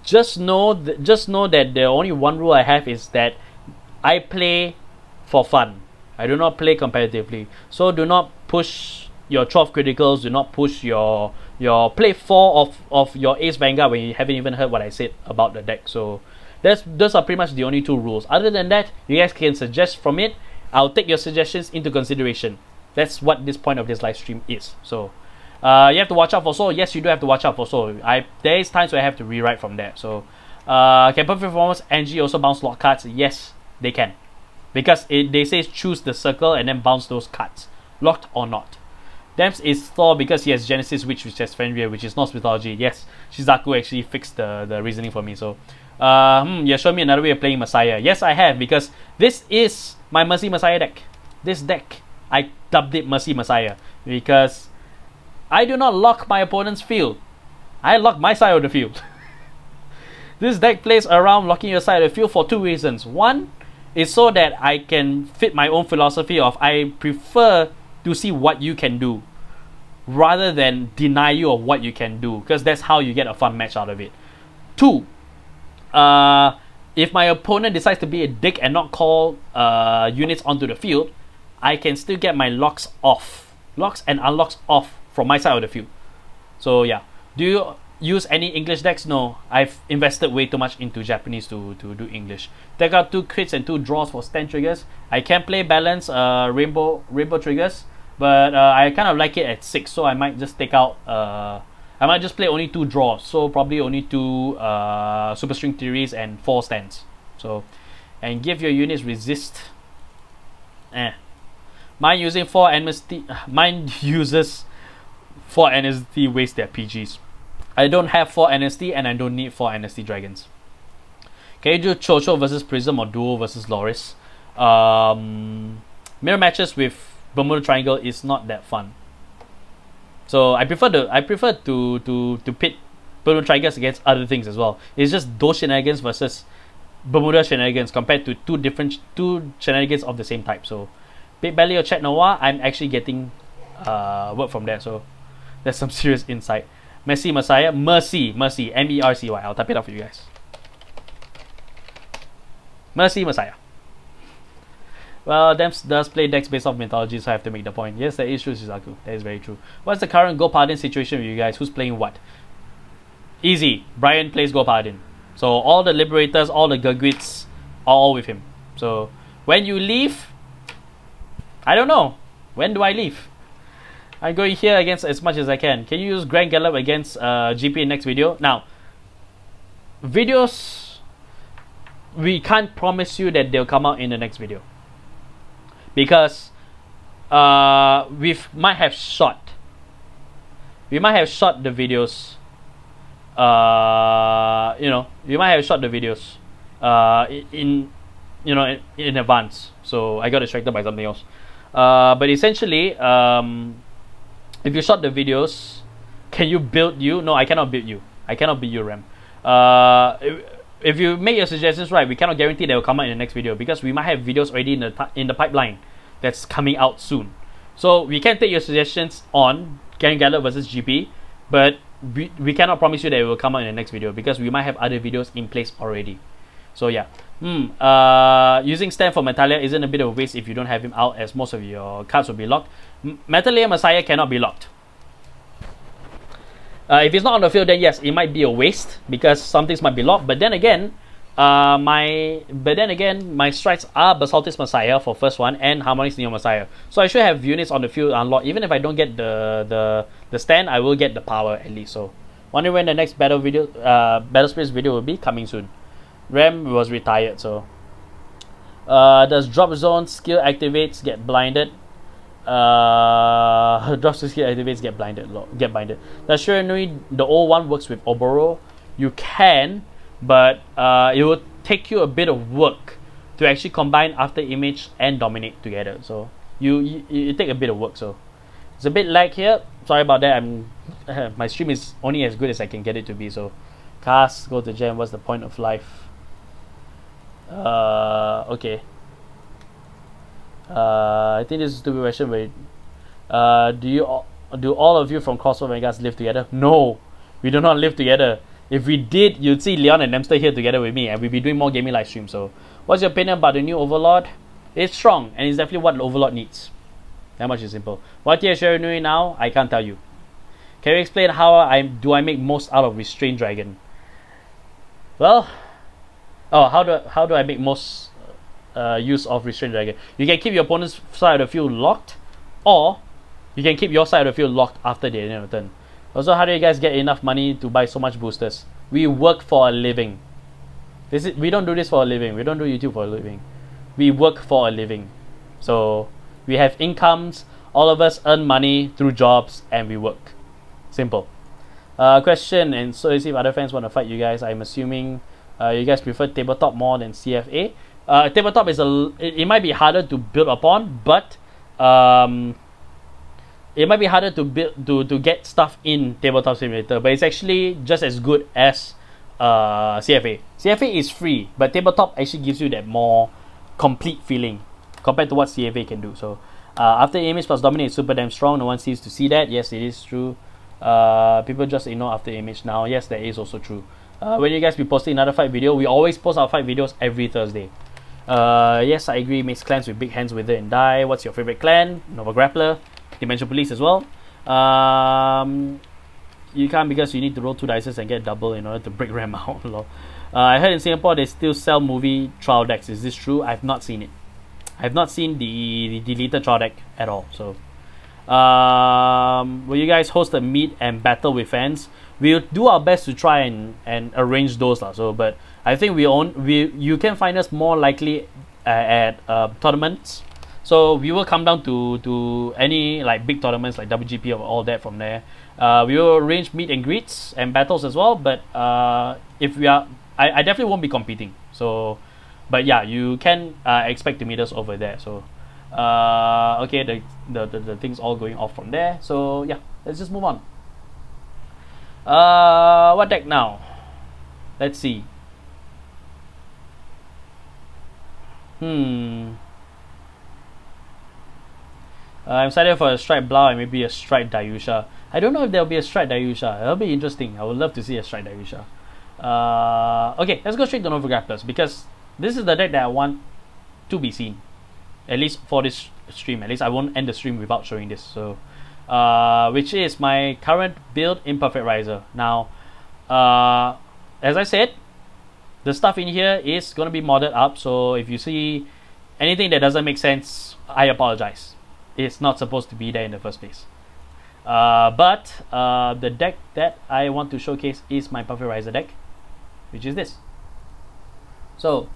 Just know that the only one rule I have is that I play for fun. I do not play competitively. So do not push your 12 criticals, do not push your play 4 of your Ace Vanguard when you haven't even heard what I said about the deck. So those are pretty much the only 2 rules. Other than that, you guys can suggest from it. I'll take your suggestions into consideration. That's what this point of this live stream is. So you have to watch out for Soul. Yes, you do have to watch out for Soul. There is times where I have to rewrite from there. So can Perfect Performance NG also bounce lock cards? Yes, they can. Because they say choose the circle and then bounce those cards. Locked or not. Demps is Thor because he has Genesis Witch, which has Fenrir, which is Norse mythology. Yes, Shizaku actually fixed the reasoning for me. So yeah, show me another way of playing Messiah. Yes, I have, because this is my Mercy Messiah deck. This deck, I dubbed it Mercy Messiah because I do not lock my opponent's field. I lock my side of the field. This deck plays around locking your side of the field for 2 reasons. One is so that I can fit my own philosophy of I prefer to see what you can do rather than deny you of what you can do, because that's how you get a fun match out of it. 2, if my opponent decides to be a dick and not call units onto the field, I can still get my locks and unlocks off from my side of the field. So yeah, do you use any English decks? No, I've invested way too much into Japanese to do English. Take out 2 crits and 2 draws for stand triggers. I can play balance rainbow triggers, but I kind of like it at 6, so I might just take out I might just play only 2 draws, so probably only 2 super string theories and 4 stands. So, and give your units resist. Mine using 4 amnesty. Mine uses 4 amnesty, waste their PGs. I don't have 4 amnesty and I don't need 4 amnesty dragons. Can you do Chocho versus Prism or Duo versus Loris? Mirror matches with Bermuda Triangle is not that fun. So I prefer to pit Bermuda Triangles against other things as well. It's just those shenanigans versus Bermuda shenanigans compared to two shenanigans of the same type. So Big Belly or Chat Noah, I'm actually getting work from there. So there's some serious insight. Mercy Messiah, Mercy, Mercy. I'll type it out for you guys. Mercy Messiah. Well, Demps does play decks based off mythology, so I have to make the point. Yes, that is true, Shizaku. That is very true. What's the current Go Paladin situation with you guys? Who's playing what? Easy. Brian plays Go Paladin. So all the Liberators, all the Gurguits are all with him. So when you leave, I don't know. When do I leave? I'm going here against as much as I can. Can you use Grand Gallop against GP in next video? Now, videos, we can't promise you that they'll come out in the next video. Because we might have shot the videos. We might have shot the videos in advance. So I got distracted by something else. But essentially, if you shot the videos, can you build you? No, I cannot build you. I cannot build you, Ram. If you make your suggestions right, we cannot guarantee they will come out in the next video because we might have videos already in the pipeline that's coming out soon. So we can take your suggestions on Grand Gallop versus GP, but we cannot promise you that it will come out in the next video because we might have other videos in place already. So yeah, using Stan for Metalia isn't a bit of a waste if you don't have him out, as most of your cards will be locked. Metalia Messiah cannot be locked. If he's not on the field, then yes, it might be a waste because some things might be locked. But then again, But then again, my strikes are Basaltis Messiah for first one and Harmonics Neo Messiah. So I should have units on the field unlocked. Even if I don't get the stand, I will get the power at least. So wonder when the next battle spirits video will be coming soon. Ram was retired, so does drop zone skill activates get blinded? Drop zone skill activates get blinded. Does Shiranui the old one works with Oboro? You can, but it will take you a bit of work to actually combine After Image and Dominate together. So you take a bit of work. So it's a bit lag here. Sorry about that. My stream is only as good as I can get it to be. So cast, go to gem. What's the point of life? Okay. I think this is a stupid question, but do all of you from Crossover Vanguard live together? No, we do not live together. If we did, you'd see Leon and Nemster here together with me, and we'd be doing more gaming live streams. So, what's your opinion about the new Overlord? It's strong, and it's definitely what the Overlord needs. That much is simple. What tier are you doing now? I can't tell you. Can you explain how I make most out of Restrained Dragon? Well, how do I make most use of Restrained Dragon? You can keep your opponent's side of the field locked, or you can keep your side of the field locked after the end of the turn. Also, how do you guys get enough money to buy so much boosters? We work for a living. We don't do this for a living. We don't do YouTube for a living. We work for a living. So we have incomes. All of us earn money through jobs, and we work. Simple. Question, and so if other fans want to fight you guys, I'm assuming you guys prefer tabletop more than CFA. Tabletop is it might be harder to build upon, but it might be harder to build to get stuff in Tabletop Simulator, but it's actually just as good as CFA. CFA is free, but Tabletop actually gives you that more complete feeling compared to what CFA can do. So After Image plus Dominate is super damn strong. No one seems to see that. Yes, it is true. People just ignore After Image now. Yes, that is also true. When you guys be posting another fight video, we always post our fight videos every Thursday. Yes, I agree. Mix clans with big hands, wither and die. What's your favorite clan? Nova Grappler, Dimension Police as well. You can't because you need to roll 2 dice and get double in order to break RAM out. I heard in Singapore they still sell movie trial decks. Is this true? I've not seen it. I've not seen the deleted trial deck at all. So, will you guys host a meet and battle with fans? We'll do our best to try and arrange those lah. So, but I think you can find us more likely at tournaments. So we will come down to any like big tournaments like WGP or all that from there. We will arrange meet and greets and battles as well. But if we are, I definitely won't be competing. So, but yeah, you can expect to meet us over there. So, okay, the things all going off from there. So yeah, let's just move on. What deck now? Let's see. I'm excited for a Strike Blau and maybe a Strike Dayusha. I don't know if there'll be a Strike Dayusha. It'll be interesting. I would love to see a Strike Dayusha. Okay, let's go straight to Nova Grapplers because this is the deck that I want to be seen. At least for this stream. At least I won't end the stream without showing this. So, which is my current build Imperfect Riser. Now, as I said, the stuff in here is going to be modded up. So if you see anything that doesn't make sense, I apologize. It's not supposed to be there in the first place. But the deck that I want to showcase is my Perfect Riser deck, which is this. So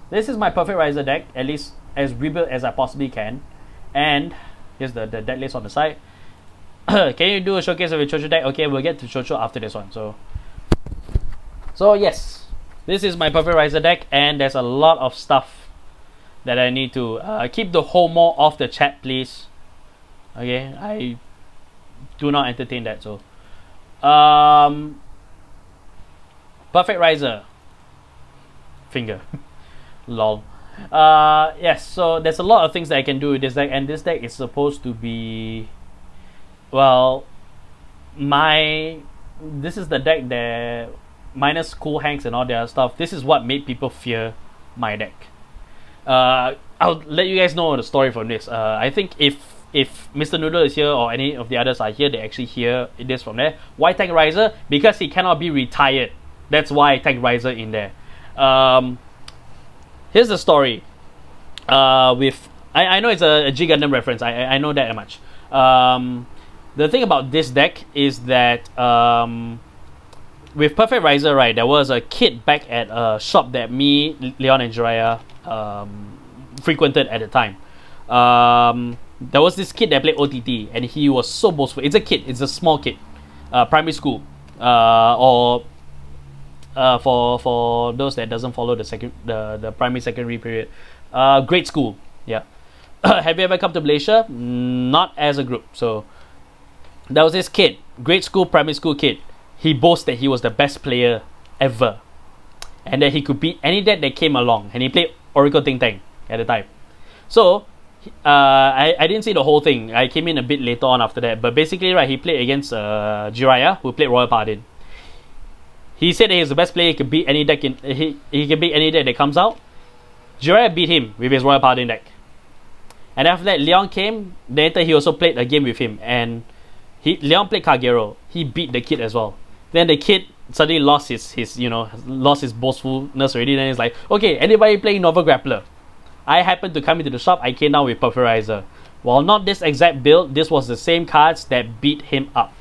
this is my Perfect Riser deck, at least as rebuilt as I possibly can. And here's the deck list on the side. Can you do a showcase of your Chocho deck? Okay, we'll get to Chocho after this one. So yes, this is my Perfect Riser deck, and there's a lot of stuff that I need to keep the homo off the chat, please. Okay, I do not entertain that. So, Perfect Riser finger, lol. Yes, so there's a lot of things that I can do with this deck, and this deck is supposed to be, well, this is the deck that minus Cool Hanks and all the other stuff. This is what made people fear my deck. I'll let you guys know the story from this. I think if Mr. Noodle is here or any of the others are here, they actually hear this from there. Why Tank Riser? Because he cannot be retired. That's why Tank Riser in there. Here's the story. With I know it's a G Gundam reference. I know that much. The thing about this deck is that with Perfect Riser, right, there was a kid back at a shop that me, Leon, and Jiraiya frequented at the time. There was this kid that played OTT, and he was so boastful. It's a kid. It's a small kid, primary school, or for those that doesn't follow the primary secondary period, grade school. Yeah. Have you ever come to Malaysia? Not as a group. So there was this kid, grade school, primary school kid. He boasted that he was the best player ever, and that he could beat any deck that came along. And he played Oracle Ting Tang at the time. So I didn't see the whole thing. I came in a bit later on after that. But basically, right, he played against Jiraiya, who played Royal Paladin. He said that he's the best player. He could beat any deck. He can beat any deck that comes out. Jiraiya beat him with his Royal Paladin deck. And after that, Leon came. Later, he also played a game with him. And Leon played Kagero. He beat the kid as well. Then the kid suddenly lost his boastfulness already. Then he's like, okay, anybody playing Nova Grappler? I happened to come into the shop. I came down with Perfect Riser. While not this exact build, this was the same cards that beat him up.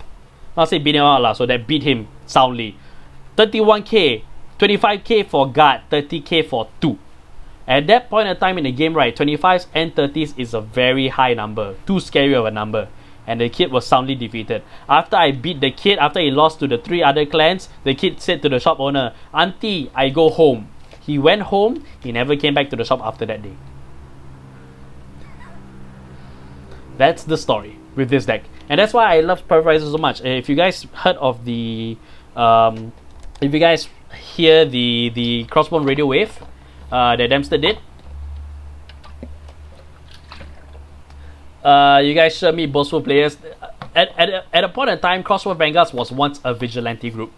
Not say beat him up, so that beat him soundly. 31k, 25k for guard, 30k for 2. At that point in time in the game, right, 25s and 30s is a very high number. Too scary of a number. And the kid was soundly defeated. After I beat the kid, after he lost to the 3 other clans, the kid said to the shop owner, "Auntie, I go home." He went home. He never came back to the shop after that day. That's the story with this deck. And that's why I love Perfect Riser so much. If you guys heard of the... if you guys hear the Crossbone Radio Wave that Dempster did, you guys showed me boastful players. At a point in time, Crossbone Vanguard was once a vigilante group.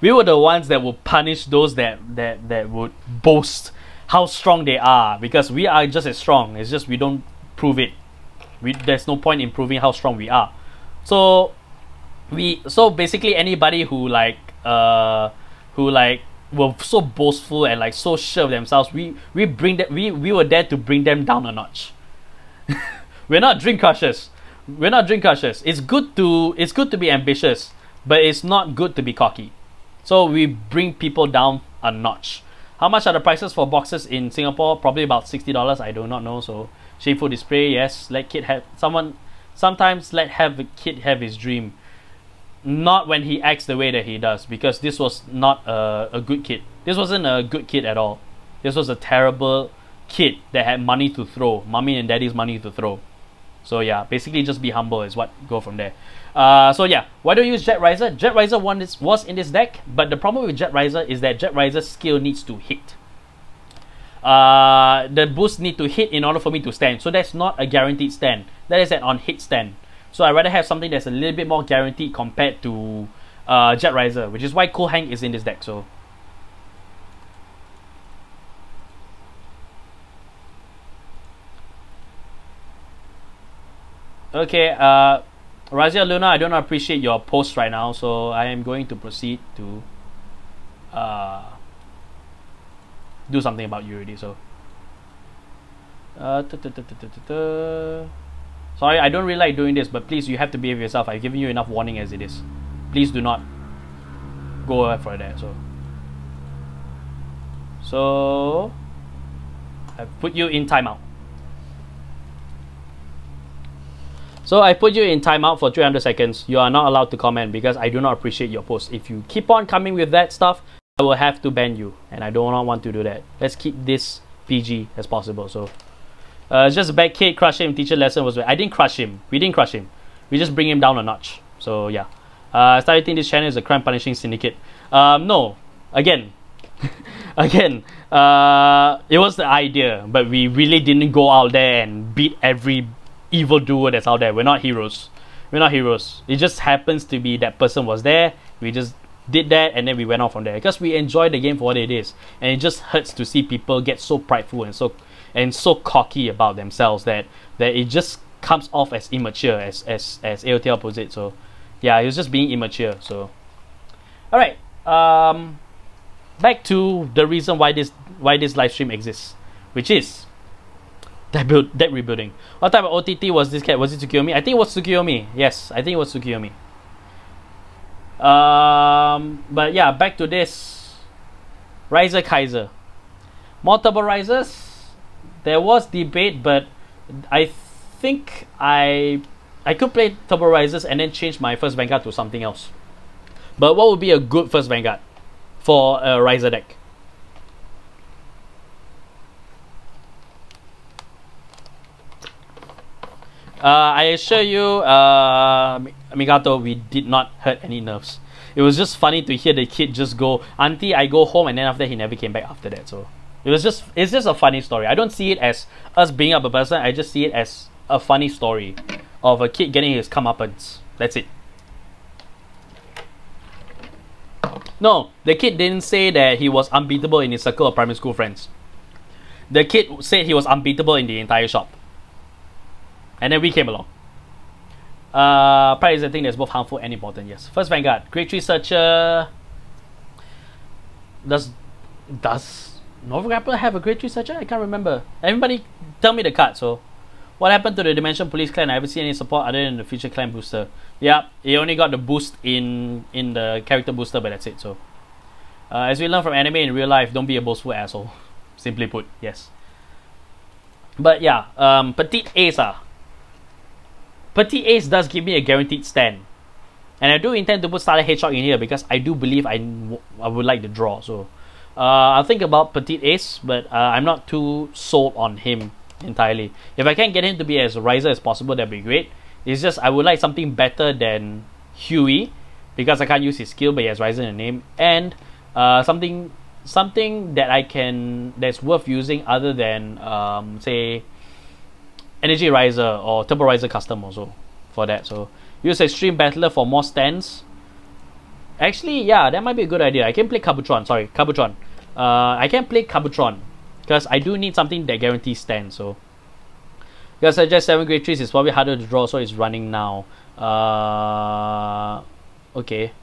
We were the ones that would punish those that would boast how strong they are, because we are just as strong. It's just we don't prove it. There's no point in proving how strong we are. So basically anybody who were so boastful and like so sure of themselves, we were there to bring them down a notch. We're not dream crushers. We're not dream crushers. It's good to be ambitious, but it's not good to be cocky. So we bring people down a notch. How much are the prices for boxes in Singapore? Probably about $60. I do not know. So shameful display. Yes, let kid have someone. Sometimes let a kid have his dream. Not when he acts the way that he does, because this was not a good kid. This wasn't a good kid at all. This was a terrible kid that had money to throw. Mommy and daddy's money to throw. So yeah, basically just be humble is what go from there. So yeah, why don't you use Jet Riser? Jet Riser was in this deck, but the problem with Jet Riser is that Jet Riser's skill needs to hit. The boost need to hit in order for me to stand. So that's not a guaranteed stand. That is an on hit stand. So I'd rather have something that's a little bit more guaranteed compared to Jet Riser, which is why Cool Hank is in this deck. So okay, Razia Luna, I don't appreciate your post right now, so I am going to proceed to do something about you already. So sorry, I don't really like doing this, but please, you have to behave yourself. I've given you enough warning as it is. Please do not go for that. So I've put you in timeout. So I put you in timeout for 300 seconds. You are not allowed to comment because I do not appreciate your post. If you keep on coming with that stuff, I will have to ban you, and I do not want to do that. Let's keep this PG as possible. So it's just a bad kid, crush him, teacher lesson was... I didn't crush him. We didn't crush him. We just bring him down a notch. So yeah. Started thinking this channel is a crime punishing syndicate. No. Again. Again. It was the idea, but we really didn't go out there and beat every evil doer that's out there. We're not heroes. We're not heroes. It just happens to be that person was there. We just did that and then we went off from there because we enjoy the game for what it is. And it just hurts to see people get so prideful and so cocky about themselves that it just comes off as immature, as AOTL puts it. So yeah, he was just being immature. So alright. back to the reason why this live stream exists, which is deck rebuilding. What type of OTT was this cat? Was it Tsukiyomi? I think it was Tsukiyomi. Yes, I think it was Tsukiyomi. But yeah, back to this Riser Kaiser. More turbo risers. There was debate, but I think I could play turbo risers and then change my first Vanguard to something else. But what would be a good first Vanguard for a riser deck? I assure you, Migato, we did not hurt any nerves. It was just funny to hear the kid just go, "Auntie, I go home," and then after that, he never came back after that. So it's just a funny story. I don't see it as us being up a person. I just see it as a funny story of a kid getting his comeuppance. That's it. No, the kid didn't say that he was unbeatable in his circle of primary school friends. The kid said he was unbeatable in the entire shop. And then we came along. Pride is a thing that's both harmful and important, yes. First Vanguard, Grade 3 Searcher. Does Nova Grappler have a Grade 3 Searcher? I can't remember. Everybody tell me the card. So, what happened to the Dimension Police clan? I haven't seen any support other than the Future Clan booster. Yeah, he only got the boost in the character booster, but that's it. So, as we learn from anime in real life, don't be a boastful asshole. Simply put, yes. But yeah, Petite Ace Petite Ace does give me a guaranteed stand. And I do intend to put Starlight Hedgehog in here because I do believe I would like the draw. So I'll think about Petite Ace, but I'm not too sold on him entirely. If I can get him to be as riser as possible, that'd be great. It's just I would like something better than Huey, because I can't use his skill, but he has riser in the name. And something that's worth using other than say Energy Riser or Turbo Riser Custom also for that. So use Extreme Battler for more stands. Actually, yeah, that might be a good idea. I can play Kabutron. Sorry, Kabutron. I can play Kabutron because I do need something that guarantees stands. So because I just 7 Grade 3s is probably harder to draw, so it's running now. Okay.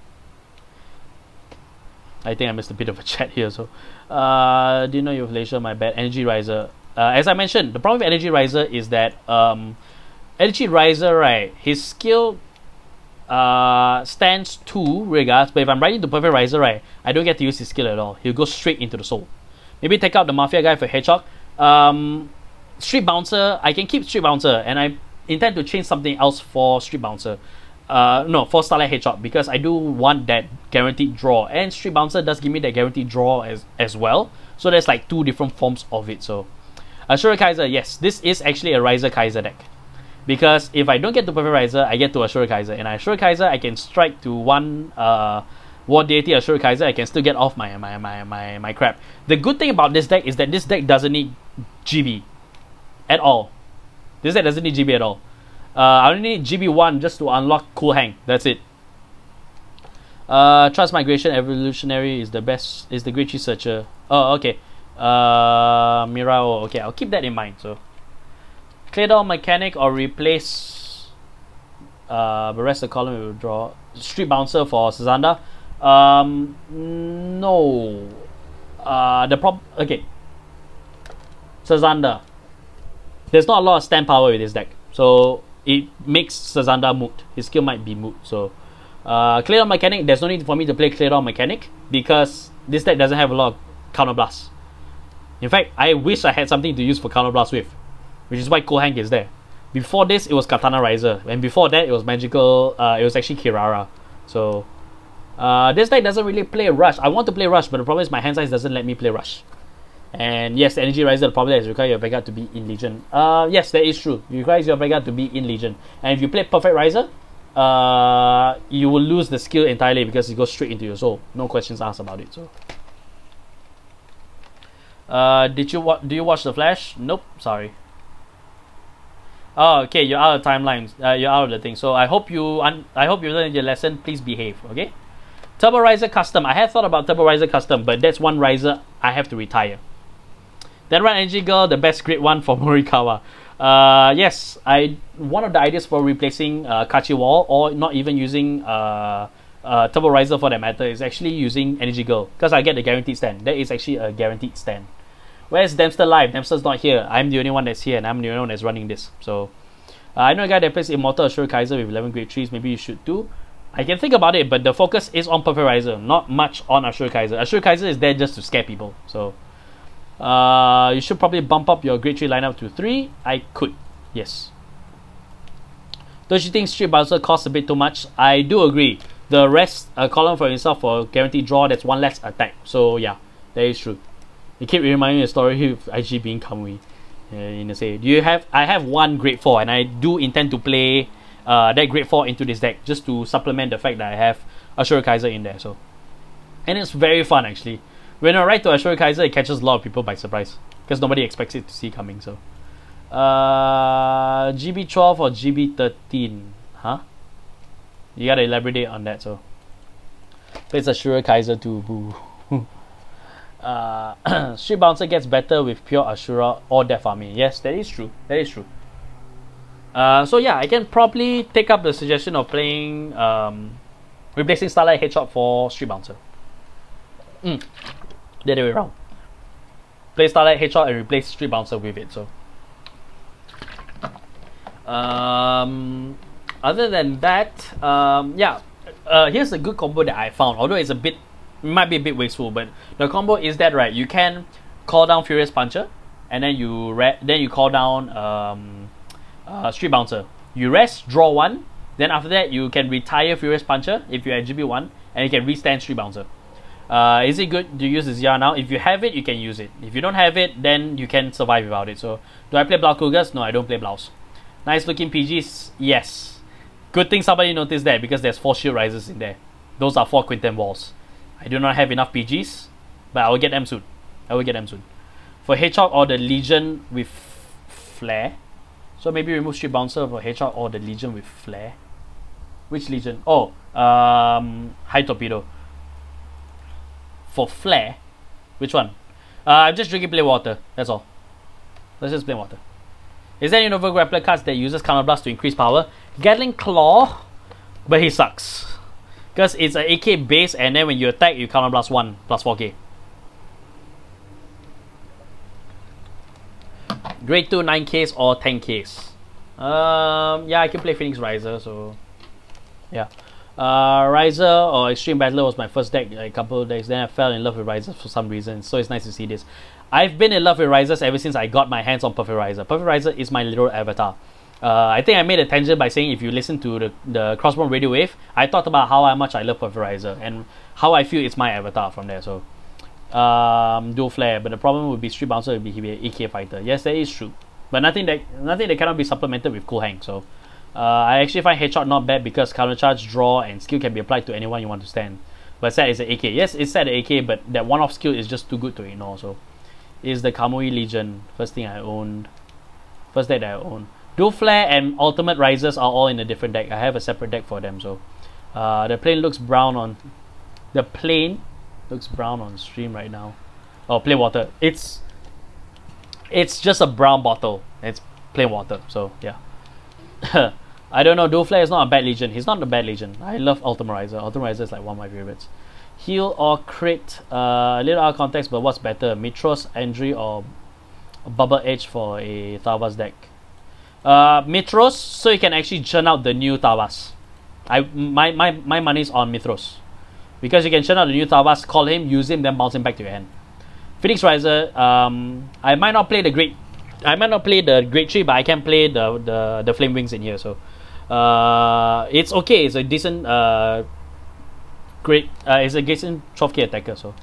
I think I missed a bit of a chat here. So, do you know you have Leisure? My bad. Energy Riser. As I mentioned, the problem with Energy Riser is that Energy Riser, right, his skill stands 2 regards, but if I'm riding to Perfect Riser, right, I don't get to use his skill at all. He'll go straight into the soul. Maybe take out the Mafia guy for Hedgehog. Street Bouncer, I can keep Street Bouncer, and I intend to change something else for Street Bouncer. No, for Starlight Hedgehog, because I do want that guaranteed draw, and Street Bouncer does give me that guaranteed draw as well. So there's like 2 different forms of it. So Ashura Kaiser, yes, this is actually a Riser Kaiser deck, because if I don't get to Perfect Riser, I get to Ashura Kaiser, and Ashura Kaiser I can strike to 1 War Deity Ashura Kaiser. I can still get off my crap. The good thing about this deck is that this deck doesn't need GB at all. This deck doesn't need GB at all. I only need GB1 just to unlock Cool Hang. That's it. Transmigration Evolutionary is the best. Is the Grade 3 Searcher. Oh, okay. Mirao. Okay, I'll keep that in mind. So, clear down Mechanic or replace the rest of the column. We will draw Street Bouncer for Sazanda. No. Okay. Sazanda. There's not a lot of stand power with this deck, so it makes Sazanda moot. His skill might be moot. So Clear Down Mechanic, there's no need for me to play Clear Down Mechanic because this deck doesn't have a lot of Counterblast. In fact, I wish I had something to use for Counterblast with, which is why Cool Hank is there. Before this, it was Katana Riser, and before that, it was Magical. It was actually Kirara. So this deck doesn't really play Rush. I want to play Rush, but the problem is my hand size doesn't let me play Rush. And yes, the Energy Riser, the problem is require your Vanguard to be in Legion. Yes, that is true. It requires your Vanguard to be in Legion. And if you play Perfect Riser, you will lose the skill entirely because it goes straight into your soul. No questions asked about it. So, do you watch The Flash? Nope, sorry. Oh, okay, you're out of timelines. You're out of the thing. So I hope you learned your lesson. Please behave, okay? Turbo Riser Custom. I had thought about Turbo Riser Custom, but that's one Riser I have to retire. Then run Energy Girl, the best grade 1 for Morikawa. Yes, one of the ideas for replacing Kachi Wall, or not even using Turbo Riser for that matter, is actually using Energy Girl, because I get the guaranteed stand. That is actually a guaranteed stand. Where's Dempster live? Dempster's not here. I'm the only one that's here, and I'm the only one that's running this. So I know a guy that plays Immortal Assure Kaiser with 11 grade 3s. Maybe you should too. I can think about it, but the focus is on Perfect Riser, not much on Assure Kaiser. Assure Kaiser is there just to scare people. So you should probably bump up your grade 3 lineup to 3. I could, yes. Don't you think Street Bouncer costs a bit too much? I do agree. The rest column for himself for guaranteed draw, that's one less attack. So yeah, that is true. You keep reminding me of the story of IG being Kamui. In the say, do you have? I have one grade 4, and I do intend to play that grade 4 into this deck just to supplement the fact that I have Assure Kaiser in there. So, and it's very fun actually. When I write to Assure Kaiser, it catches a lot of people by surprise because nobody expects it to see coming. So, GB12 or GB13? Huh? You gotta elaborate on that. So, plays Assure Kaiser too. Boo. Street Bouncer gets better with pure Ashura or Death Army. Yes, that is true. That is true. So yeah, I can probably take up the suggestion of playing replacing Starlight Headshot for Street Bouncer. The other way around. Play Starlight Headshot and replace Street Bouncer with it. So other than that, yeah, here's a good combo that I found. Although it's might be a bit wasteful, but the combo is that, right, you can call down Furious Puncher, and then you call down Street Bouncer. You rest, draw 1, then after that you can retire Furious Puncher if you're at GB1, and you can restand Street Bouncer. Is it good to use the ZR now? If you have it, you can use it. If you don't have it, then you can survive without it. So, do I play Blau Cougars? No, I don't play Blaus. Nice looking PGs? Yes. Good thing somebody noticed that, because there's 4 Shield Risers in there. Those are 4 Quinten Walls. I do not have enough PGs, but I will get them soon. For Hedgehog or the Legion with Flare. So maybe remove Street Bouncer for Hedgehog or the Legion with Flare. Which Legion? Oh, High Torpedo. For Flare, which one? I'm just drinking plain water, that's all. Let's just plain water. Is there any Nova Grappler cards that uses Counterblast to increase power? Gatling Claw, but he sucks. Because it's an AK base, and then when you attack, you Counterblast 1 plus 4k. Grade 2 9ks or 10ks. Yeah, I can play Phoenix Riser, so yeah. Riser or Extreme Battler was my first deck a couple of days. Then I fell in love with Risers for some reason, so it's nice to see this. I've been in love with Risers ever since I got my hands on Perfect Riser. Perfect Riser is my literal avatar. I think I made a tangent by saying if you listen to the Crossbone Radio Wave, I talked about how much I love Perfect Riser and how I feel it's my avatar from there. So, dual flare, but the problem would be Street Bouncer would be he be an AK fighter. Yes, that is true, but nothing that cannot be supplemented with Cool Hang. So, I actually find Headshot not bad because counter charge, draw, and skill can be applied to anyone you want to stand. But sad is an AK. Yes, it's sad AK, but that one-off skill is just too good to ignore. So, is the Kamui Legion first thing I owned, first deck that I own. Dual Flare and Ultimate Risers are all in a different deck. I have a separate deck for them. So the plane looks brown on stream right now. Oh, plain water. It's just a brown bottle. It's plain water. So yeah. I don't know. Dual Flare is not a bad Legion. He's not a bad Legion. I love Ultimate Riser. Ultimate Riser is like one of my favorites. Heal or crit. A little out of context, but what's better? Mitros, Andri, or Bubble Edge for a Thavas deck? Mithros, so you can actually churn out the new Tavas. My money's on Mithros, because you can churn out the new Tavas, call him, use him, then bounce him back to your hand. Phoenix Riser, I might not play the grade 3, but I can play the Flame Wings in here. So it's okay. It's a decent it's a decent 12k attacker. So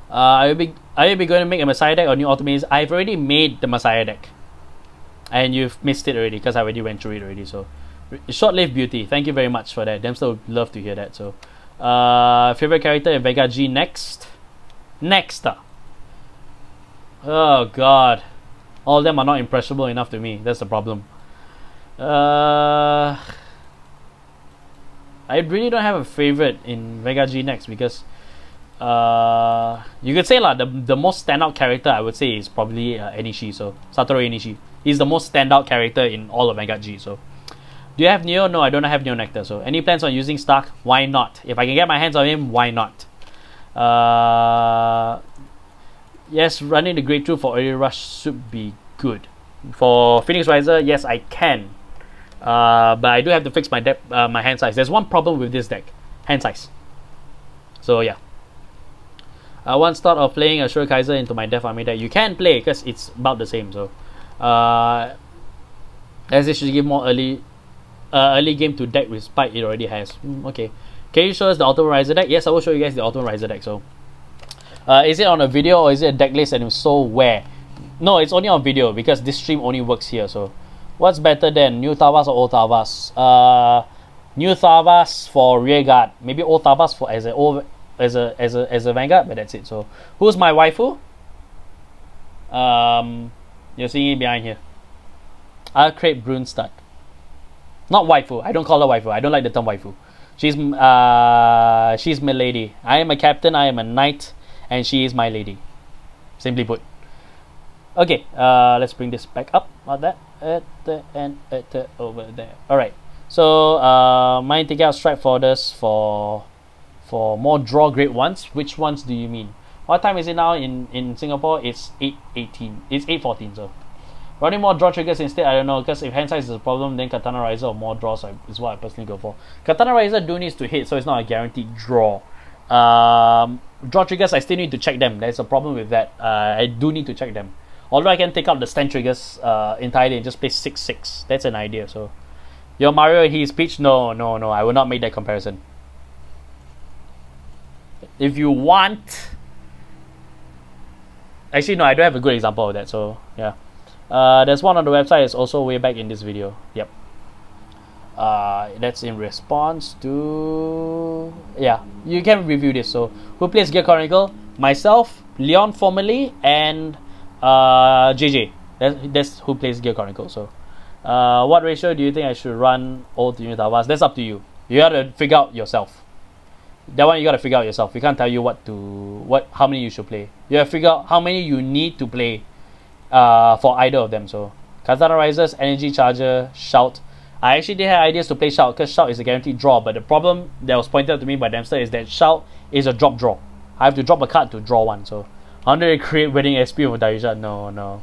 are you going to make a Messiah deck or new Ultimates? I've already made the Messiah deck. And you've missed it already because I already went through it already. So, Short-Lived Beauty. Thank you very much for that. Dempster would love to hear that. So, favorite character in Vanguard G next. Oh God, all of them are not impressionable enough to me. That's the problem. I really don't have a favorite in Vanguard G next because you could say the most standout character I would say is probably Enishi. So Satoru Enishi. He's the most standout character in all of Vanguard G. So, Do you have Neo? No, I don't have Neo Nectar. So any plans on using Stark? Why not? If I can get my hands on him, why not? Yes, running the Great Truth for early rush should be good. For Phoenix Riser, yes, I can. But I do have to fix my my hand size. There's one problem with this deck: hand size. So yeah. One start of playing a Shura Kaiser into my Death Army deck. You can play because it's about the same. So, as it should give more early game to deck with Spike it already has. Okay. Can you show us the Ultimate Riser deck? Yes, I will show you guys the Ultimate Riser deck. So, is it on a video or is it a deck list, and if so, where? No, it's only on video because this stream only works here. So, what's better than new Tavas or old Tavas? New Tavas for rear guard. Maybe old Tavas for as a Vanguard, but that's it. So, who's my waifu? You're seeing it behind here. I'll create Brunstad. Not waifu. I don't call her waifu. I don't like the term waifu. She's my lady. I am a captain. I am a knight, and she is my lady. Simply put. Okay. Let's bring this back up. Not that. Over there. All right. So, mind taking out strike orders for more draw grade ones. Which ones do you mean? What time is it now in Singapore? It's 8:18. It's 8:14. So, running more draw triggers instead. I don't know, because if hand size is a problem, then Katana Riser or more draws is what I personally go for. Katana Riser do needs to hit, so it's not a guaranteed draw. Draw triggers, I still need to check them. There's a problem with that. I do need to check them. Although I can take out the stand triggers entirely and just play 6/6. That's an idea. So, your Mario, he's Peach. No. I will not make that comparison. If you want, actually no, I don't have a good example of that. So yeah, there's one on the website. It's also way back in this video. Yep. That's in response to, yeah, you can review this. So who plays Gear Chronicle? Myself, Leon formerly, and JJ. That's who plays Gear Chronicle. So what ratio do you think I should run old to new Tavas? That's up to you. You gotta figure out yourself. That one you gotta figure out yourself. We can't tell you how many you should play. You have to figure out how many you need to play for either of them. So Katana Risers, Energy Charger, Shout. I actually did have ideas to play Shout because Shout is a guaranteed draw, but the problem that was pointed out to me by Dempster is that Shout is a drop draw. I have to drop a card to draw one. So how do they create Wedding XP with Dayusha? No.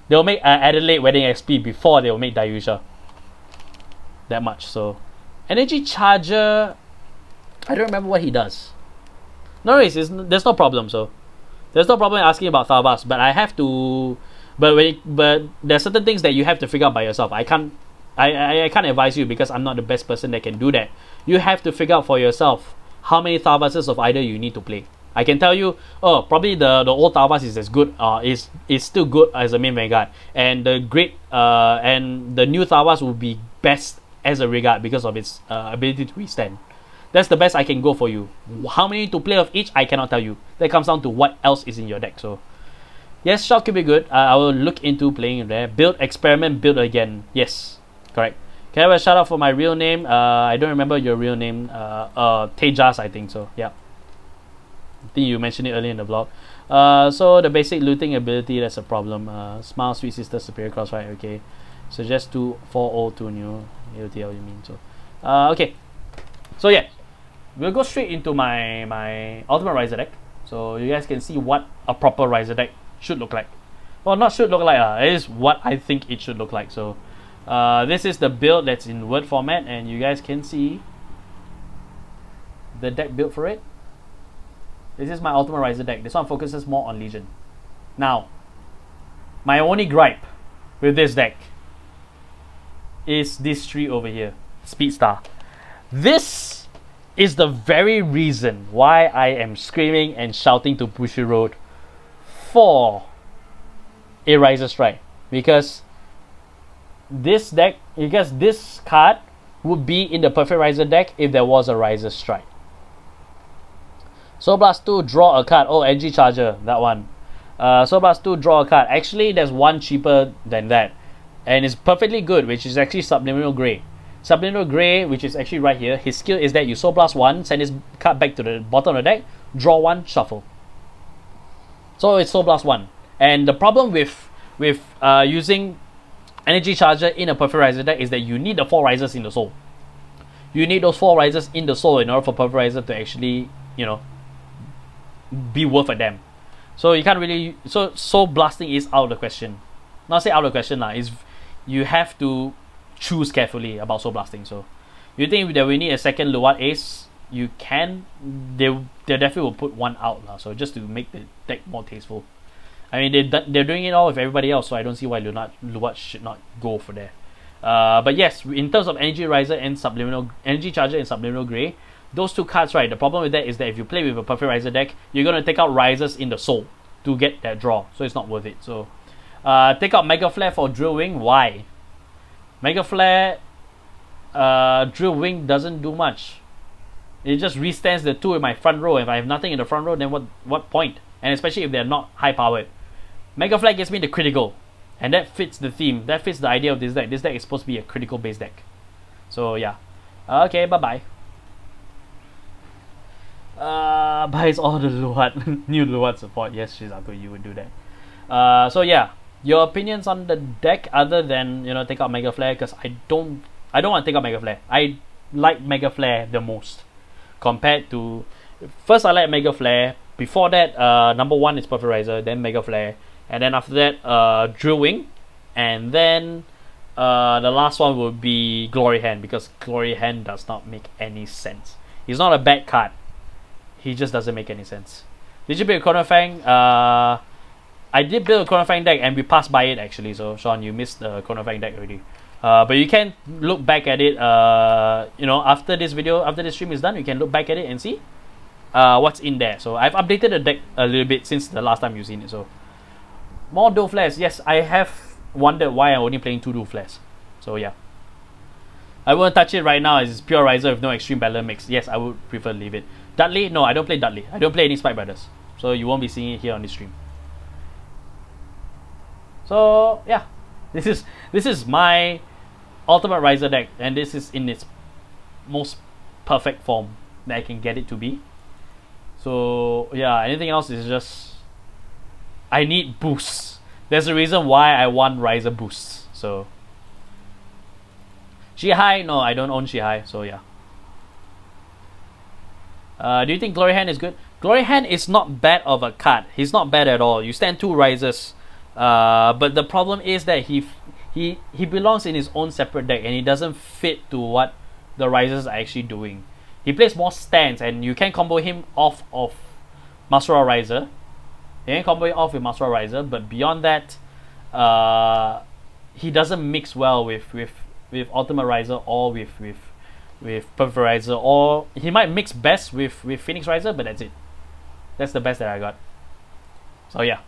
They'll make Adelaide Wedding XP before they will make Dayusha. That much. So Energy Charger, I don't remember what he does. No worries, there's no problem. So there's no problem asking about Thavas, but I have to. But there's certain things that you have to figure out by yourself. I can't advise you because I'm not the best person that can do that. You have to figure out for yourself how many Thavases of either you need to play. I can tell you, oh, probably the old Thavas is as good, is still good as a main Vanguard, and the new Thavas will be best as a Vanguard because of its ability to withstand. That's the best I can go for you. How many to play of each, I cannot tell you. That comes down to what else is in your deck. So, yes, Shout could be good. I will look into playing it there. Build, experiment, build again. Yes, correct. Can I have a shout out for my real name? I don't remember your real name. Tejas, I think so. Yeah. I think you mentioned it earlier in the vlog. So the basic looting ability, that's a problem. Smile, Sweet Sister, Superior Cross, right? Okay. So just 4 old, 2 new. LTL, you mean? So, okay. So yeah, we'll go straight into my Ultimate Riser deck, so you guys can see what a proper Riser deck should look like. Well, not should look like, it is what I think it should look like. So this is the build that's in Word format, and you guys can see the deck built for it. This is my Ultimate Riser deck. This one focuses more on Legion. Now, my only gripe with this deck is this tree over here, Speedstar. This is the very reason why I am screaming and shouting to Bushiroad for a Riser Strike, because this card would be in the perfect Riser deck if there was a Riser Strike. Soul Blast 2, draw a card. Oh, Energy Charger, that one. Soul Blast 2, draw a card. Actually, there's one cheaper than that, and it's perfectly good, which is actually Subliminal Grey. Subliminal Grey, which is actually right here, his skill is that you Soul Blast 1, send his card back to the bottom of the deck, draw 1, shuffle. So it's Soul Blast 1. And the problem with using energy charger in a Perfect Riser deck is that you need the 4 risers in the soul. You need those 4 risers in the soul in order for Perfect Riser to actually, you know, be worth a damn. So you can't really, so soul blasting is out of the question. Not say out of the question lah, is you have to choose carefully about soul blasting. So you think that we need a second Luat Ace, you can, they definitely will put one out lah, so just to make the deck more tasteful. I mean, they're doing it all with everybody else, so I don't see why Luat should not go for there. But yes, in terms of Energy Riser and Subliminal Energy Charger and Subliminal Grey, those 2 cards, right, the problem with that is that if you play with a Perfect Riser deck, you're going to take out Risers in the soul to get that draw, so it's not worth it. So take out Mega Flare for Drill Wing. Why? Mega Flare Drill Wing doesn't do much. It just restands the 2 in my front row. If I have nothing in the front row, then what point? And especially if they're not high powered. Mega Flare gives me the critical, and that fits the theme. That fits the idea of this deck. This deck is supposed to be a critical based deck. So yeah. Okay, bye bye. Buys all the Luat, new Luat support. Yes, Shizaku, you would do that. So yeah, your opinions on the deck other than, you know, take out Mega Flare, because I don't want to take out Mega Flare. I like Mega Flare the most compared to, first I like Mega Flare. Before that, number 1 is Perfect Riser, then Mega Flare, and then after that, Drill Wing, and then the last one would be Glory Hand, because Glory Hand does not make any sense. He's not a bad card. He just doesn't make any sense. Did you build a Chrono Fang? I did build a Chrono Fang deck and we passed by it actually. So Sean, you missed the Chrono Fang deck already. But you can look back at it. You know, after this video, after this stream is done, you can look back at it and see what's in there. So I've updated the deck a little bit since the last time you've seen it. So more dual flares. Yes, I have wondered why I'm only playing 2 dual flares. So yeah, I won't touch it right now. It's pure Riser with no extreme battle mix. Yes, I would prefer leave it. Dudley? No, I don't play Dudley. I don't play any Spike Brothers. So you won't be seeing it here on this stream. So yeah, this is my Ultimate Riser deck, and this is in its most perfect form that I can get it to be. So yeah, anything else is just, I need boosts. There's a reason why I want Riser boosts. So Shihai? No, I don't own Shihai. So yeah. Do you think Glory Hand is good? Glory Hand is not bad of a card. He's not bad at all. You stand 2 Risers. But the problem is that he belongs in his own separate deck, and he doesn't fit to what the Risers are actually doing. He plays more stands, and you can combo him off of Masura Riser. You can combo him off with Masura Riser, but beyond that, he doesn't mix well with Ultimate Riser or with Perfect Riser, or he might mix best with Phoenix Riser, but that's it. That's the best that I got. So yeah.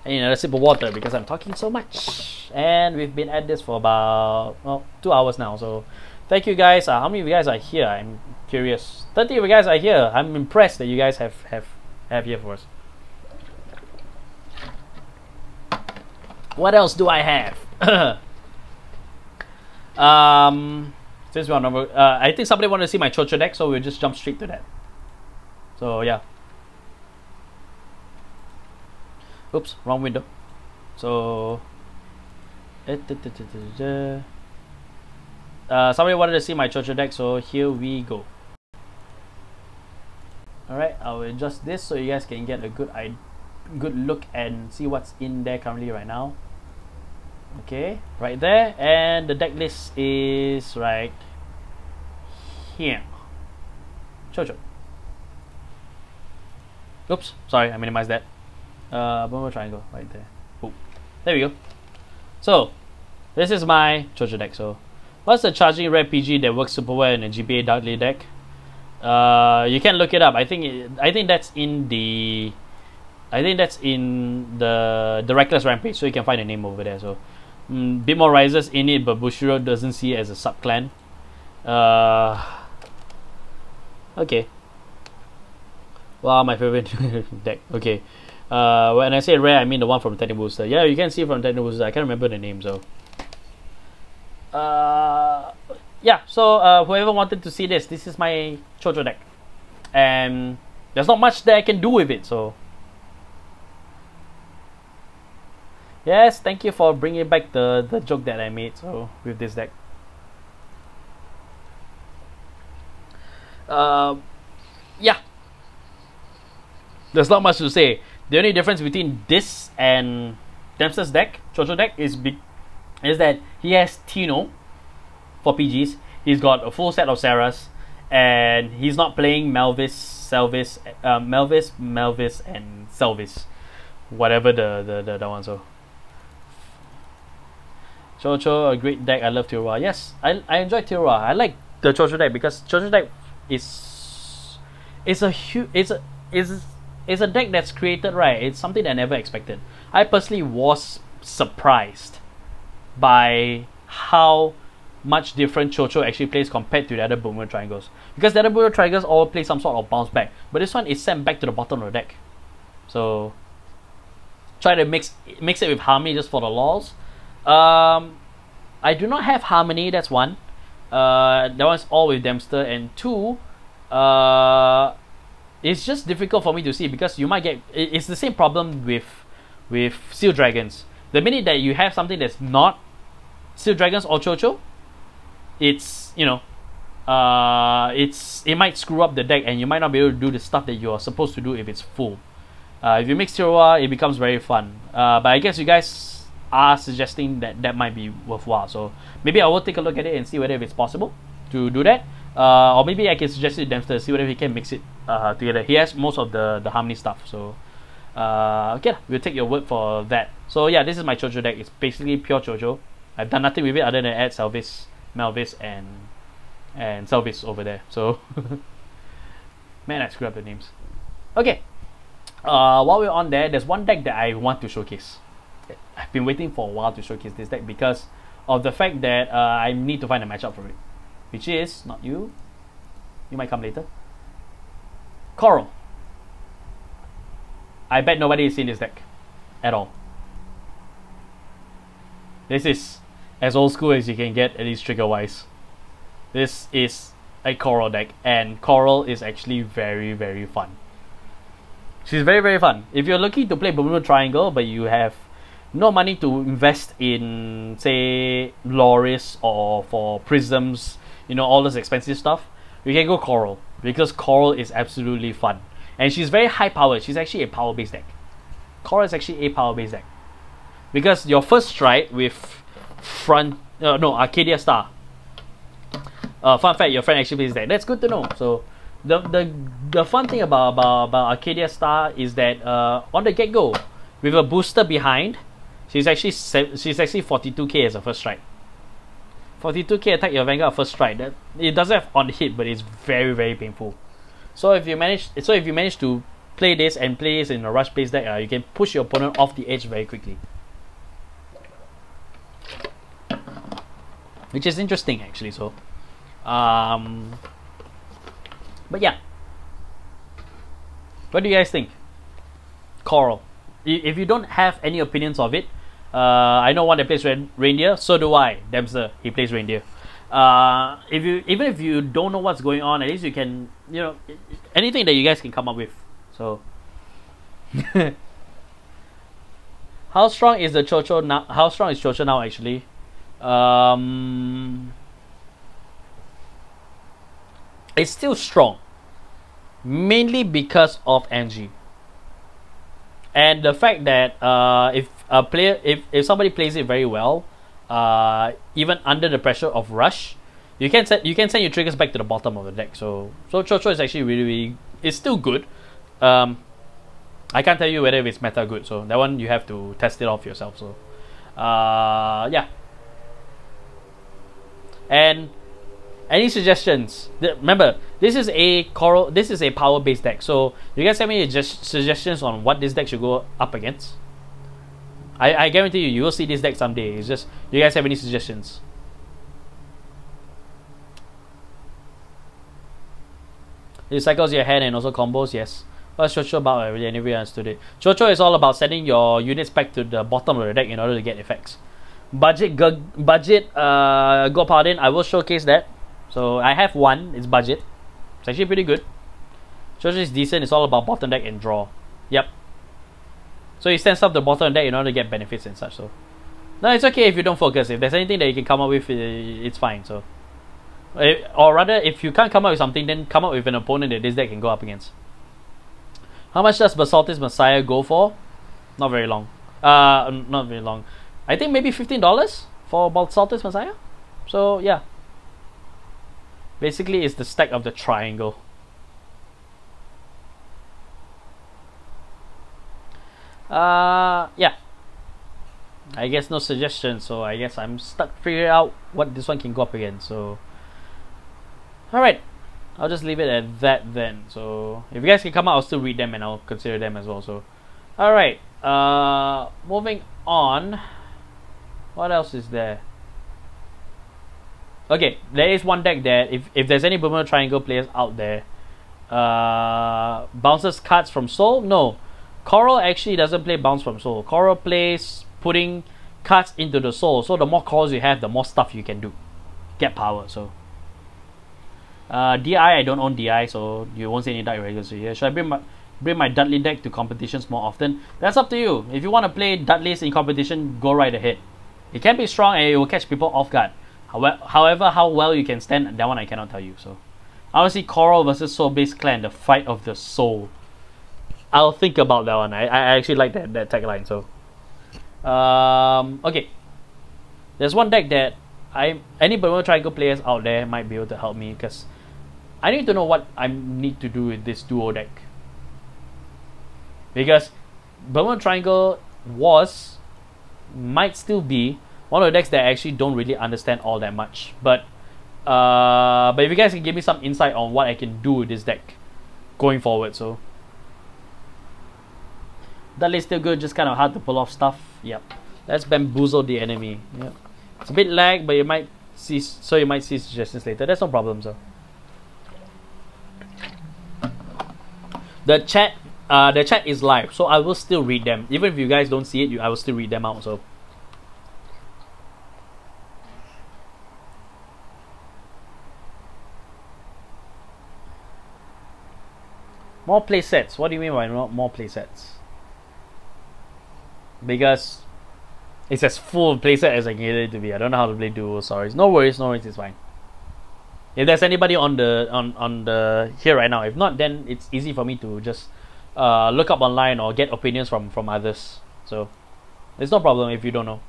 I need another sip of water because I'm talking so much, and we've been at this for about 2 hours now. So thank you guys. How many of you guys are here? I'm curious. 30 of you guys are here. I'm impressed that you guys have here for us. What else do I have? Since we're on number, I think somebody wanted to see my Chocho deck, so we'll just jump straight to that. So yeah. Oops, wrong window. So somebody wanted to see my Chocho deck, so here we go. Alright, I'll adjust this so you guys can get a good look and see what's in there currently right now. Okay, right there, and the deck list is right here. Chocho. Oops, sorry, I minimized that. Bomber triangle right there. Ooh. There we go. So this is my Chocho deck. So what's the charging red PG that works super well in a GBA Dudley deck? You can look it up. I think that's in the the Reckless Rampage, so you can find a name over there. So bit more Risers in it, but Bushiro doesn't see it as a sub clan. Okay. Wow, my favorite deck. Okay. When I say rare, I mean the one from Technic Booster. Yeah, you can see from Technic Booster. I can't remember the name, so. Yeah, so whoever wanted to see this is my Chocho deck. And there's not much that I can do with it, so. Yes, thank you for bringing back the joke that I made. So with this deck, yeah, there's not much to say. The only difference between this and Dempster's deck, Chocho deck, is that he has Tino for PGs. He's got a full set of Sarahs, and he's not playing Melvis, and Selvis, whatever the one. So Chocho, a great deck. I love Tirua. Yes, I enjoy Tirua. I like the Chocho deck because Chocho deck is a deck that's created right. It's something that I never expected. I personally was surprised by how much different Chocho actually plays compared to the other Bermuda Triangles. Because the other Bermuda Triangles all play some sort of bounce back, but this one is sent back to the bottom of the deck. So try to mix it with Harmony just for the lols. I do not have Harmony, that's one. That one's all with Dempster, and two, it's just difficult for me to see because you might get it's the same problem with Steel Dragons. The minute that you have something that's not Steel Dragons or Chocho, it's it might screw up the deck and you might not be able to do the stuff that you're supposed to do if it's full. If you mix Tirua, it becomes very fun. But I guess you guys are suggesting that might be worthwhile, so maybe I will take a look at it and see whether it's possible to do that. Or maybe I can suggest it to Dempster, see whether he can mix it together. He has most of the Harmony stuff, so okay, we'll take your word for that. So yeah, this is my Chocho deck. It's basically pure Chocho. I've done nothing with it other than add Selvis, Melvis, and Selvis over there. So man, I screwed up the names. Okay, while we're on there, there's one deck that I want to showcase. I've been waiting for a while to showcase this deck because of the fact that I need to find a matchup for it, which is not you. You might come later. Coral. I bet nobody has seen this deck at all. This is as old school as you can get, at least trigger wise. This is a Coral deck, and Coral is actually very, very fun. She's very, very fun. If you're looking to play Bermuda Triangle but you have no money to invest in, say, Loris or for Prisms, all this expensive stuff, you can go Coral, because Coral is absolutely fun. And she's very high powered. She's actually a power based deck. Coral is actually a power based deck. Because your first strike with Arcadia Star. Fun fact, your friend actually plays deck. That's good to know. So the fun thing about Arcadia Star is that on the get-go, with a booster behind, she's actually 42k as a first strike. 42k attack your Vanguard first strike. That it doesn't have on hit, but it's very, very painful. So if you manage to play this and play this in a rush based deck, you can push your opponent off the edge very quickly, which is interesting actually. So, but yeah, what do you guys think? Coral. If you don't have any opinions of it, I know one that plays Reindeer. So do I. Dempster, he plays Reindeer. Even if you don't know what's going on, at least you can, anything that you guys can come up with. So, how strong is the Chocho now? How strong is Chocho now? Actually, it's still strong, mainly because of Angie. And the fact that if somebody plays it very well, even under the pressure of rush, you can send your triggers back to the bottom of the deck. So Chocho is actually really it's still good. I can't tell you whether it's meta good. So that one you have to test it off yourself. So yeah. And any suggestions? Remember, this is a Coral. This is a power-based deck. So you guys have any suggestions on what this deck should go up against? I guarantee you will see this deck someday. It's just, do you guys have any suggestions? It cycles your hand and also combos. Yes. What's Chocho about? I really never understood it. Chocho is all about sending your units back to the bottom of the deck in order to get effects. Budget Go Paladin. I will showcase that. So I have one. It's budget. It's actually pretty good. Chocho is decent. It's all about bottom deck and draw. Yep. So he stands up the bottom of the deck in order to get benefits and such. So no, it's okay if you don't focus. If there's anything that you can come up with, it's fine. So, or rather, if you can't come up with something, then come up with an opponent that this deck can go up against. How much does Basaltis Messiah go for? Not very long. Not very long. I think maybe $15 for Basaltis Messiah. So yeah. Basically, it's the stack of the triangle. Yeah. I guess no suggestions, so I guess I'm stuck figuring out what this one can go up against. So, alright. I'll just leave it at that then. So, if you guys can come out, I'll still read them and I'll consider them as well. So, alright. Moving on. What else is there? Okay, there is one deck that if there's any Bermuda Triangle players out there, bounces cards from Soul? No. Coral actually doesn't play bounce from Soul. Coral plays putting cards into the Soul. So the more calls you have, the more stuff you can do. Get power, so. DI, I don't own DI, so you won't see any Dark Regulars here. Should I bring my Dudley deck to competitions more often? That's up to you. If you want to play Dudleys in competition, go right ahead. It can be strong and it will catch people off guard. However, how well you can stand, that one I cannot tell you. So, I want to see Coral versus Soul-based clan, the fight of the soul. I'll think about that one. I actually like that tagline. So, okay. There's one deck that any Bermuda Triangle players out there might be able to help me, because I need to know what I need to do with this duo deck. Because Bermuda Triangle might still be one of the decks that I actually don't really understand all that much. But if you guys can give me some insight on what I can do with this deck going forward. So Dudley's still good, just kind of hard to pull off stuff. Yep. Let's bamboozle the enemy. Yep. It's a bit lag, but you might see suggestions later. That's no problem, so. The chat is live, so I will still read them. Even if you guys don't see it, I will still read them out. So. More play sets. What do you mean by more play sets? Because it's as full of playset as I can get it to be. I don't know how to play duo. Sorry. No worries. It's fine. If there's anybody on the here right now, if not, then it's easy for me to just look up online or get opinions from others. So it's no problem if you don't know.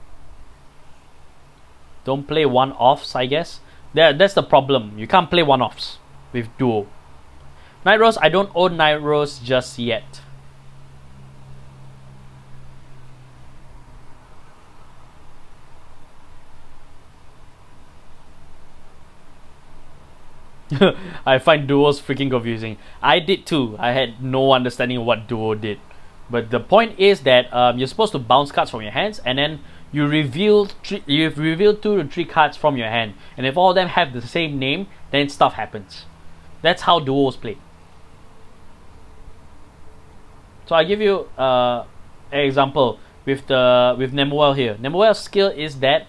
Don't play one-offs, I guess. That's the problem. You can't play one-offs with duo. Night Rose, I don't own Night Rose just yet. I find duos freaking confusing. I did too. I had no understanding of what duo did. But the point is that you're supposed to bounce cards from your hands, and then you've revealed 2 to 3 cards from your hand. And if all of them have the same name, then stuff happens. That's how duos play. So I give you an example with Nemuel here. Nemuel's skill is that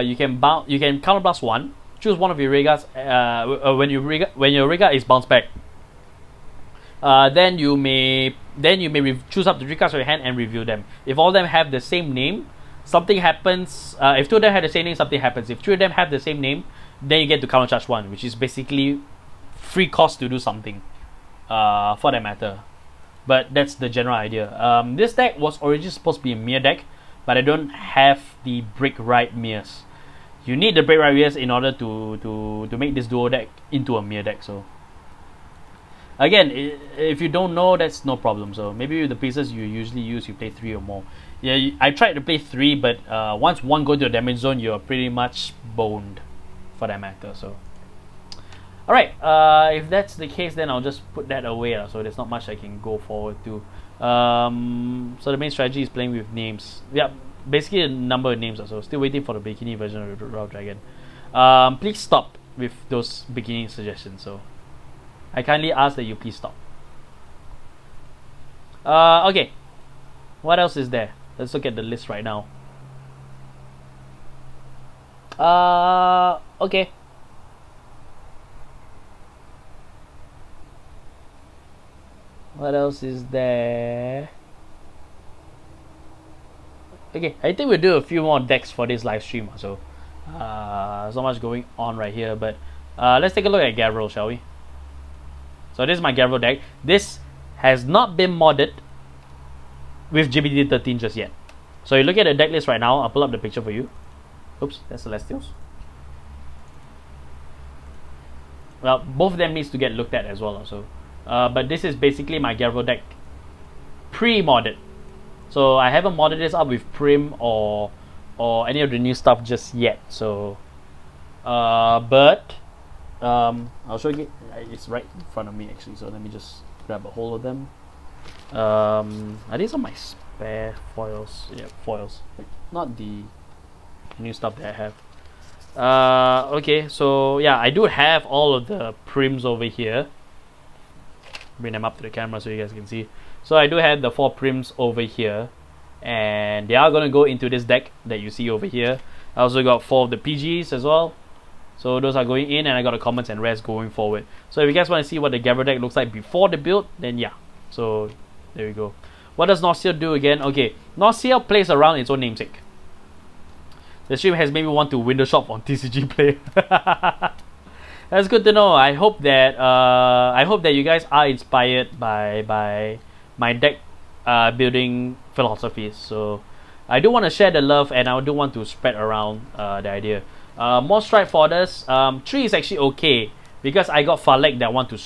you can counterblast 1. Choose one of your regards when your regard is bounced back. Then you may choose up to 3 cards from your hand and reveal them. If all of them have the same name, something happens. If 2 of them have the same name, something happens. If 3 of them have the same name, then you get to counter charge 1, which is basically free cost to do something. For that matter. But that's the general idea. This deck was originally supposed to be a mirror deck, but I don't have the Brick Ride mirrors. You need the Brick Ride mirrors in order to make this duo deck into a mirror deck. So again, if you don't know, that's no problem. So maybe with the pieces you usually use, you play 3 or more. Yeah, I tried to play 3, but once 1 goes to a damage zone, you're pretty much boned, for that matter. So. Alright, if that's the case, then I'll just put that away. So there's not much I can go forward to. So the main strategy is playing with names. Yeah, basically a number of names. So still waiting for the bikini version of the Raw Dragon. Please stop with those beginning suggestions. So I kindly ask that you please stop. Okay, what else is there? Let's look at the list right now. Okay. What else is there? Okay, I think we'll do a few more decks for this live stream. So, so much going on right here, but let's take a look at Gavril, shall we? So this is my Gavril deck. This has not been modded with GPT-13 just yet. So you look at the deck list right now. I'll pull up the picture for you. Oops, that's Celestials. Well, both of them needs to get looked at as well. So, but this is basically my Gavril deck pre-modded. So I haven't modded this up with Prim or any of the new stuff just yet. So, but I'll show you. It's right in front of me actually. So let me just grab a hold of them. Are these on my spare foils? Yeah, foils. Not the new stuff that I have. Okay, so yeah, I do have all of the Prims over here. Bring them up to the camera so you guys can see. So I do have the 4 Prims over here, and they are gonna go into this deck that you see over here. I also got 4 of the PGs as well. So those are going in, and I got the commons and rares going forward. So if you guys want to see what the Gavril deck looks like before the build, then yeah. So there we go. What does Norseal do again? Okay, Norseal plays around its own namesake. The stream has made me want to window shop on TCG Play. That's good to know. I hope that you guys are inspired by my deck building philosophies. So I do want to share the love, and I do want to spread around the idea. More strike for others. 3 is actually okay because I got Falek that I want to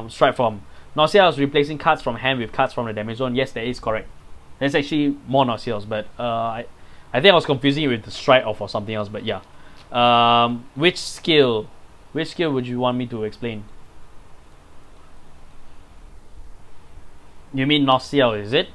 strike from. Norseal is replacing cards from hand with cards from the damage zone. Yes, that is correct. There's actually more Norseals, but I think I was confusing it with the strike or for something else. But yeah, which skill would you want me to explain? You mean Norseal, is it?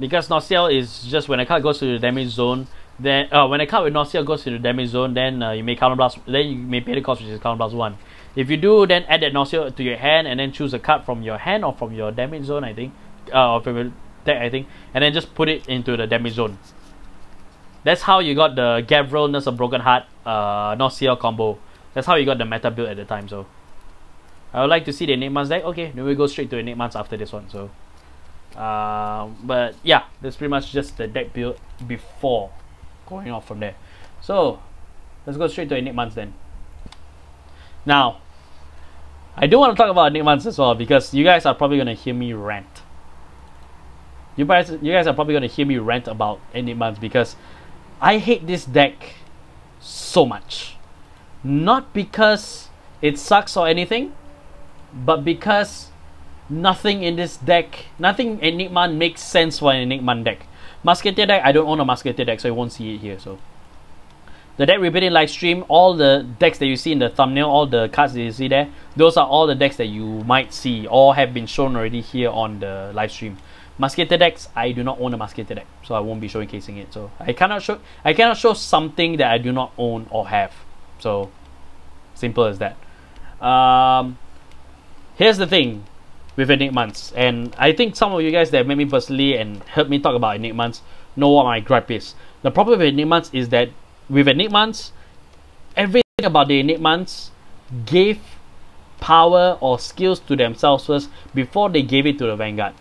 Because Norseal is just when a card goes to the damage zone. Then when a card with Norseal goes to the damage zone, then you may counterblast. Then you may pay the cost, which is counterblast 1. If you do, then add that Norseal to your hand, and then choose a card from your hand or from your damage zone, I think, or from your deck, I think, and then just put it into the damage zone. That's how you got the Gavril Nurse of Broken Heart Norseal combo. That's how you got the meta build at the time. So I would like to see the Enigmas deck. Okay, then we go straight to Enigmas after this one. So but yeah, that's pretty much just the deck build before going off from there. So let's go straight to Enigmas then. Now, I do want to talk about Enigmas as well, because you guys are probably gonna hear me rant. You guys are probably gonna hear me rant about Enigmas because I hate this deck so much. Not because it sucks or anything, but because nothing in this deck, nothing Enigma makes sense for an Enigma deck. Musketeer deck, I don't own a Musketeer deck, so you won't see it here. So the deck we built in live stream, all the decks that you see in the thumbnail, all the cards that you see there, those are all the decks that you might see or have been shown already here on the live stream. Musketeer decks, I do not own a Musketeer deck, so I won't be showcasing it. So I cannot show something that I do not own or have. So simple as that. Here's the thing with Enigmas, and I think some of you guys that met me personally and heard me talk about Enigmas know what my gripe is. The problem with Enigmas is that with Enigmas, everything about the Enigmas gave power or skills to themselves first before they gave it to the Vanguard.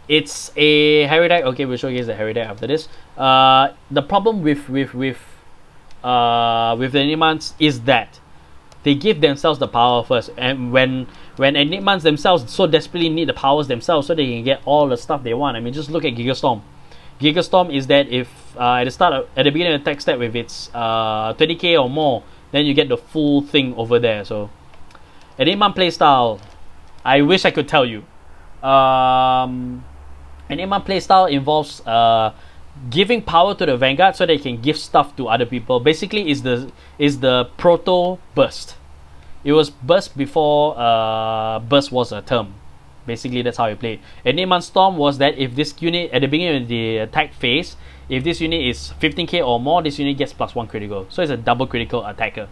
It's a Harry deck. Okay, we'll showcase the Harry deck after this. The problem with the Enigmas is that they give themselves the power first, and when Enigmas themselves so desperately need the powers themselves so they can get all the stuff they want. I mean, just look at Gigastorm. Gigastorm is that if at the beginning of the attack step, if it's 20k or more, then you get the full thing over there. So Enigma playstyle, I wish I could tell you. Enigma playstyle involves giving power to the Vanguard so they can give stuff to other people. Basically, is the proto burst. It was burst before burst was a term. Basically, that's how you play. Enigma Storm was that if this unit at the beginning of the attack phase, if this unit is 15k or more, this unit gets +1 critical. So it's a double critical attacker.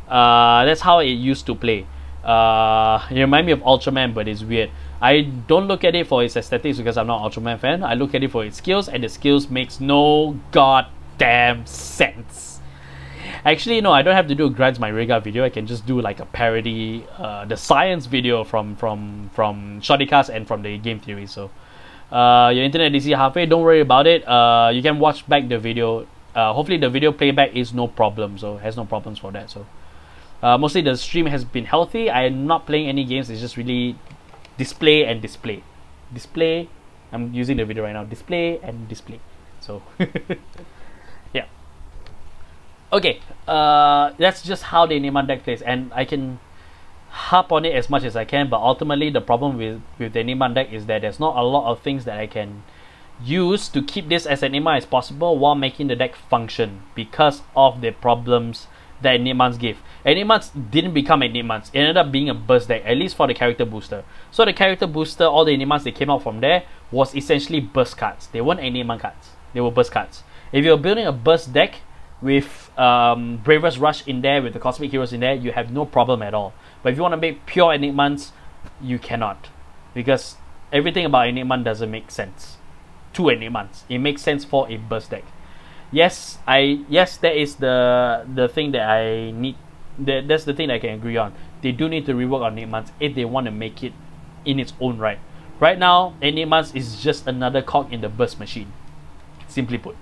That's how it used to play. It reminds me of Ultraman, but it's weird. I don't look at it for its aesthetics because I'm not an Ultraman fan. I look at it for its skills, and the skills makes no goddamn sense. Actually, no, I don't have to do a Grinds My Rega video. I can just do like a parody, the science video from Shoddycast and from the game theory. So your internet DC halfway, don't worry about it. You can watch back the video. Hopefully the video playback is no problem, so has no problems for that. So mostly the stream has been healthy. I am not playing any games. It's just really display and display. Display. I'm using the video right now. Display and display. So yeah. Okay. That's just how the Enigma deck plays, and I can harp on it as much as I can, but ultimately the problem with the Enigma deck is that there's not a lot of things that I can use to keep this as Enigma as possible while making the deck function because of the problems that Enigmas give. Enigmas didn't become Enigmas, it ended up being a burst deck, at least for the character booster. So the character booster, all the Enigmas that came out from there was essentially burst cards. They weren't Enigma cards, they were burst cards. If you're building a burst deck with Bravest Rush in there, with the Cosmic Heroes in there, you have no problem at all. But if you want to make pure Enigmans, you cannot, because everything about Enigman doesn't make sense to Enigmans. It makes sense for a burst deck. Yes, that is the thing that I need. That's the thing that I can agree on. They do need to rework on Enigmans if they want to make it in its own right. Right now, Enigmans is just another cog in the burst machine, simply put.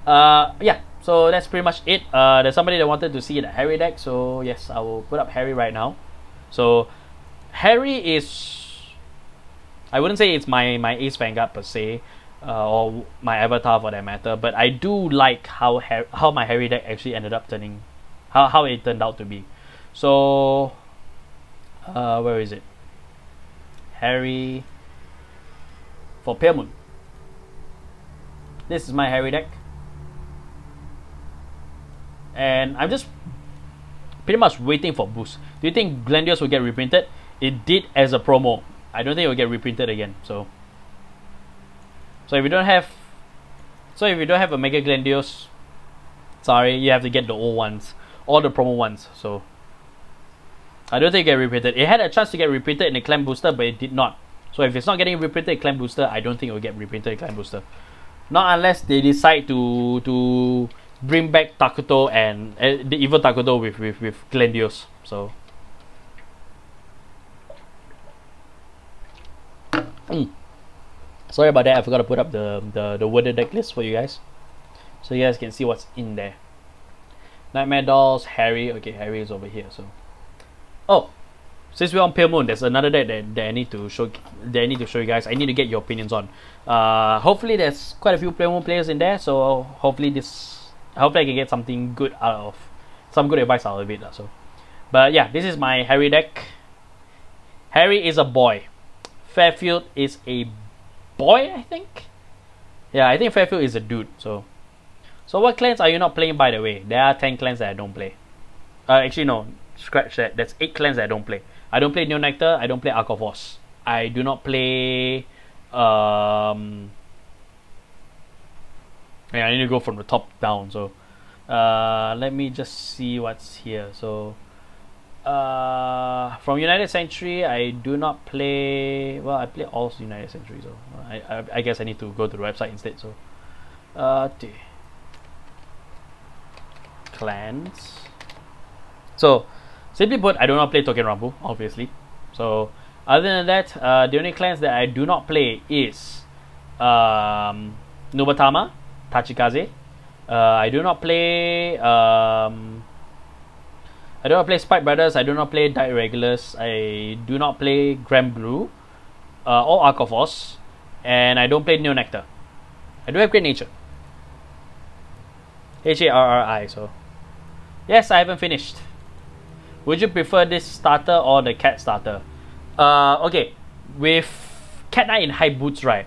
Yeah, so that's pretty much it. There's somebody that wanted to see the Harry deck, so yes, I will put up Harry right now. So Harry is, I wouldn't say it's my ace Vanguard per se, or my avatar for that matter, but I do like how my Harry deck actually ended up turning, how it turned out to be. So where is it? Harry for Pale Moon. This is my Harry deck, and I'm just pretty much waiting for boost. Do you think Glendios will get reprinted? It did as a promo. I don't think it will get reprinted again. So if you don't have a Mega Glendios, sorry, you have to get the old ones or the promo ones. So I don't think it get reprinted. It had a chance to get reprinted in the Clan Booster, but it did not. So if it's not getting reprinted in Clan Booster, I don't think it will get reprinted in Clan Booster. Not unless they decide to bring back Takuto and the evil Takuto with Glendios. So sorry about that, I forgot to put up the worded deck list for you guys, so you guys can see what's in there. Nightmare Dolls, Harry. Okay, Harry is over here. So oh, since we're on Pale Moon, there's another deck that I need to show you guys. I need to get your opinions on. Hopefully there's quite a few Pale Moon players in there, so hopefully I can get something good out of, some good advice out of it. So but yeah, this is my Harry deck. Harry is a boy. Fairfield is a boy, I think. Yeah, I think Fairfield is a dude. So what clans are you not playing, by the way? There are 10 clans that I don't play. Actually no, scratch that. That's 8 clans that I don't play. I don't play Neo Nectar, I don't play Arc of Force. I do not play yeah, I need to go from the top down. So let me just see what's here. So from United Century, I do not play. Well, I play all United Century, so I guess I need to go to the website instead. So clans. So simply put, I do not play Token Rambu, obviously. So other than that, the only clans that I do not play is Nobatama, Tachikaze. I do not play Spike Brothers. I do not play Diet Regulars. I do not play Grand Blue or Arc of Force, and I don't play Neo Nectar. I do have Great Nature, HARRI. So yes, I haven't finished. Would you prefer this starter or the cat starter? Okay, with Cat Knight in High Boots, right?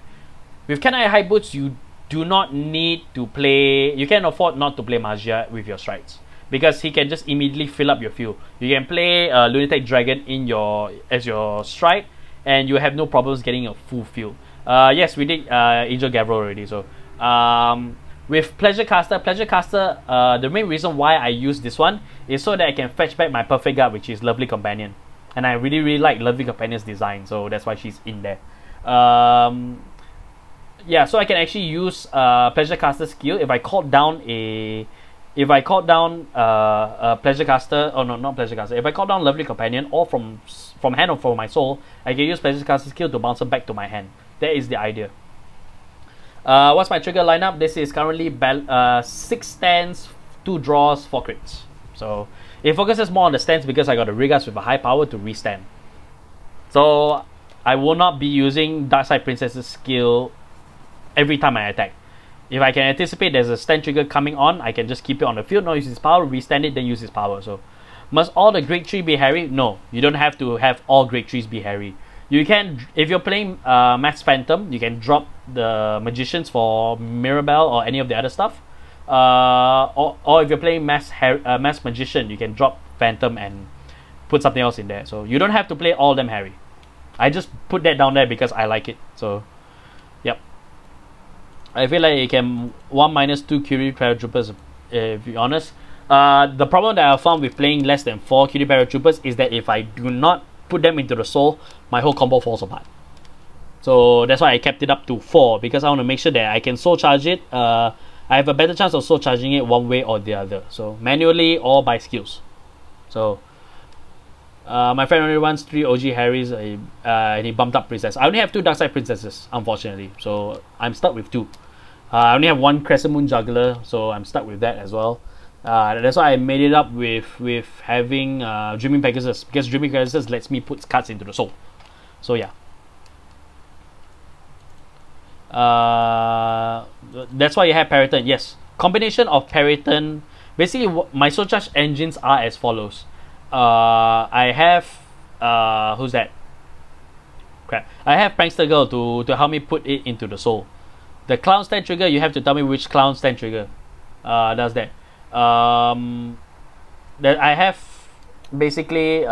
With Cat Knight in High Boots, you do not need to play. You can afford not to play Magia with your strides, because he can just immediately fill up your field. You can play Lunatic Dragon in as your stride, and you have no problems getting a full field. Yes, we did Angel Gavril already. So with Pleasure Caster, the main reason why I use this one is so that I can fetch back my Perfect Guard, which is Lovely Companion, and I really like Lovely Companion's design, so that's why she's in there. Yeah, so I can actually use Pleasure Caster skill if I call down a if I call down a Pleasure Caster, oh no, not Pleasure Caster. If I call down Lovely Companion or from hand or from my soul, I can use Pleasure Caster skill to bounce it back to my hand. That is the idea. What's my trigger lineup? This is currently 6 stands, 2 draws, 4 crits. So it focuses more on the stands because I got a Rigas with a high power to restand. So I will not be using Darkside Princess's skill every time I attack. If I can anticipate there's a stand trigger coming on, I can just keep it on the field, not use his power, restand it, then use his power. So must all the Grade 3 be Harry? No, you don't have to have all Grade 3s be Harry. You can, if you're playing Mass Phantom, you can drop the Magicians for Mirabelle or any of the other stuff. Or if you're playing Mass Magician, you can drop Phantom and put something else in there. So you don't have to play all them Harry. I just put that down there because I like it. So, yep. I feel like it can 1-2 Curie Paratroopers, if you're honest. The problem that I found with playing less than 4 Curie Paratroopers is that if I do not put them into the soul, my whole combo falls apart. So that's why I kept it up to 4, because I want to make sure that I can soul charge it. I have a better chance of soul charging it one way or the other. So manually or by skills. So my friend only runs 3 OG Harrys and he bumped up Princess. I only have 2 Darkside Princesses, unfortunately. So I'm stuck with 2. I only have 1 Crescent Moon Juggler, so I'm stuck with that as well. That's why I made it up with having Dreaming Pegasus, because Dreaming Pegasus lets me put cards into the soul. So yeah. That's why you have Periton. Yes, combination of Periton. Basically, my soul charge engines are as follows. I have who's that? Crap. I have Prankster Girl to help me put it into the soul. The Clown stand trigger, you have to tell me which Clown stand trigger does that. That I have basically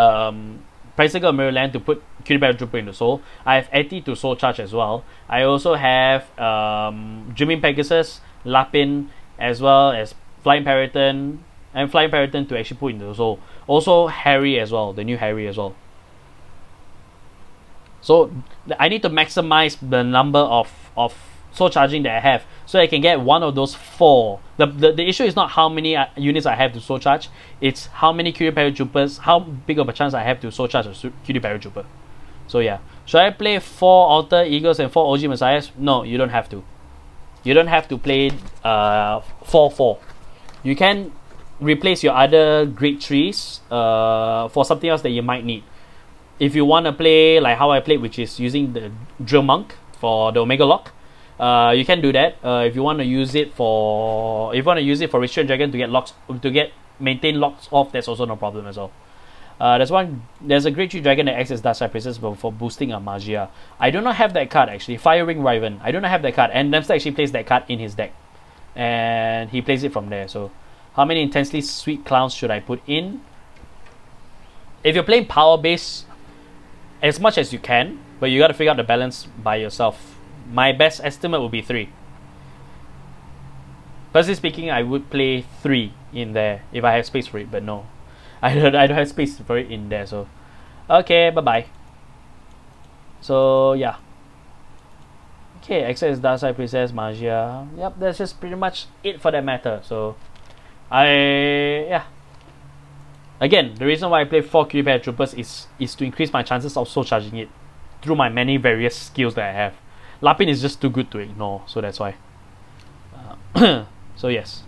Prankster Girl Mirrorland to put Cutie Paratrooper in the soul. I have Etty to soul charge as well. I also have Dreaming Pegasus, Lapin, as well as Flying Periton, and Flying Periton to actually put into the soul. Also Harry as well, the new Harry as well. So I need to maximize the number of soul charging that I have, so I can get one of those 4. The issue is not how many units I have to soul charge, it's how many Cutie Paratroopers, how big of a chance I have to soul charge a Cutie Paratrooper. So yeah, should I play 4 Alter Eagles and 4 OG Messiahs? No, you don't have to. You don't have to play 4-4. You can replace your other Grade 3s for something else that you might need. If you want to play like how I played, which is using the Drill Monk for the Omega Lock, you can do that. If you want to use it for Restrained Dragon to get locks, to maintain locks off, that's also no problem as well. There's a Grade 3 Dragon that acts as Darkside Princess for boosting a Magia. I do not have that card actually. Fire Ring Riven. I do not have that card, and Dempster actually plays that card in his deck, and he plays it from there. So how many Intensely Sweet Clowns should I put in? If you're playing power base, as much as you can, but you got to figure out the balance by yourself. My best estimate would be 3. Personally speaking, I would play 3 in there if I have space for it, but no. I don't have space for it in there, so okay, bye bye. So yeah. Okay, access Darkside Princess, Magia. Yep, that's just pretty much it for that matter. So yeah. Again, the reason why I play 4 Cutie Paratroopers is to increase my chances of soul charging it through my many various skills that I have. Lapin is just too good to ignore, so that's why. So yes.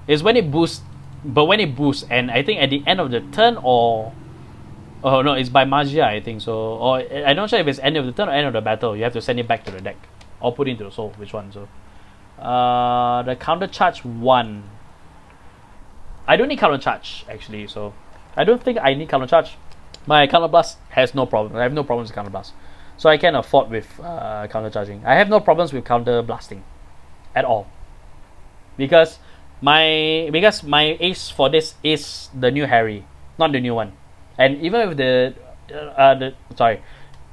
It's when it boosts, but when it boosts, and I think at the end of the turn, or oh no, it's by Magia, I think so. Or I'm not sure if it's end of the turn or end of the battle. You have to send it back to the deck or put it into the soul. Which one? So the counter charge 1. I don't need counter charge actually, so I don't think I need counter charge. My counter blast has no problem. I have no problems with counter blast, so I can afford with counter charging. I have no problems with counter blasting at all, because my ace for this is the new Harry, not the new one. And even with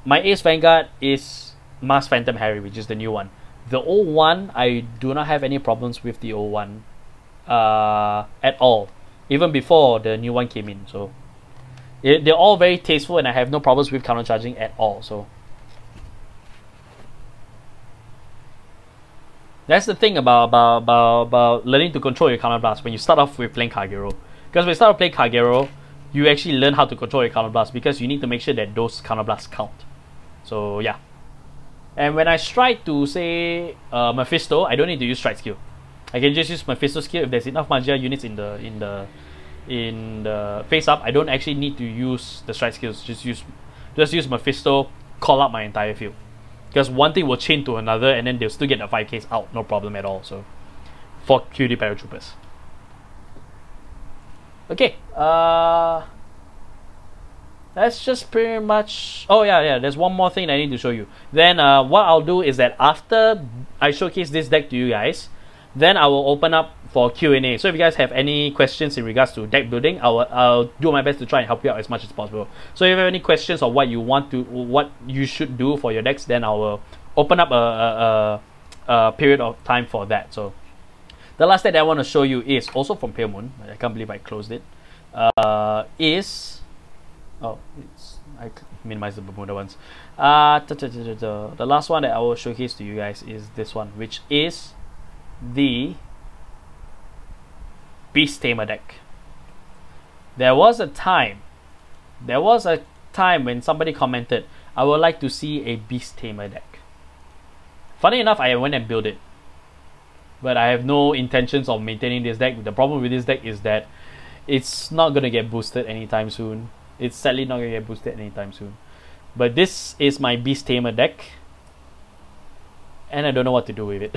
my ace Vanguard is Mass Phantom Harry, which is the new one. The old one, I do not have any problems with the old one at all, even before the new one came in. So they're all very tasteful, and I have no problems with counter charging at all. So That's the thing about learning to control your counterblast when you start off with playing Kagero. Because when you start off playing Kagero, you actually learn how to control your counterblast because you need to make sure that those counterblasts count. So yeah. And when I stride to say Mephisto, I don't need to use stride skill. I can just use Mephisto skill if there's enough magia units in the face up. I don't actually need to use the stride skills. Just use Mephisto, call up my entire field. Because one thing will chain to another and then they'll still get the 5Ks out, no problem at all. So for QD paratroopers. Okay, that's just pretty much. Oh yeah, there's one more thing I need to show you. Then what I'll do is that after I showcase this deck to you guys, then I will open up for Q&A. So if you guys have any questions in regards to deck building, I'll do my best to try and help you out as much as possible. So if you have any questions or what you should do for your decks, then I will open up a period of time for that. So the last deck that I want to show you is also from Pale Moon. I can't believe I closed it. I minimize the Bermuda ones. The last one that I will showcase to you guys is this one, which is the Beast Tamer deck. There was a time when somebody commented, I would like to see a Beast Tamer deck. Funny enough, I went and built it, but I have no intentions of maintaining this deck. The problem with this deck is that it's not gonna get boosted anytime soon. It's sadly not gonna get boosted anytime soon. But this is my Beast Tamer deck, and I don't know what to do with it.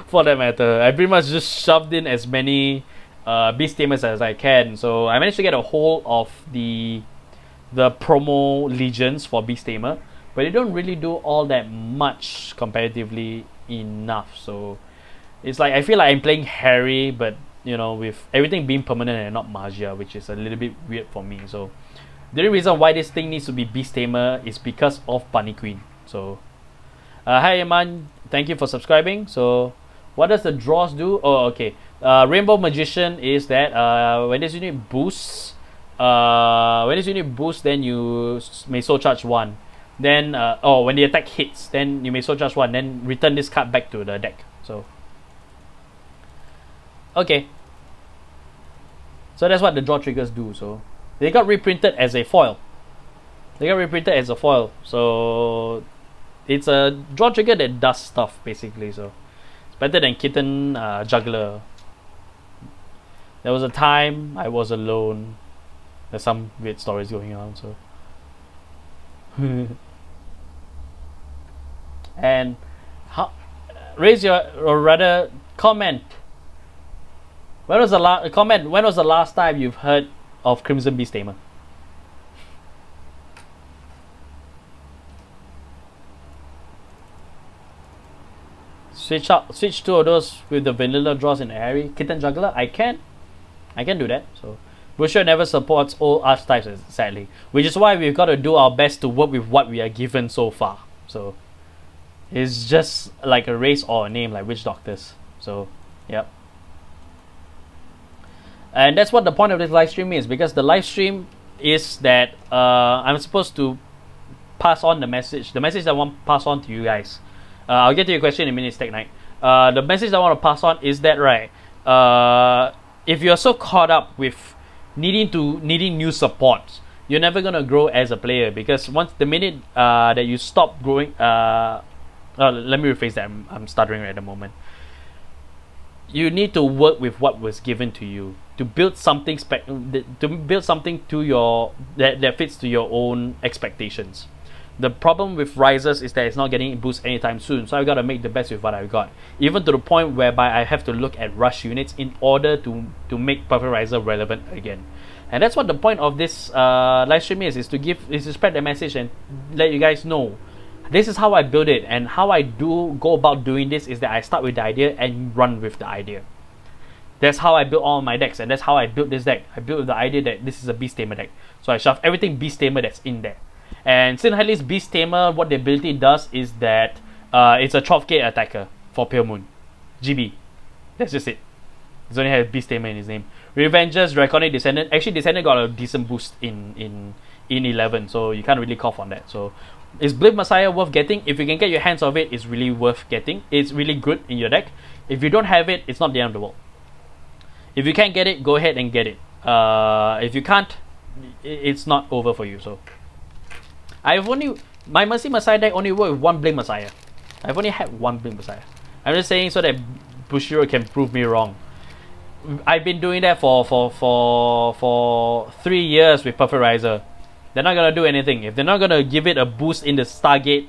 For that matter, I pretty much just shoved in as many Beast Tamers as I can. So I managed to get a hold of the promo legions for Beast Tamer, but they don't really do all that much comparatively enough. So it's like I feel like I'm playing Harry, but you know, with everything being permanent and not magia, which is a little bit weird for me. So the only reason why this thing needs to be Beast Tamer is because of Bunny Queen. So hi Iman, thank you for subscribing. So what does the draws do? Oh, okay. Rainbow Magician is that when this unit boosts, then you may soul charge one. Then when the attack hits, then you may soul charge one. Then return this card back to the deck. So okay. So that's what the draw triggers do. So they got reprinted as a foil. So it's a draw trigger that does stuff basically. So it's better than Kitten Juggler. There was a time I was alone. There's some weird stories going on. So and raise your, or rather comment. When was the last time you've heard of Crimson Beast Tamer? Switch two of those with the vanilla draws in Harry. Kitten Juggler, I can do that. So Busher never supports all archetypes, sadly, which is why we've got to do our best to work with what we are given so far. So it's just like a race or a name, like Witch Doctors. So yep. And that's what the point of this live stream is, because the live stream is that I'm supposed to pass on the message I want to pass on to you guys. I'll get to your question in a minute, Tech Knight. The message I want to pass on is that, right, if you're so caught up with needing new support, you're never gonna grow as a player, because once the minute that you stop growing, let me rephrase that. I'm stuttering right at the moment. You need to work with what was given to you to build something to your that fits to your own expectations. The problem with Risers is that it's not getting boost anytime soon, so I've got to make the best with what I've got. Even to the point whereby I have to look at rush units in order to make Perfect Riser relevant again. And that's what the point of this live stream is to spread the message and let you guys know this is how I build it, and how I go about doing this is that I start with the idea and run with the idea. That's how I build all my decks, and that's how I built this deck. I built with the idea that this is a Beast Tamer deck, so I shove everything Beast Tamer that's in there. And Sin Hadley's Beast Tamer, what the ability does is that it's a 12k attacker for Pale Moon. GB. That's just it. It's only has Beast Tamer in his name. Revenger's Draconic Descendant. Actually, Descendant got a decent boost in 11, so you can't really cough on that. So Is Blade Messiah worth getting? If you can get your hands of it, it's really worth getting. It's really good in your deck. If you don't have it, it's not the end of the world. If you can't get it, go ahead and get it. If you can't, it's not over for you. So my Mercy Messiah deck only worked with one Blade Messiah. I've only had one Blade Messiah. I'm just saying so that Bushiro can prove me wrong. I've been doing that for 3 years with Perfect Riser. They're not gonna do anything. If they're not gonna give it a boost in the Stargate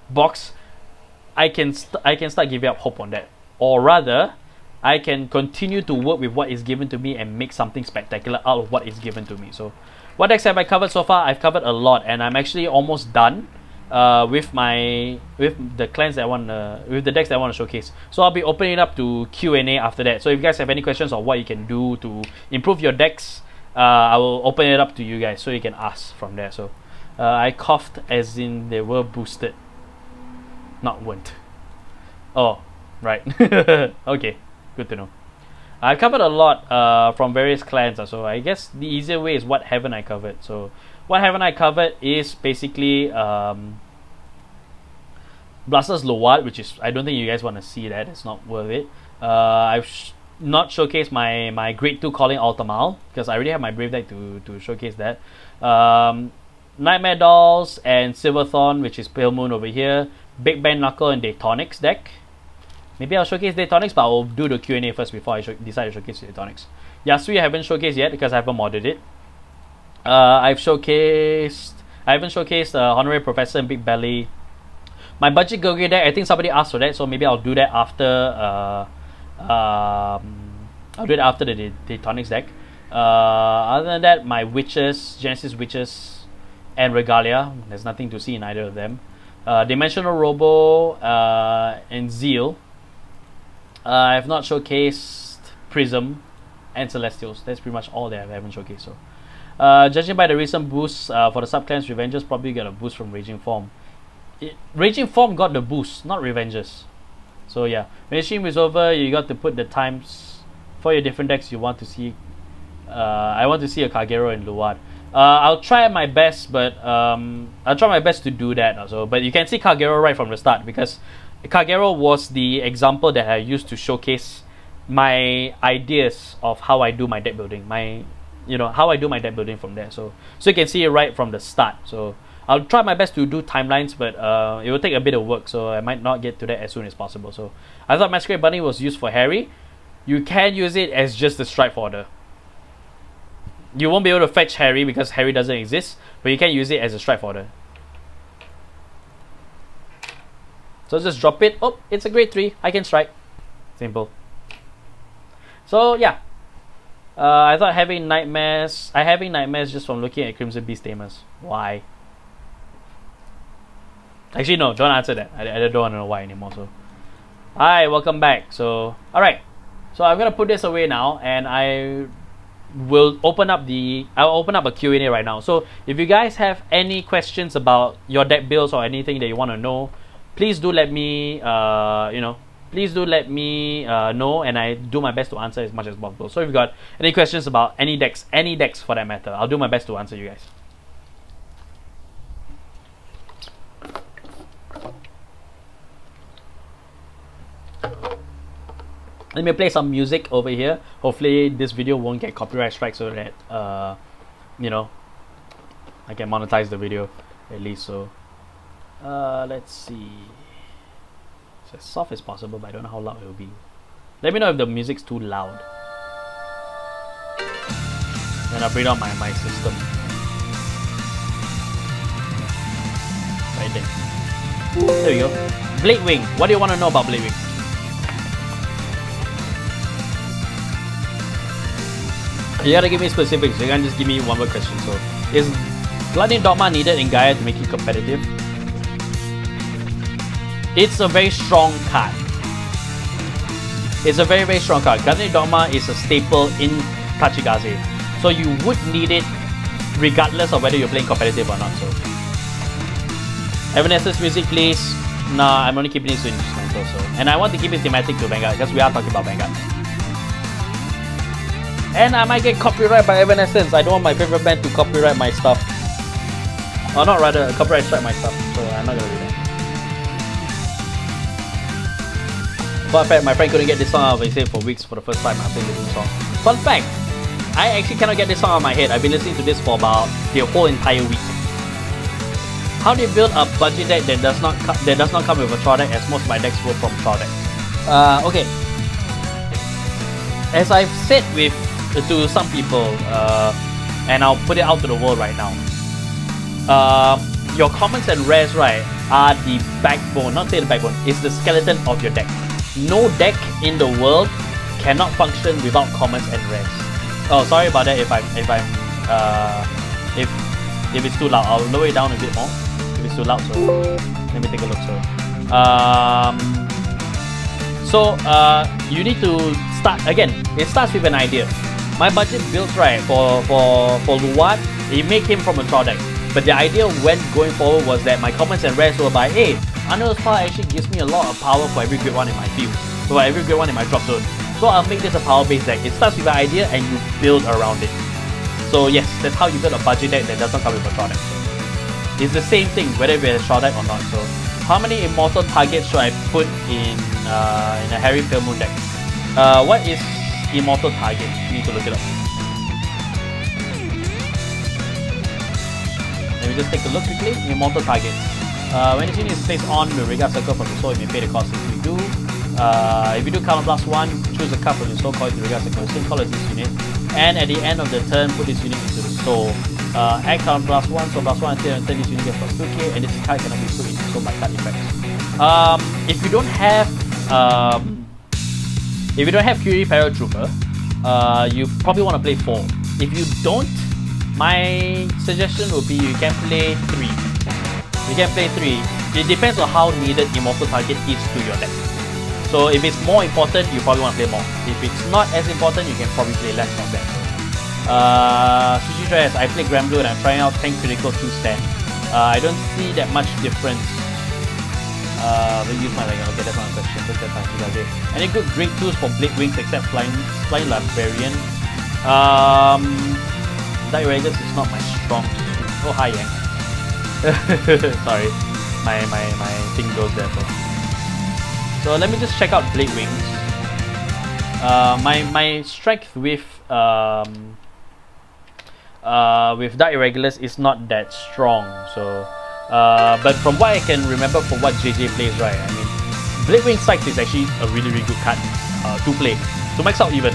box, I can start giving up hope on that. Or rather, I can continue to work with what is given to me and make something spectacular out of what is given to me. So, what decks have I covered so far? I've covered a lot, and I'm actually almost done with the clans that I want with the decks that I want to showcase. So I'll be opening it up to Q&A after that. So if you guys have any questions on what you can do to improve your decks, I will open it up to you guys so you can ask from there. So I coughed as in they were boosted, not weren't. Oh, right. Okay, good to know. I've covered a lot from various clans, so I guess the easier way is what haven't I covered. So what haven't I covered is basically Blaster's Loward, which is, I don't think you guys want to see that, it's not worth it. I've not showcased my grade 2 Calling Ultimal because I already have my Brave deck to showcase that. Nightmare Dolls and Silverthorn, which is Pale Moon over here. Big Bang Knuckle and Daytonics deck. Maybe I'll showcase Daytonics, but I'll do the Q&A first before I decide to showcase Daytonics. Yasui I haven't showcased yet because I haven't modded it. I haven't showcased Honorary Professor and Big Belly. My budget Gogi deck, I think somebody asked for that, so maybe I'll do that after the Daytonics deck. Other than that, my Witches, Genesis Witches, and Regalia. There's nothing to see in either of them. Dimensional Robo and Zeal. I have not showcased Prism and Celestials. That's pretty much all that I haven't showcased. So, judging by the recent boosts for the subclans, Revengers probably got a boost from Raging Form. Raging Form got the boost, not Revengers. So yeah, when the stream is over, you got to put the times for your different decks you want to see. I want to see a Kagero and Luwad. I'll try my best, but I'll try my best to do that also. But you can see Kagero right from the start because Kagero was the example that I used to showcase my ideas of how I do my deck building, how I do my deck building from there. So you can see it right from the start. So I'll try my best to do timelines, but it will take a bit of work, so I might not get to that as soon as possible. So I thought Masquerade Bunny was used for Harry. You can use it as just the Strife Order. You won't be able to fetch Harry because Harry doesn't exist, but you can use it as a Strife Order. So just drop it. Oh, it's a grade 3. I can strike. Simple. So yeah. I thought having nightmares. I'm having nightmares just from looking at Crimson Beast Tamers. Why? Actually, no. Don't answer that. I don't want to know why anymore. So, hi, welcome back. So, all right. So I'm gonna put this away now, and I'll open up a Q&A right now. So if you guys have any questions about your deck builds or anything that you want to know, please do let me know, and I do my best to answer as much as possible. So if you got any questions about any decks for that matter, I'll do my best to answer you guys. Let me play some music over here. Hopefully this video won't get copyright strike so that I can monetize the video at least. So let's see. It's as soft as possible, but I don't know how loud it will be. Let me know if the music's too loud. Then I'll bring down my system. Right there. There we go. Blade Wing. What do you want to know about Blade Wing? You gotta give me specifics, you can't just give me one more question. So, is Gluttony Dogma needed in Gaia to make it competitive? It's a very strong card. It's a very, very strong card. Gluttony Dogma is a staple in Tachigaze. So you would need it regardless of whether you're playing competitive or not. So, Evanescence music please. Nah, I'm only keeping it to instrumental. So, and I want to keep it thematic to Vanguard because we are talking about Vanguard. And I might get copyright by Evanescence. I don't want my favorite band to copyright my stuff. Or not, rather, copyright strike my stuff, so I'm not gonna do that. Fun fact, my friend couldn't get this song out of his head for weeks for the first time after listening to the song. Fun fact, I actually cannot get this song out of my head. I've been listening to this for about the whole entire week. How do you build a budget deck that does not come with a trial deck, as most of my decks were from trial deck? Okay. As I've said to some people, and I'll put it out to the world right now. Your commons and rares, right, are the backbone, not say the backbone, it's the skeleton of your deck. No deck in the world cannot function without commons and rares. Oh, sorry about that if it's too loud. I'll lower it down a bit more. If it's too loud, so let me take a look. You need to start again. It starts with an idea. My budget builds, right, for Luwad, it may came from a trial deck. But the idea when going forward was that my commons and rares were by, hey, Underworld's Power actually gives me a lot of power for every great one in my field, for every great one in my drop zone. So I'll make this a power-based deck. It starts with an idea and you build around it. So yes, that's how you build a budget deck that doesn't come with a trial deck. So it's the same thing whether we have a trial deck or not. So how many immortal targets should I put in a Harry Pale Moon deck? What is immortal target? You need to look it up. Let me just take a look quickly. Immortal targets. When this unit is placed on the Regard Circle from the soul, you may pay the cost. If you do counter plus 1, choose a card from the soul, call it the Regard Circle, same color as this unit. And at the end of the turn, put this unit into the soul. Add counter plus 1, so plus 1 until this unit gets plus 2k, and this card cannot be put into soul by card effects. If you don't have Fury Paratrooper, you probably want to play 4. If you don't, my suggestion would be you can play 3. You can play 3. It depends on how needed Immortal Target is to your deck. So if it's more important, you probably want to play more. If it's not as important, you can probably play less of that. Sushi Dress, I play Granblue and I'm trying out 10 critical 2 stand. I don't see that much difference. Use my okay, that's not a question. Any good great tools for Blade Wings except Flying Librarian? Dark Raiders is not my strong suit. Oh, hi Yang. Sorry, my thing goes there first. So let me just check out Blade Wings. My strength with Dark Irregulars is not that strong. So, but from what I can remember from what JJ plays, right? I mean, Blade Wing Sights is actually a really good card to play, to max out even,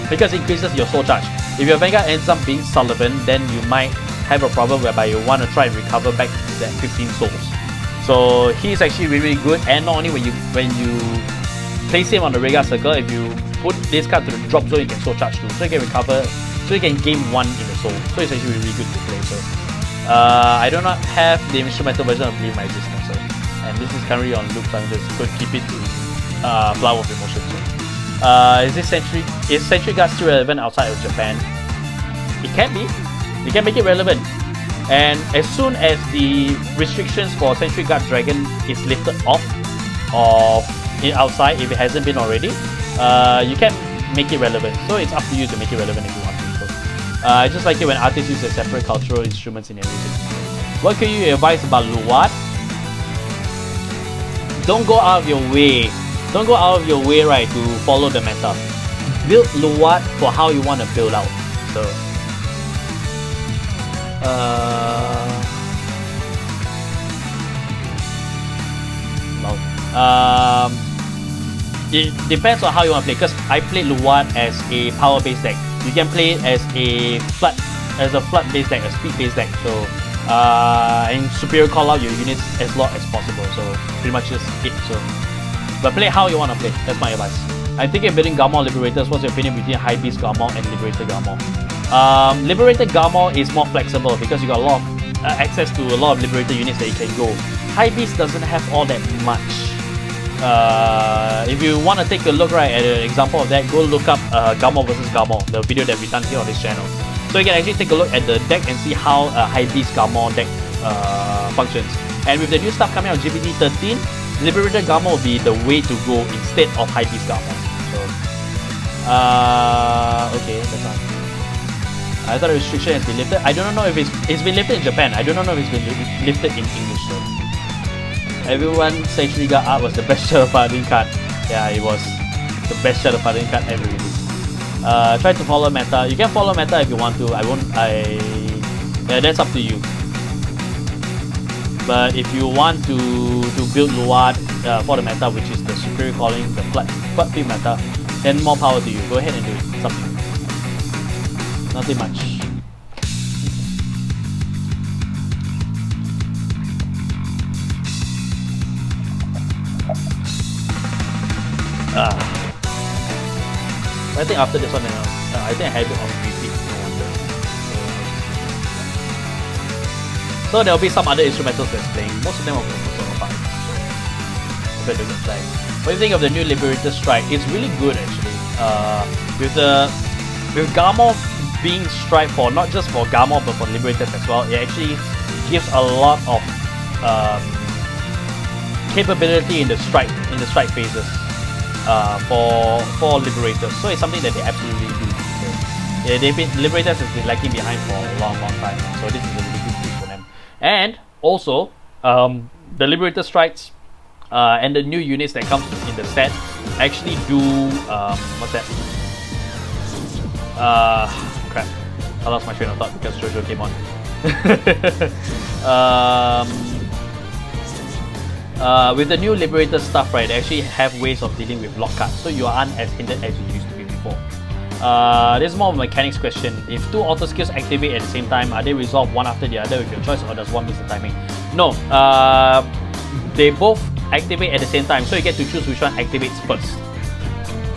because it increases your soul charge. If your Vanguard ends up being Sullivan, then you might have a problem whereby you want to try and recover back that 15 souls. So he's actually really good, and not only when you place him on the Regard Circle, if you put this card to the drop zone, you can soul charge too, so you can recover, so you can gain 1 in the soul. So it's actually really good to play. So I do not have the instrumental version of Bleed My Existence, so, and this is currently on loop, so I'm just going to keep it to Flower of Emotion. So. Is Sentry Guard still relevant outside of Japan? It can be. You can make it relevant. And as soon as the restrictions for Sentry Guard Dragon is lifted off outside, if it hasn't been already, you can make it relevant. So it's up to you to make it relevant if you want to. So, I just like it when artists use their separate cultural instruments in their music. What can you advise about Luwad? Don't go out of your way. Don't go out of your way, right, to follow the meta. Build Luwad for how you want to build out. So, it depends on how you want to play. Because I played Luwad as a power-based deck. You can play it as a flood-based deck, a speed-based deck. So, and superior call out your units as long as possible. So, pretty much just it. So. But play how you want to play, that's my advice. I'm thinking of building Garmor Liberators. What's your opinion between High Beast Garmor and Liberator Garmor? Liberator Garmor is more flexible because you got a lot of access to a lot of Liberator units that you can go. High Beast doesn't have all that much. If you want to take a look right at an example of that, go look up Garmor vs Garmor, the video that we've done here on this channel. So you can actually take a look at the deck and see how a High Beast Garmor deck functions. And with the new stuff coming out, GPT 13, Liberator Garmor will be the way to go instead of High Beast Garmor. So, okay, that's fine. I thought the restriction has been lifted. I don't know if it's been lifted in Japan. I don't know if it's been lifted in English though. Everyone Century Guard art was the best Shadow Paladin card. Yeah, it was the best Shadow Paladin card ever released. Try to follow meta. You can follow meta if you want to. Yeah, that's up to you. But if you want to build Luard for the meta, which is the Superior Calling, the Flood Feed meta, then more power to you. Go ahead and do it. It's up to you. Nothing much. I think after this one, I think I have it on repeat. No wonder. So there will be some other instrumentals that's playing. Most of them are from Persona 5. So, the good side. What do you think of the new Liberator Strike? It's really good actually. With Garmor being strike for not just for Garmor but for Liberators as well, it actually gives a lot of capability in the strike phases for Liberators. So it's something that they absolutely do. So, yeah, Liberators has been lagging behind for a long time now, so this is a really good push for them. And also, the Liberator strikes and the new units that come in the set actually do what's that? Crap, I lost my train of thought because Jojo came on. With the new Liberator stuff, right, they actually have ways of dealing with lock cards, so you aren't as hindered as you used to be before. This is more of a mechanics question. If two auto skills activate at the same time, are they resolved one after the other with your choice, or does one miss the timing? No, they both activate at the same time, so you get to choose which one activates first.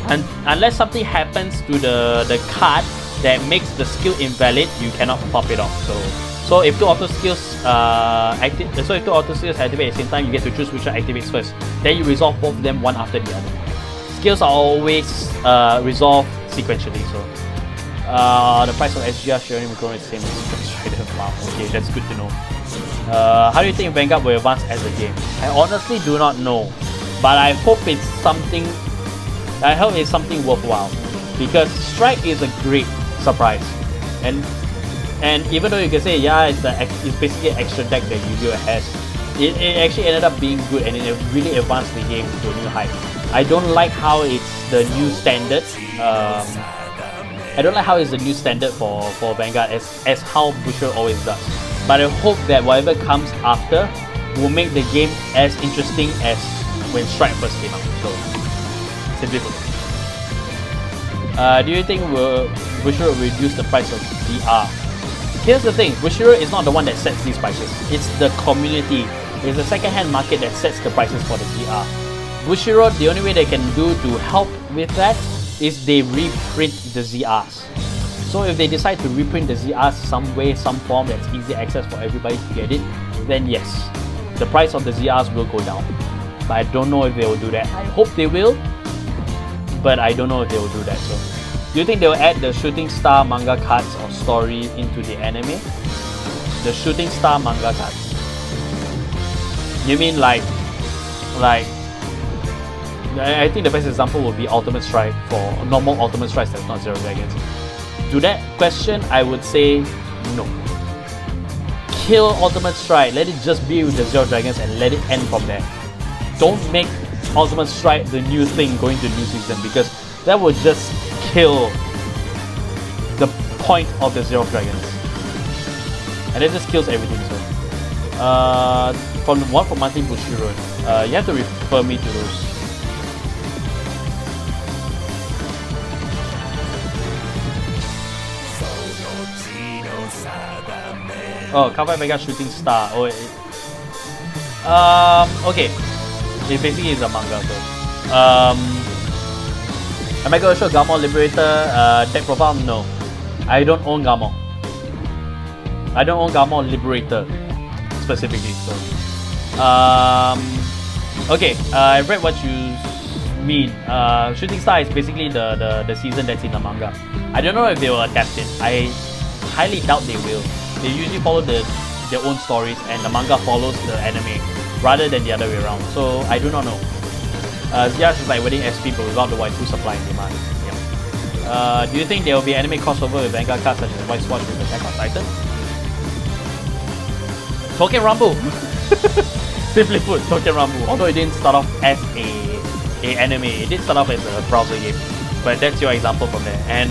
And unless something happens to the card that makes the skill invalid, you cannot pop it off. So if two auto skills activate at the same time, you get to choose which one activates first. Then you resolve both of them one after the other. Skills are always resolved sequentially. So the price of SGR sharing will grow the same as Strider. Wow, okay, that's good to know. How do you think Vanguard will advance as a game? I honestly do not know, but I hope it's something. I hope it's something worthwhile, because Strike is a great surprise, and even though you can say yeah, it's basically an extra deck that Yu-Gi-Oh has, it actually ended up being good, and it really advanced the game to a new height. I don't like how it's the new standard. I don't like how it's the new standard for Vanguard as how Bushiroad always does. But I hope that whatever comes after will make the game as interesting as when Strike first came out. So, simply put. Do you think Bushiroad will reduce the price of VR? Here's the thing, Bushiroad is not the one that sets these prices. It's the community. It's the second-hand market that sets the prices for the VR. Bushiroad, the only way they can do to help with that is they reprint the ZRs. So if they decide to reprint the ZRs some way, some form that's easy access for everybody to get it, then yes, the price of the ZRs will go down. But I don't know if they will do that. I hope they will, but I don't know if they will do that. So, do you think they will add the Shooting Star manga cards or story into the anime? The Shooting Star manga cards. You mean like I think the best example would be Ultimate Strike for normal Ultimate Strikes that's not Zero Dragons. To that question, I would say no. Kill Ultimate Strike, let it just be with the Zero Dragons and let it end from there. Don't make Ultimate Strike the new thing going to new season, because that would just kill the point of the Zero Dragons. And it just kills everything. So, from the one for monthly Bushiroad, you have to refer me to those. Oh, Cardfight Vanguard Shooting Star. Oh, okay. It basically is a manga. So, am I going to show Garmor Liberator deck profile? No, I don't own Garmor. I don't own Garmor Liberator specifically. So, okay. I read what you mean. Shooting Star is basically the season that's in the manga. I don't know if they will adapt it. I highly doubt they will. They usually follow their own stories, and the manga follows the anime rather than the other way around. So I do not know. ZRs is like wedding SP but without the waifu supply and demand. Yeah. Do you think there will be anime crossover with Vanguard cards such as White Swatch with Attack on Titan? Token Rambo! Simply put, Token Rambo. Although it didn't start off as a anime, it did start off as a browser game. But that's your example from there. And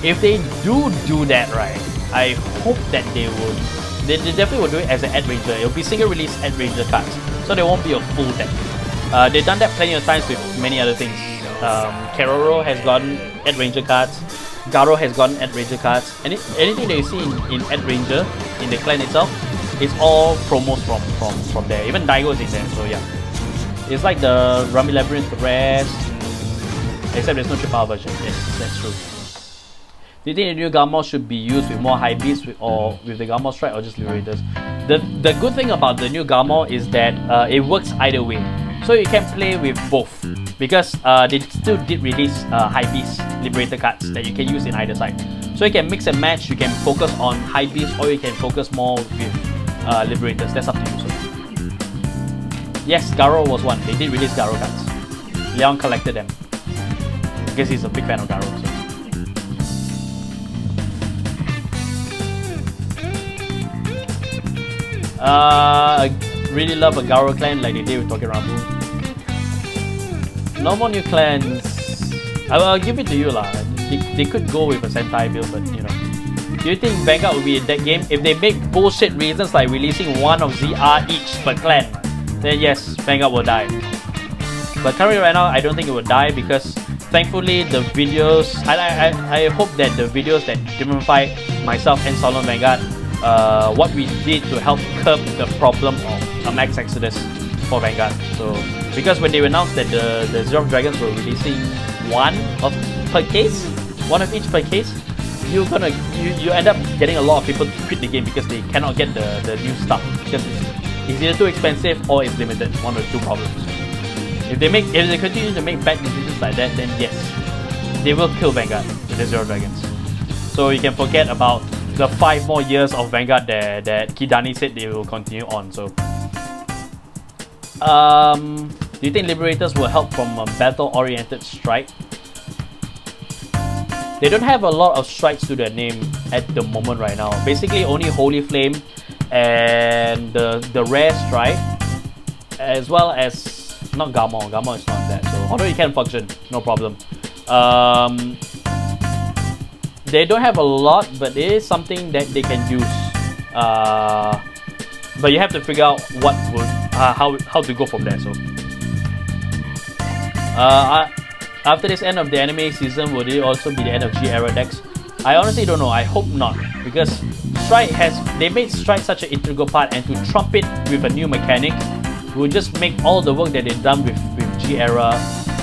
if they do that right, I hope that they definitely will do it as an Ad Ranger. It will be single release Ad Ranger cards, so there won't be a full deck. They've done that plenty of times with many other things. Keroro has gotten Ad Ranger cards, Garo has gotten Ad Ranger cards, and anything that you see in Ad Ranger, in the clan itself, is all promos from there. Even Daigo is in there, so yeah. It's like the Rummy Labyrinth rest, except there's no triple version. Yes, that's true. Do you think the new Galmor should be used with more high beasts or with the Galmor strike or just Liberators? The good thing about the new Galmor is that it works either way. So you can play with both, because they still did release high beast Liberator cards that you can use in either side. So you can mix and match, you can focus on high beast or you can focus more with Liberators. That's up to you. So. Yes, Garo was one. They did release Garo cards. Leon collected them because he's a big fan of Garo. So. I really love a Garo clan like they did with Token Rambo. No more new clans. I'll give it to you lah. They could go with a Sentai build, but you know. Do you think Vanguard will be in that game? If they make bullshit reasons like releasing one of ZR each per clan, then yes, Vanguard will die. But currently right now, I don't think it will die because thankfully the videos, I hope that the videos that Demify, myself and Solon Vanguard, what we did to help curb the problem of a max exodus for Vanguard. So because when they announced that the Zero Dragons were releasing one of each per case, you end up getting a lot of people to quit the game because they cannot get the new stuff because it's either too expensive or it's limited. One of the two problems. If they continue to make bad decisions like that, then yes, they will kill Vanguard with the Zero Dragons. So you can forget about the 5 more years of Vanguard that Kidani said they will continue on. So, do you think Liberators will help from a battle-oriented strike? They don't have a lot of strikes to their name at the moment right now. Basically, only Holy Flame and the rare strike, as well as not Gamma. Gamma is not that. So, although it can function, no problem. They don't have a lot, but it is something that they can use. But you have to figure out what would how to go from there. So, after this end of the anime season, would it also be the end of G-era decks? I honestly don't know. I hope not, because Strike they made Strike such an integral part, and to trump it with a new mechanic will just make all the work that they've done with G-era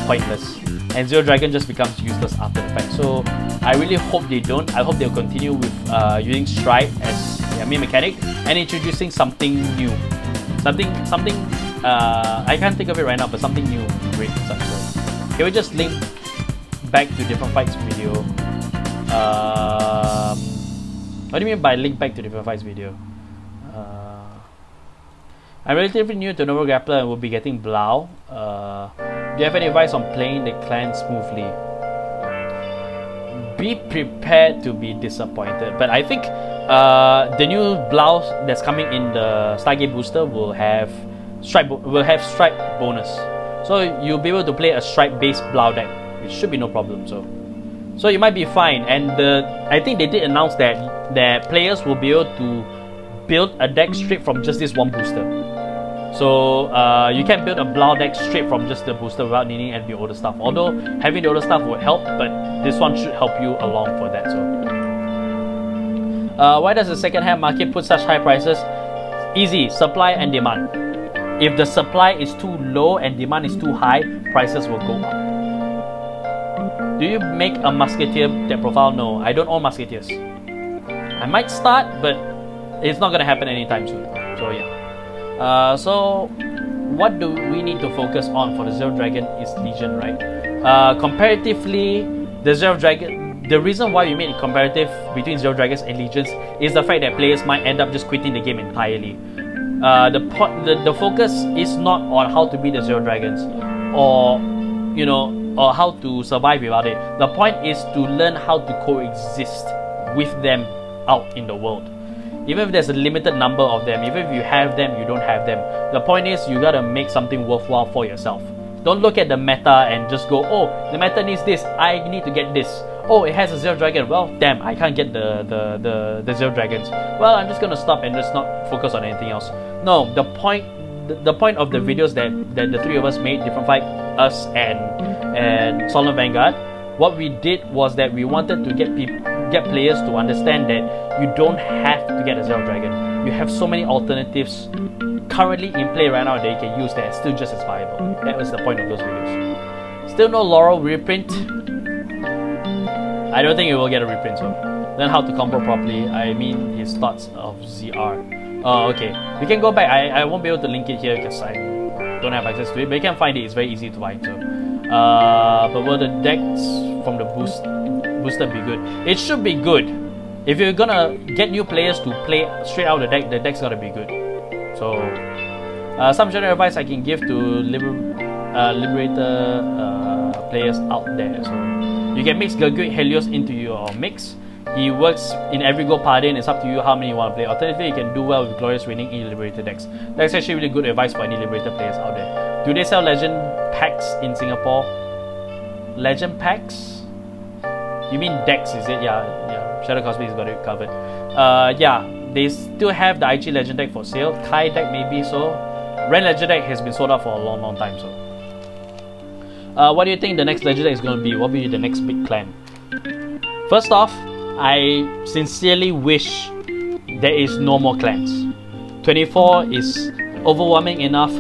pointless, and Zero Dragon just becomes useless after the fact. So I really hope they don't. I hope they'll continue with using Strike as their main mechanic and introducing something new. Something I can't think of it right now, but something new, great. So, can we just link back to different fights video? What do you mean by link back to different fights video? I'm relatively new to Novo Grappler and will be getting Blau. Do you have any advice on playing the clan smoothly? Be prepared to be disappointed, but I think the new Blau that's coming in the Stargate booster will have strike bonus, so you'll be able to play a strike based Blau deck, which should be no problem. So you might be fine. And I think they did announce that players will be able to build a deck straight from just this one booster. So you can build a Blau deck straight from just the booster without needing any of the older stuff. Although having the older stuff would help, but this one should help you along for that. So why does the second-hand market put such high prices? Easy, supply and demand. If the supply is too low and demand is too high, prices will go up. Do you make a Musketeer deck profile? No, I don't own Musketeers. I might start, but it's not gonna happen anytime soon. So yeah. So what do we need to focus on for the Zero Dragon is Legion, right? Comparatively, the Zero Dragon, the reason why we made it comparative between Zero Dragons and Legions is the fact that players might end up just quitting the game entirely. The focus is not on how to beat the Zero Dragons, or you know, or how to survive without it. The point is to learn how to coexist with them out in the world. Even if there's a limited number of them, even if you have them, you don't have them. The point is you gotta make something worthwhile for yourself. Don't look at the meta and just go, oh, the meta needs this, I need to get this. Oh, it has a zero dragon. Well, damn, I can't get the zero dragons. Well, I'm just gonna stop and just not focus on anything else. No, the point of the videos that the three of us made, Different Fight, us and Solemn Vanguard, what we did was that we wanted to get players to understand that you don't have to get a zero dragon. You have so many alternatives currently in play right now that you can use that are still just as viable. That was the point of those videos. Still no Laurel reprint. I don't think it will get a reprint, so learn how to combo properly. I mean his thoughts of ZR. Oh, okay. We can go back. I won't be able to link it here because I don't have access to it, but you can find it. It's very easy to find, so. But will the decks from the booster be good? It should be good. If you're gonna get new players to play straight out of the deck's gotta be good. So, some general advice I can give to Liberator players out there. So, you can mix Garguit Helios into your mix. He works in every go party and it's up to you how many you want to play. Alternatively, you can do well with Glorious Winning in Liberator decks. That's actually really good advice for any Liberator players out there. Do they sell Legend packs in Singapore? Legend packs? You mean decks, is it? Yeah. Shadow Cosmic's got it covered. Yeah, they still have the IG Legend deck for sale. Kai deck maybe so. Ren Legend deck has been sold out for a long time, so. What do you think the next Legend deck is going to be? What will be the next big clan? First off, I sincerely wish there is no more clans. 24 is overwhelming enough.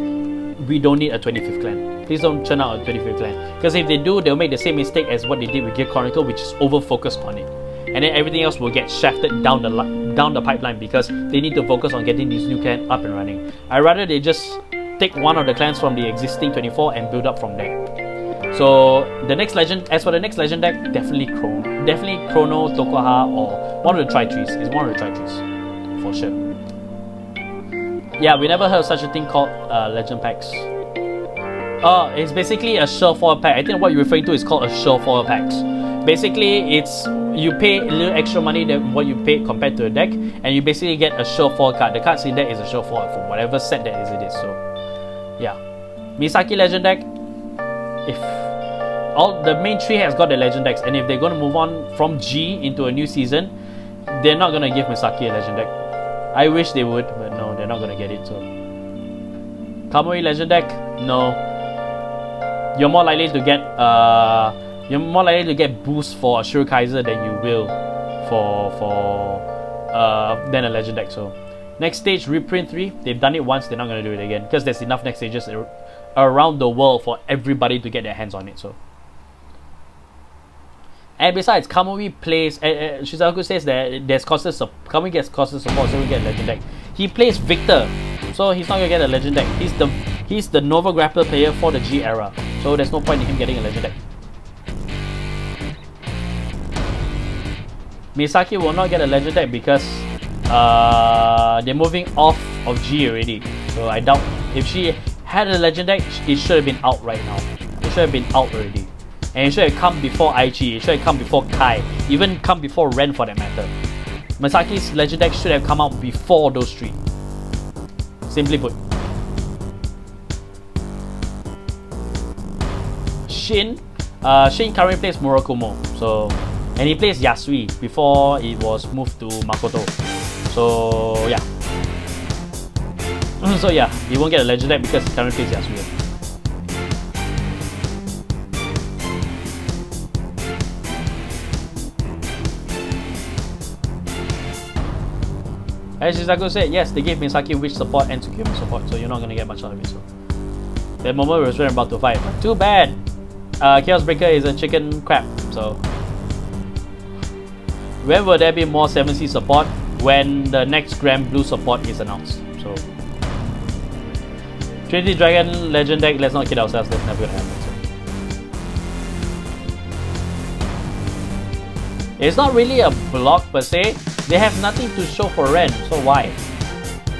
We don't need a 25th clan. Please don't churn out a 25th clan. Because if they do, they'll make the same mistake as what they did with Gear Chronicle, which is over-focused on it. And then everything else will get shafted down the pipeline because they need to focus on getting these new clans up and running. I'd rather they just take one of the clans from the existing 24 and build up from there. So the next legend, as for the next legend deck, definitely Chrono, Tokoha, or one of the Tri-Trees. It's one of the Tri-Trees, for sure. Yeah, we never heard of such a thing called legend packs. Oh, it's basically a Surefire pack. I think what you're referring to is called a Surefire packs. Basically, it's you pay a little extra money than what you pay compared to a deck, and you basically get a Surefire card. The cards in there is a Surefire for whatever set that is it is. So, yeah, Misaki legend deck. If all the main tree has got the legend decks, and if they're going to move on from G into a new season, they're not going to give Misaki a legend deck. I wish they would, but no, they're not going to get it. So, Kamui legend deck, no. You're more likely to get boost for a Shurikaiser than you will than a legend deck. So, next stage reprint 3. They've done it once. They're not going to do it again because there's enough next stages around the world for everybody to get their hands on it. So, and besides, Kamui plays. Shizaku says that there's constant Kamui gets constant support, so we get a legend deck. He plays Victor, so he's not gonna get a legend deck. He's the Nova Grappler player for the G era, so there's no point in him getting a legend deck. Misaki will not get a legend deck because they're moving off of G already. So I doubt if she had a legend deck, it should have been out right now. It should have been out already. And it should have come before IG, it should have come before Kai, even come before Ren for that matter. Misaki's legend deck should have come out before those three. Simply put. Shin currently plays Murakumo, so, and he plays Yasui before it was moved to Makoto. So yeah. So yeah, he won't get a legend deck because he currently plays Yasui. As Shizaku said, yes, they gave Misaki witch support and Tsukiyama support, so you're not gonna get much out of it. So that moment was when about to fight. But too bad. Chaos Breaker is a chicken crap. So when will there be more 7C support? When the next Grand Blue support is announced. So Trinity Dragon Legend deck, let's not kid ourselves, that's never gonna happen. So it's not really a block per se. They have nothing to show for Ren, so why?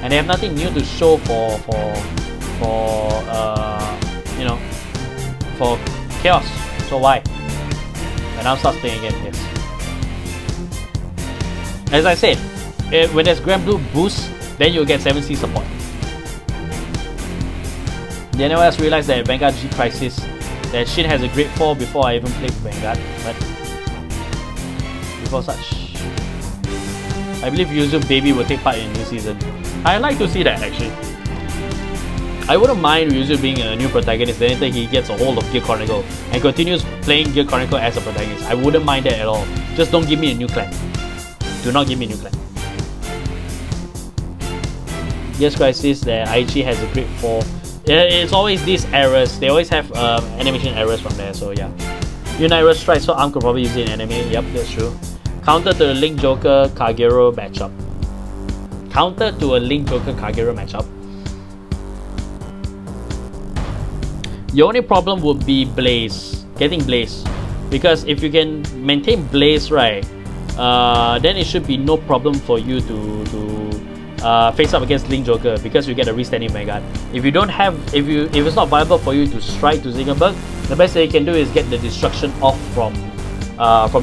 And they have nothing new to show for Chaos. So why? When I start playing again, yes. As I said, when there's Grand Blue boost, then you'll get 7C support. Did anyone else realize that Vanguard G Crisis, that Shin has a grade 4 before I even played Vanguard? But before such, I believe Yuzu Baby will take part in the new season. I'd like to see that actually. I wouldn't mind Yuzu being a new protagonist the anytime he gets a hold of Gear Chronicle and continues playing Gear Chronicle as a protagonist. I wouldn't mind that at all. Just don't give me a new clan. Do not give me a new clan. Yes, Crisis, that IG has a grade 4. It's always these errors. They always have animation errors from there, so yeah. Unite Strike, so Arm could probably use it in anime. Yep, that's true. Counter to a Link Joker Kagero matchup. Counter to a Link Joker Kagero matchup. The only problem would be Blaze, getting Blaze, because if you can maintain Blaze right, then it should be no problem for you to face up against Link Joker, because you get a restanding Vanguard. If you don't have, if it's not viable for you to strike to Zingerberg, the best that you can do is get the destruction off from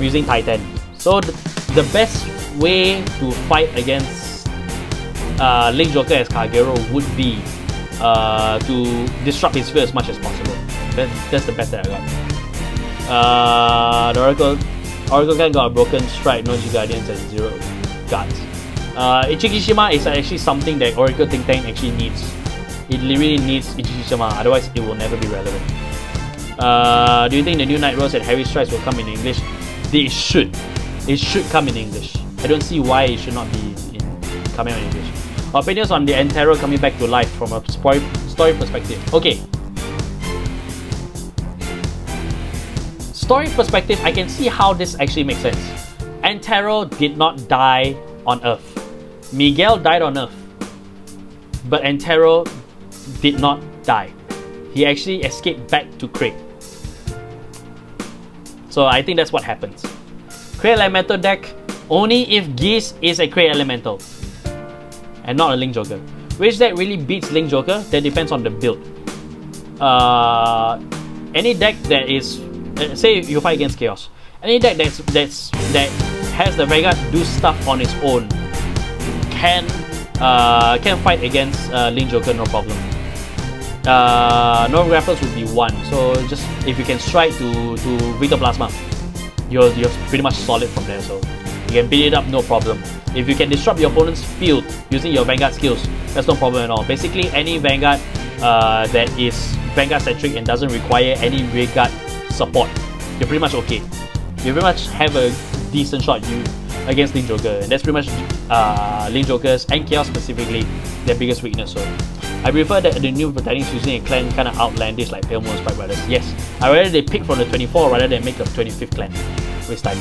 using Titan. So the best way to fight against Link Joker as Kagero would be to disrupt his sphere as much as possible. That's the best that I got. The Oracle Clan got a broken strike, no G Guardians and 0 guards. Ichikishima is actually something that Oracle Think Tank actually needs. It really needs Ichikishima, otherwise it will never be relevant. Do you think the new Night Rose and Heavy Strikes will come in English? They should. It should come in English. I don't see why it should not be coming out in English. Opinions on the Antero coming back to life from a story perspective. Okay. Story perspective, I can see how this actually makes sense. Antero did not die on Earth. Miguel died on Earth. But Antero did not die. He actually escaped back to Craig. So I think that's what happens. Craig Elemental deck, only if Geese is a Craig Elemental and not a Link Joker. Which deck really beats Link Joker? That depends on the build. Any deck that is, say you fight against Chaos, any deck that has the Vanguard do stuff on its own can fight against Link Joker, no problem. No grapples would be 1, so just if you can strike to Victor Plasma, you're pretty much solid from there, so you can beat it up, no problem. If you can disrupt your opponent's field using your Vanguard skills, that's no problem at all. Basically, any Vanguard that is Vanguard centric and doesn't require any Vanguard support, you're pretty much okay. You pretty much have a decent shot against Link Joker, and that's pretty much Link Joker's and Chaos specifically their biggest weakness. So I prefer that the new protagonists using a clan kind of outlandish like Pale Moon Sprite Brothers. Yes, I rather they pick from the 24 rather than make a 25th clan. Waste time.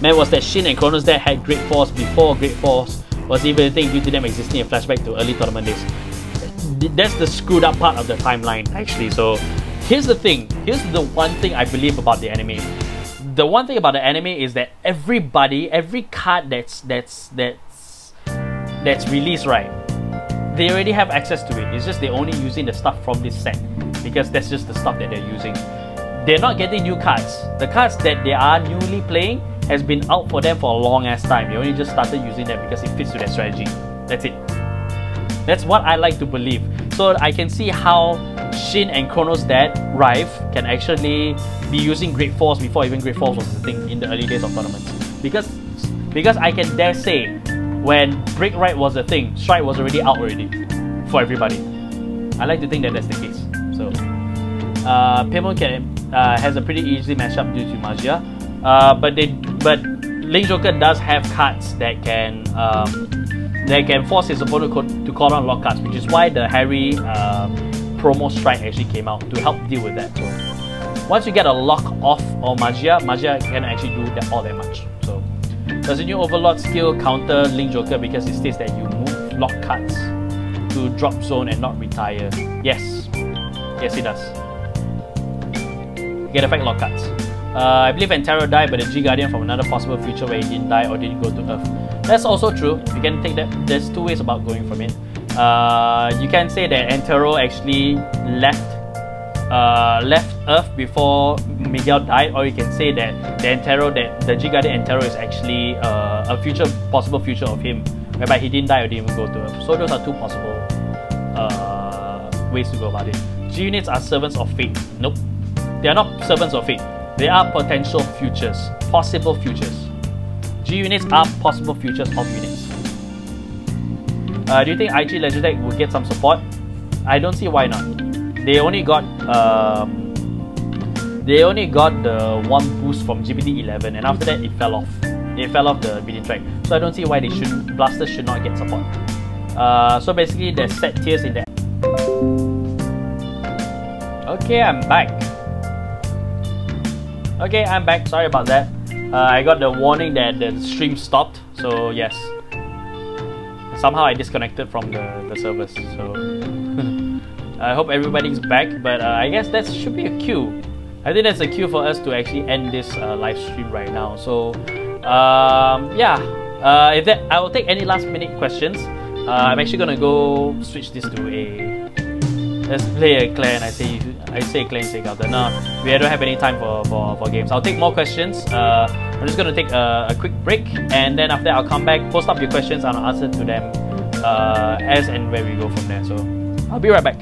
Man, was that Shin and Kronos that had Great Force before Great Force was even a thing due to them existing in flashback to early tournament days. That's the screwed up part of the timeline actually. So here's the thing. Here's the one thing I believe about the anime. The one thing about the anime is that every card that's released, right, they already have access to it. It's just they're only using the stuff from this set because that's just the stuff that they're using. They're not getting new cards. The cards that they are newly playing has been out for them for a long ass time. They only just started using them because it fits to their strategy. That's it. That's what I like to believe. So I can see how Shin and Kronos' dad, Rive, can actually be using Great Force before even Great Force was the thing in the early days of tournaments. Because I can dare say, when Break Right was a thing, Strike was already out already for everybody. I like to think that that's the case. So, Pimon has a pretty easy matchup due to Magia, but Link Joker does have cards that can force his opponent to call on lock cards, which is why the Harry promo Strike actually came out to help deal with that. So once you get a lock off or Magia can actually do all that much. So does the new Overlord skill counter Link Joker because it states that you move lock cards to drop zone and not retire? Yes. Yes, it does. You get effect lock cards. I believe Antero died, but the G Guardian from another possible future where he didn't die or didn't go to Earth. That's also true. You can take that. There's two ways about going from it. You can say that Antero actually left left Earth before Miguel died, or you can say that the G Guardian Entero is actually a possible future of him, whereby he didn't die or didn't even go to Earth. So those are two possible ways to go about it. G units are servants of fate. Nope, they are not servants of fate. They are potential futures, possible futures. G units are possible futures of units. Do you think IG Legitech will get some support? I don't see why not. They only got the one boost from GPT-11, and after that it fell off. It fell off the bidding track. So I don't see why blasters should not get support. So basically there's set tiers in there. Okay, I'm back. Sorry about that. I got the warning that the stream stopped. So yes, somehow I disconnected from the servers. So I hope everybody's back. But I guess that should be a cue. I think that's a cue for us to actually end this live stream right now. So yeah, I will take any last minute questions. I'm actually gonna go switch this to a. Let's play a clan. I say clan, say counter. No, we don't have any time for games. I'll take more questions. I'm just gonna take a quick break, and then after that I'll come back, post up your questions, and I'll answer to them as and where we go from there. So I'll be right back.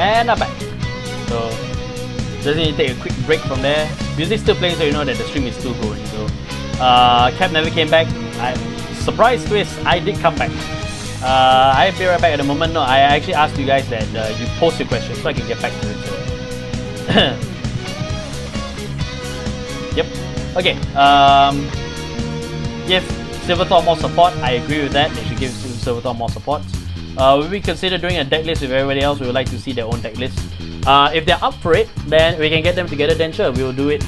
And I'm back. So just need to take a quick break from there. Music's still playing, so you know that the stream is still going. So Cap never came back. Surprise twist, I did come back. I'll be right back at the moment. No, I actually asked you guys that you post your questions so I can get back to it. So. Yep. Okay. Give Silverthorn more support. I agree with that. They should give Silverthorn more support. Will we consider doing a deck list with everybody else? We would like to see their own deck list. If they're up for it, then we can get them together. Then sure, we will do it.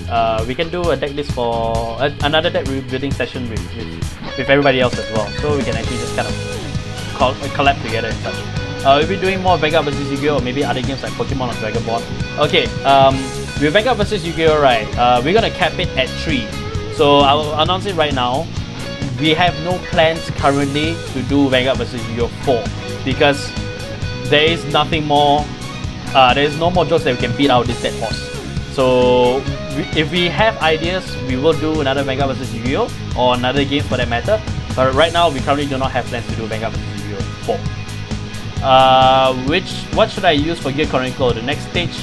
We can do a deck list for another deck building session with everybody else as well. So we can actually just kind of collab together and such. We'll be doing more Vanguard vs Yu-Gi-Oh! Or maybe other games like Pokemon or Dragon Ball. Okay, with Vanguard vs Yu-Gi-Oh! Right, we're gonna cap it at 3. So I'll announce it right now. We have no plans currently to do Vanguard vs Yu-Gi-Oh! 4 because there is nothing more. There is no more jokes that we can beat out this dead horse. So if we have ideas, we will do another Vanguard vs Yu-Gi-Oh! Or another game for that matter. But right now, we currently do not have plans to do Vanguard vs Yu-Gi-Oh! 4. What should I use for Gear Chronicle? The next stage,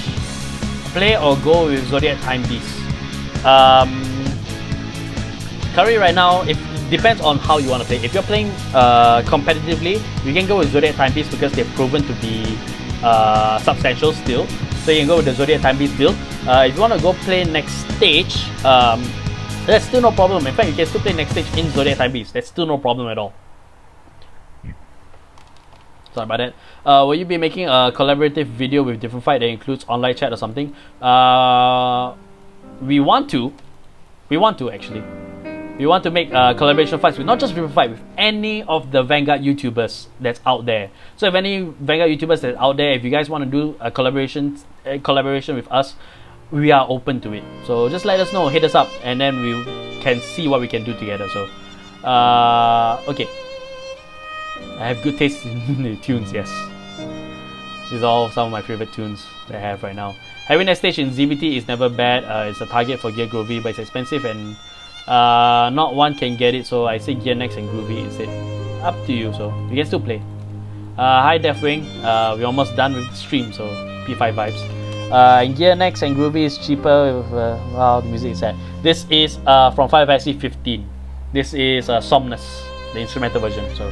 play or go with Zodiac Time Beast. Currently, right now, it depends on how you want to play. If you're playing competitively, you can go with Zodiac Time Beast because they've proven to be substantial still. So you can go with the Zodiac Time Beast build. If you want to go play next stage, that's still no problem. In fact, you can still play next stage in Zodiac Time Beast. That's still no problem at all. Sorry about that. Will you be making a collaborative video with different fight that includes online chat or something? We want to actually. We want to make collaboration fights with not just different fight, with any of the Vanguard YouTubers that's out there. So if any Vanguard YouTubers that's out there, if you guys want to do a collaboration with us, we are open to it. So just let us know, hit us up, and then we can see what we can do together. So okay, I have good taste in the tunes. Yes, these are all some of my favorite tunes that I have right now. Having that stage in ZBT is never bad. It's a target for Gear Groovy, but it's expensive and not one can get it, so I say Gear Next and Groovy instead. Up to you, so you can still play. Hi Deathwing, we're almost done with the stream, so P5 vibes. Gear Next and Groovy is cheaper with, wow, the music is sad. This is from 5SC15. This is Somnus, the instrumental version. So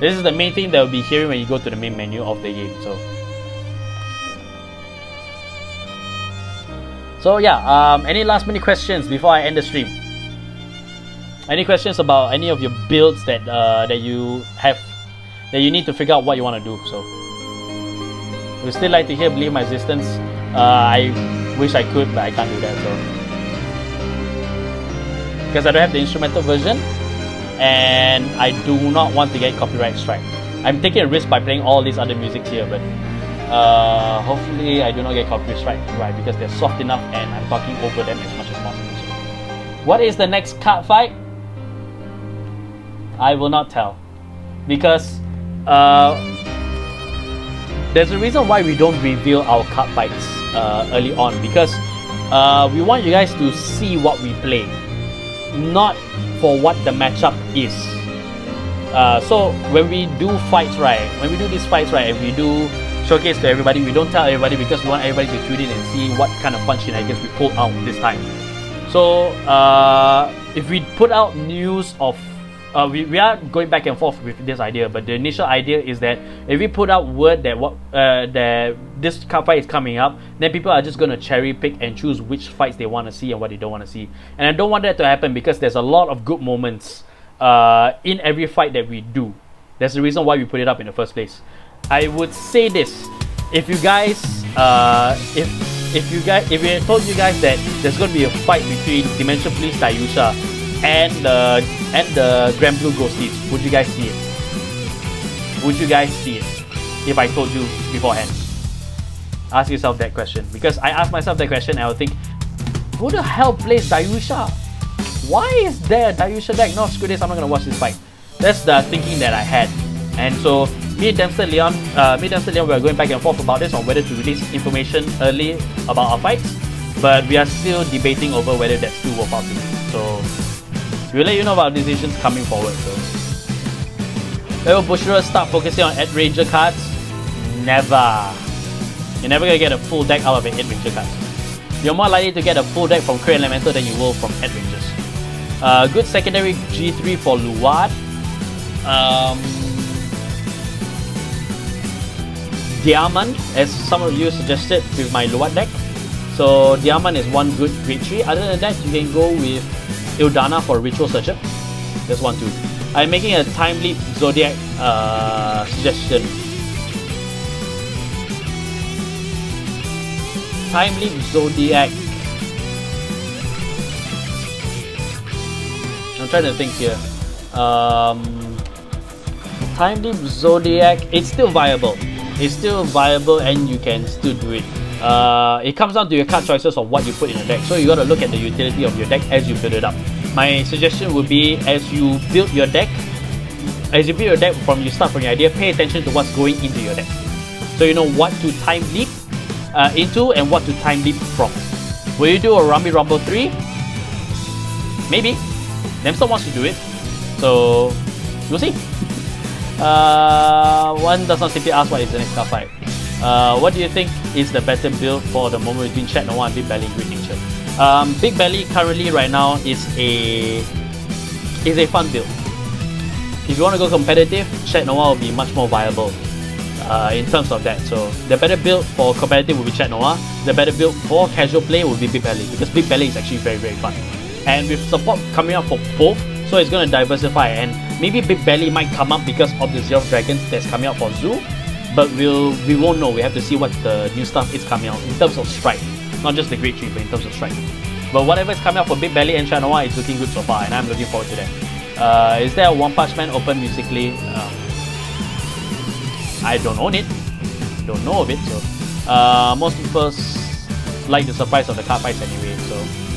this is the main thing that you'll be hearing when you go to the main menu of the game. So yeah, any last minute questions before I end the stream? Any questions about any of your builds that that you have, that you need to figure out what you want to do? So we still like to hear Believe My Existence. I wish I could, but I can't do that. So because I don't have the instrumental version, and I do not want to get copyright strike. I'm taking a risk by playing all these other music here, but hopefully I do not get copyright strike, right? Because they're soft enough, and I'm talking over them as much as possible. So what is the next card fight? I will not tell, because there's a reason why we don't reveal our card fights early on, because we want you guys to see what we play, not for what the matchup is. So when we do fights, right, and we do showcase to everybody, we don't tell everybody because we want everybody to tune in and see what kind of fun shenanigans we pulled out this time. So if we put out news of we are going back and forth with this idea, but the initial idea is that if we put out word that that this card fight is coming up, then people are just going to cherry pick and choose which fights they want to see and what they don't want to see. And I don't want that to happen, because there's a lot of good moments in every fight that we do. That's the reason why we put it up in the first place. I would say this: if you guys, if we told you guys that there's going to be a fight between Dimension Police Dayusha and the Grand Blue Ghosties, would you guys see it? Would you guys see it if I told you beforehand? Ask yourself that question, because I asked myself that question and I would think, who the hell plays Dayusha? Why is there a Dayusha deck? No, screw this, I'm not gonna watch this fight. That's the thinking that I had. And so me and Dempster Leon, we are going back and forth about this, on whether to release information early about our fights, but we are still debating over whether that's still worthwhile to do. So we'll let you know about decisions coming forward. So will Bushiroad start focusing on 8 Ranger cards? Never. You're never gonna get a full deck out of 8 Ranger cards. You're more likely to get a full deck from Cray Elemental than you will from 8 Rangers. Good secondary G3 for Luwad. Diamond, as some of you suggested with my Luwad deck. So Diamond is one good grade 3. Other than that, you can go with Ildana for Ritual Searcher. That's one too. I'm making a Time Leap Zodiac suggestion. Time Leap Zodiac. I'm trying to think here. Time Leap Zodiac, it's still viable. It's still viable and you can still do it. It comes down to your card choices of what you put in the deck. So you got to look at the utility of your deck as you build it up. My suggestion would be, as you build your deck, from you start from your idea, pay attention to what's going into your deck. So you know what to time leap into and what to time leap from. Will you do a Rummy Rumble 3? Maybe. Nemster wants to do it. So we'll see. One does not simply ask what is the next card fight. What do you think is the better build for the moment between Chat Noir and Big Belly and Great Nature? Big Belly currently right now is a fun build. If you want to go competitive, Chat Noir will be much more viable in terms of that. So the better build for competitive will be Chat Noir. The better build for casual play will be Big Belly, because Big Belly is actually very, very fun. And with support coming up for both, so it's going to diversify. And Maybe Big Belly might come up because of the Zero Dragons that's coming out for Zoo, but we won't know. We have to see what the new stuff is coming out in terms of strike, not just the Great Tree, but in terms of strike. But whatever is coming out for Big Belly and Chat Noir is looking good so far, and I'm looking forward to that. Is there a One Punch Man open musically? I don't own it, don't know of it, so most people like the surprise of the Cardfights anyway, so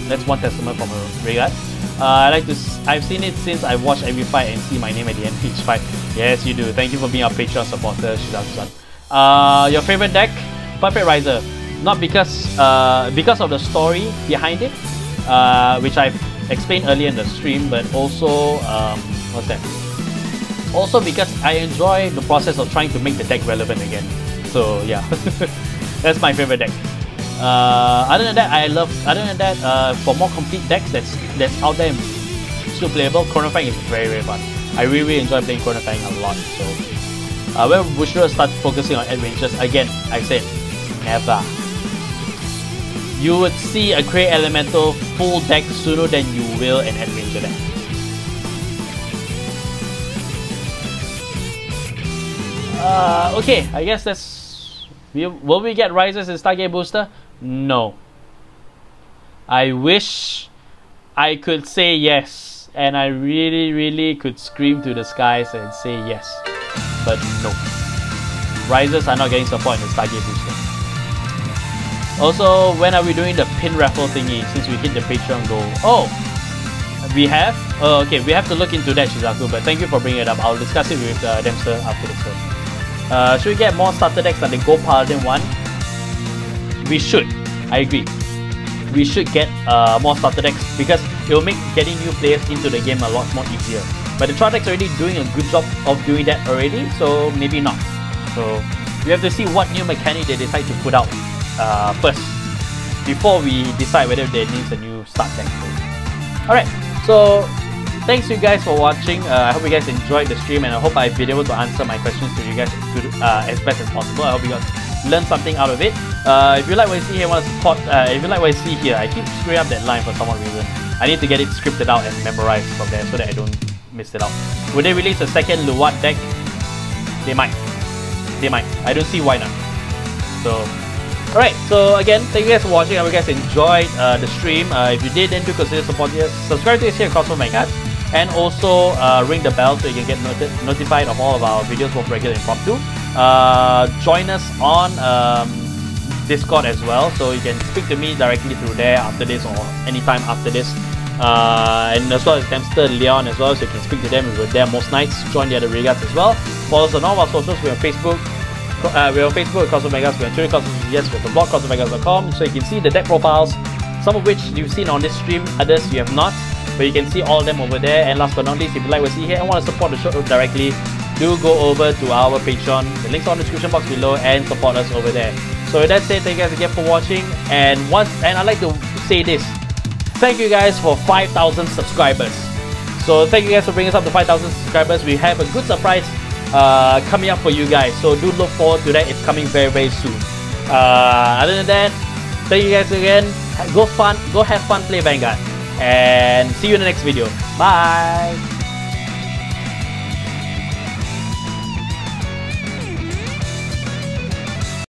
that's one testament from a regard. I've seen it since I watch every fight and see my name at the end of each fight. Yes, you do. Thank you for being our Patreon supporter, Shizaku-san. Your favorite deck? Perfect Riser. Not because of the story behind it, which I've explained earlier in the stream, but also what's that? Also because I enjoy the process of trying to make the deck relevant again. So yeah, that's my favorite deck. Other than that, for more complete decks that's out there and still playable, Chrono Fang is very fun. I really enjoy playing Chrono Fang a lot. So when Bushido start focusing on Adventures, again, I said never. You would see a Grey Elemental full deck sooner than you will an Adventure deck. Okay, I guess that's... Will we get Rises in Stargate Booster? No. I wish I could say yes, and I really could scream to the skies and say yes, but no. Rises are not getting support in the Stargate Booster. Also, when are we doing the pin raffle thingy since we hit the Patreon goal? Oh, we have? Oh, okay, we have to look into that, Shizaku, but thank you for bringing it up. I'll discuss it with Dempster after this one. Should we get more starter decks like the Gold Paladin one? We should. I agree. We should get more starter decks because it will make getting new players into the game a lot more easier. But the trial deck's already doing a good job of doing that already, so maybe not. So we have to see what new mechanic they decide to put out first before we decide whether there needs a new start deck. Alright, so thanks you guys for watching. I hope you guys enjoyed the stream, and I hope I've been able to answer my questions to you guys as best as possible. I hope you guys learned something out of it. If you like what you see here, want to support. If you like what you see here, I keep screwing up that line for some reason. I need to get it scripted out and memorized from there so that I don't miss it out. Would they release a second Luwat deck? They might. They might. I don't see why not. So, alright. So again, thank you guys for watching. I hope you guys enjoyed the stream. If you did, then do consider supporting us. Subscribe to us here across Vanguard. And also ring the bell so you can get notified of all of our videos, both regular and impromptu. Join us on Discord as well, so you can speak to me directly through there after this or anytime after this. And as well as Dempster, Leon as well, so you can speak to them if we're there most nights. Join the other regards as well. Follow us on all of our socials. We're on Facebook. We're on Facebook at Cosmo Vegas. We're on Twitter, Cosmo Yes. We're on the blog, CosmoVegas.com, so you can see the deck profiles, some of which you've seen on this stream, others you have not. But you can see all of them over there. And last but not least, if you like what you see here and want to support the show directly, do go over to our Patreon. The links are in the description box below and support us over there. So with that said, thank you guys again for watching. And I'd like to say this. Thank you guys for 5,000 subscribers. So thank you guys for bringing us up to 5,000 subscribers. We have a good surprise coming up for you guys. So do look forward to that. It's coming very soon. Other than that, thank you guys again. Go have fun, play Vanguard. And see you in the next video. Bye!